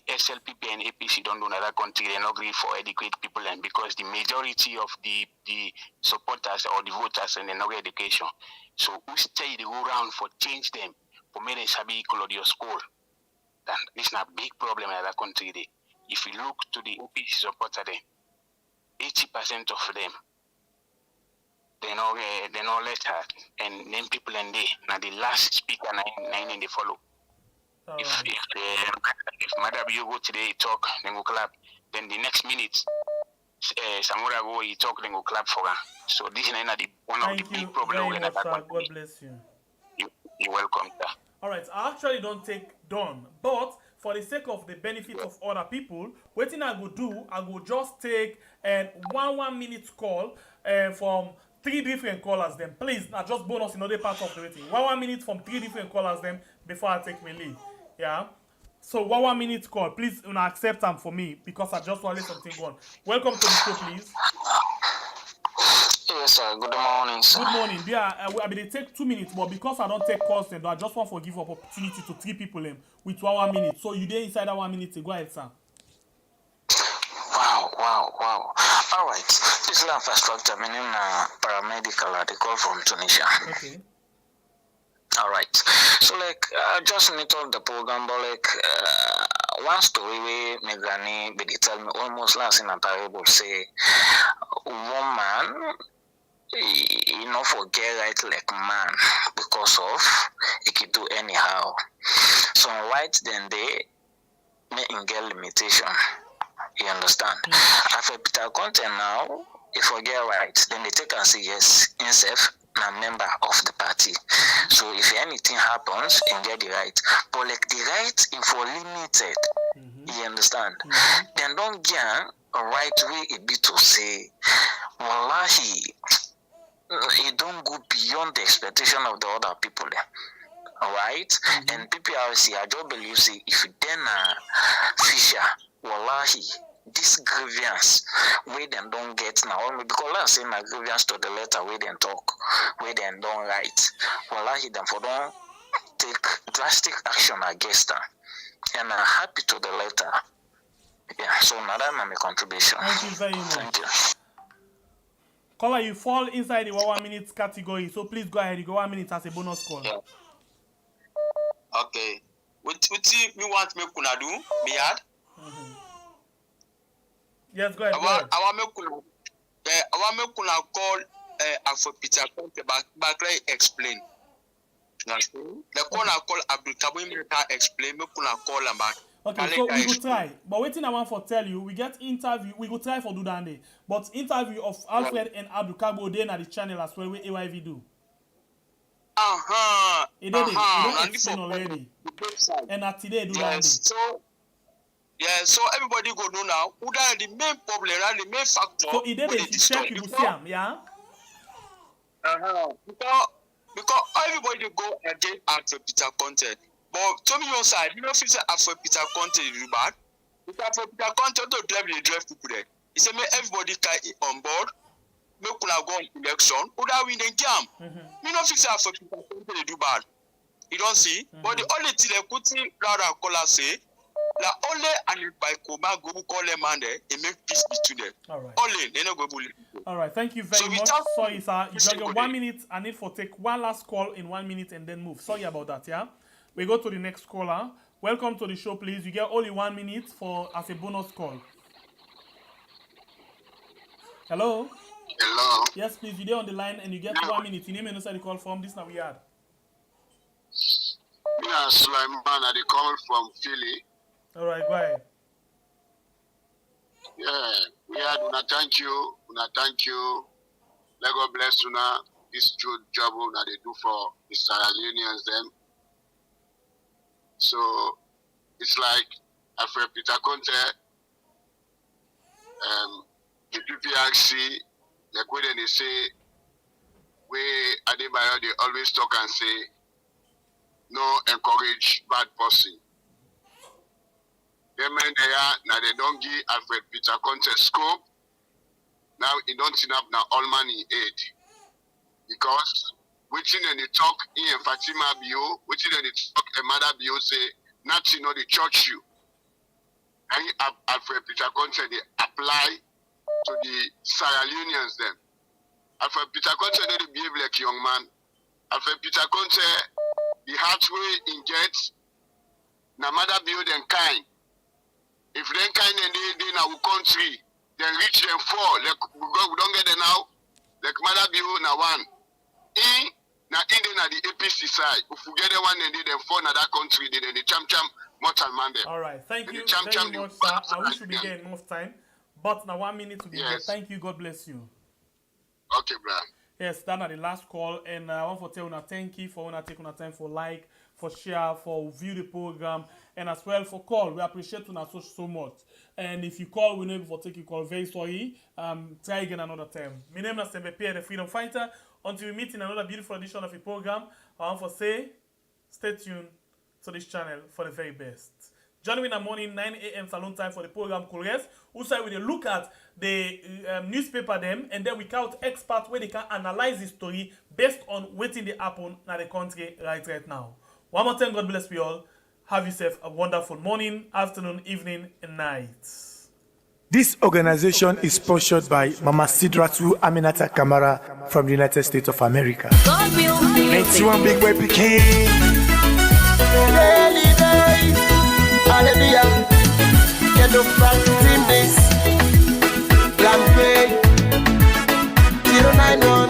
SLPP and APC don't do another country, they not agree for educate people and because the majority of the supporters or the voters and they not get education. So we stay the go around for change them for make them sabi equal of your school. And this is a big problem in that country. If you look to the APC supporter them, 80% of them they know less hard and then people and they now the last speaker nine and they follow. If Madam you go today talk, then go clap. Then the next minute, Samura go he talk, then go clap for her. So this is one of the big problems. God bless you. You're welcome, sir. All right, I actually don't take done, but for the sake of the benefit of other people, what thing I go do, I go just take a 1 minute call from 3 different callers. Then please, not just bonus in other parts of the rating. 1 minute from 3 different callers. Then before I take my leave. Yeah. So 1 minute call, please accept them for me because I just want to let something go on. Welcome to the show, please. Yes, sir. Good morning, sir. Good morning. Yeah, I mean, they take 2 minutes, but because I don't take calls, then I just want to give opportunity to 3 people with 1 minute. So you there inside that 1 minute, go ahead, sir. Wow. All right. This is infrastructure, meaning paramedical, they call from Tunisia. Okay. All right. So, just need to talk the program, but one story where Megani be tell me almost last in a terrible say, woman, you know, forget right like man because of he can do anyhow. So white then they may get limitation. You understand? Alfred Peter Conteh now, if forget right, then they take and say yes, himself a member of the party. So if anything happens and get the right, but the right is for limited. You understand? Then don't get a right way it be to say, wallahi, it don't go beyond the expectation of the other people there. Alright? And PPRC, I just believe say if then Fisher, wallahi, this grievance where they don't get now, because last say my grievance to the letter where they talk, where they don't write. Wallahi, them for don't take drastic action against them. And I'm happy to the letter. Yeah, so now that's my contribution. Thank you very much. Thank you. Caller, you fall inside the 1 minute category, so please go ahead. You go 1 minute as a bonus call. Yeah. Okay. What me want me kuna do? Me add? Yes, go ahead. I want me kuna call Alfred Peter Conteh back explain. The corner call Abdul Kabim explain me kuna call am back. Okay, so we will try. But waiting I want for tell you, we get interview, we will try for do that day. But interview of Alfred and Abdul Kabo then at the channel as well where AYV do. It did explain already. And at today do that day. So everybody go know now who that the main problem and the main factor. So it did if you check you will see him, yeah? Because everybody go against Alfred Peter Conteh. But tell me your side, you know if it's Alfred Peter Conteh do bad. Because Alfred Peter Conteh don't drive people there. He said make everybody on board, make una go on election, who that win the game. Me no fix Alfred Peter Conteh do bad. You don't see? But the only thing they could see rather call say la only and by Koma go call them and they make peace between them. Alright. Only they no go bully. Alright, thank you very much. Sorry, sir. You got 1 minute. I need for take one last call in 1 minute and then move. Sorry about that, yeah? We go to the next caller. Welcome to the show, please. You get only 1 minute for as a bonus call. Hello? Hello? Yes, please. You're on the line and you get 1 minute. You name and answer the call from this now we had. Yeah, Sulaiman, I call from Philly. Alright, go ahead. Yeah, we had una thank you. Let God bless you now. This true job that they do for the Sierra Leoneans them. So it's like Alfred Peter Conteh, the Pprc, like when they say, where Adebayo they always talk and say, no encourage bad person. They men there now they don't give Alfred Peter Conteh scope. Now he don't turn up now all money aid. Because within any talk in Fatima Bio, within any talk a mother Bio say nothing know the church you. And Alfred Peter Conteh they apply to the Sierra Leoneans then. Alfred Peter Conteh they behave like young man. Alfred Peter Conteh the heart way in get na mother Bio then kind. If then kind and they in our country, then reach them four. Like we don't get them now. Like mother Bio na one. Na the APC side. If we get the one and then four na that country, then the champ mortal man them. All right, thank you champ very much, sir. I wish we be getting enough time, but now 1 minute to be there. Thank you. God bless you. Okay, bro. Yes, that's the last call, and I want to tell you thank you for taking time for like, for share, for view the program, and as well for call. We appreciate you so much. And if you call, we know before taking call. Very sorry. Try again another time. My name is Pprc, the Freedom Fighter. Until we meet in another beautiful edition of the program, I want to say, stay tuned to this channel for the very best. Join me in the morning, 9 a.m. Salon time for the program Condolences. Also, we look at the newspaper them, and then we count experts where they can analyze the story based on what they happen in the country right now. One more time, God bless you all. Have yourself a wonderful morning, afternoon, evening, and night. This organization is sponsored by Mama Sidratu Aminata Kamara from the United States of America. 91 big boy became. Hallelujah. Get the practicing this. Plan K 091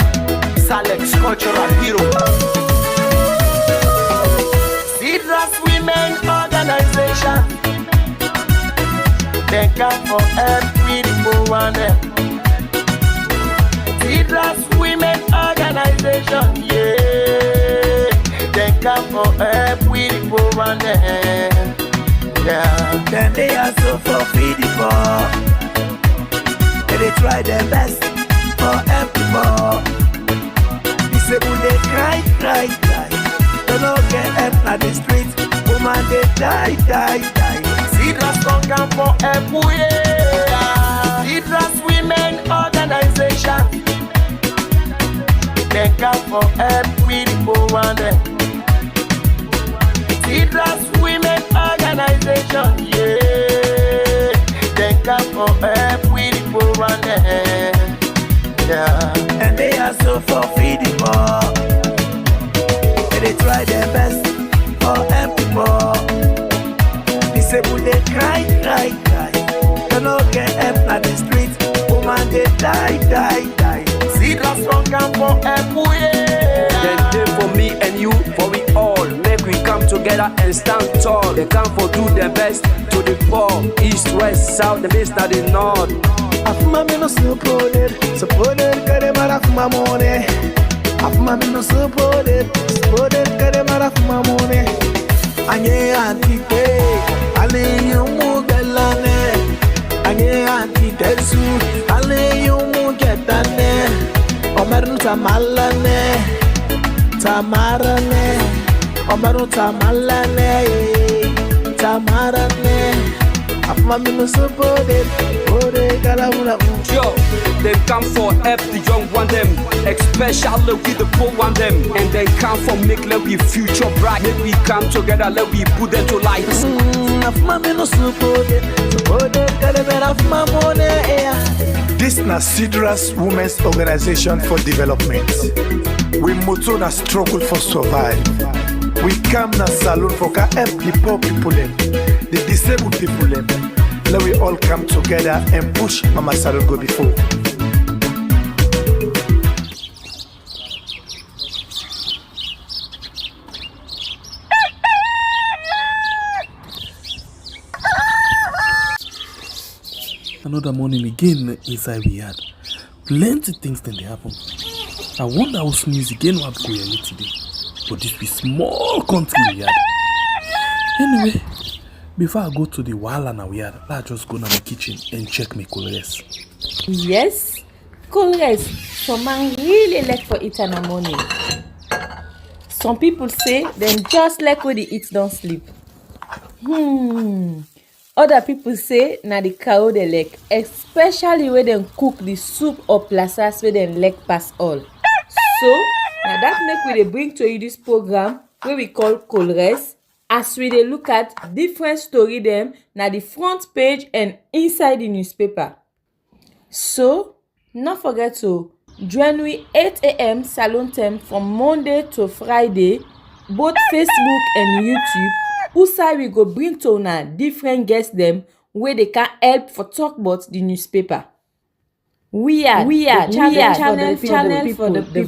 Socio-Cultural Hero. Sidras Women Organization. They come for every one. Sidras Women Organization. Yeah. They come for every one. Yeah. Then they are so for feeding for. They try their best for everyone. Disabled they cry. They don't get help at the street. Woman they die. Sidras don't come for everywhere. Sidras Women Organization. They come for everyone. Sidras Women Organization, yeah. They come for everyone, yeah. And they are so for feeding more. They try their best for everyone. Disabled they cry. They don't get help at the street. Woman they die. Sidras don't come for everywhere. They did for me and you, for we all. Make we come together and stand tall. They come for do their best to the poor. East, west, south, the east, and the north. Afuma me no supported, kare mara afuma mone. Afuma me no supported, kare mara afuma mone. Anye antite, ale yumu gelane. Anye antite su, ale yumu getane. Omeru tamarane. Omeru tamarane. Afuma me no supported. Yo, they come for help the young one them, especially with the poor one them, and they come for make let we future bright. Make we come together, let we put them to light. This na Sidras Women's Organization for Development. We motto na struggle for survive. We come na salon for help the poor people them, the disabled people them. Let we all come together and push Mama Salon go before. Another morning again inside we had plenty things then they happen. I wonder how sneeze again what go here today. But this be small country we had. Anyway, before I go to the wahala na we had, let's just go to my kitchen and check my colors. Yes, colors. So man really like for it in the morning. Some people say them just like when the eat don't sleep. Other people say na the cow they like, especially when they cook the soup or plasas where they like pass all. So now that make we dey bring to you this program where we call Colres, as we dey look at different story them na the front page and inside the newspaper. So not forget to join we 8 a.m. Salon time from Monday to Friday, both Facebook and YouTube. Usai we go bring to una different guests them where they can help for talk about the newspaper. We are the channel for the people.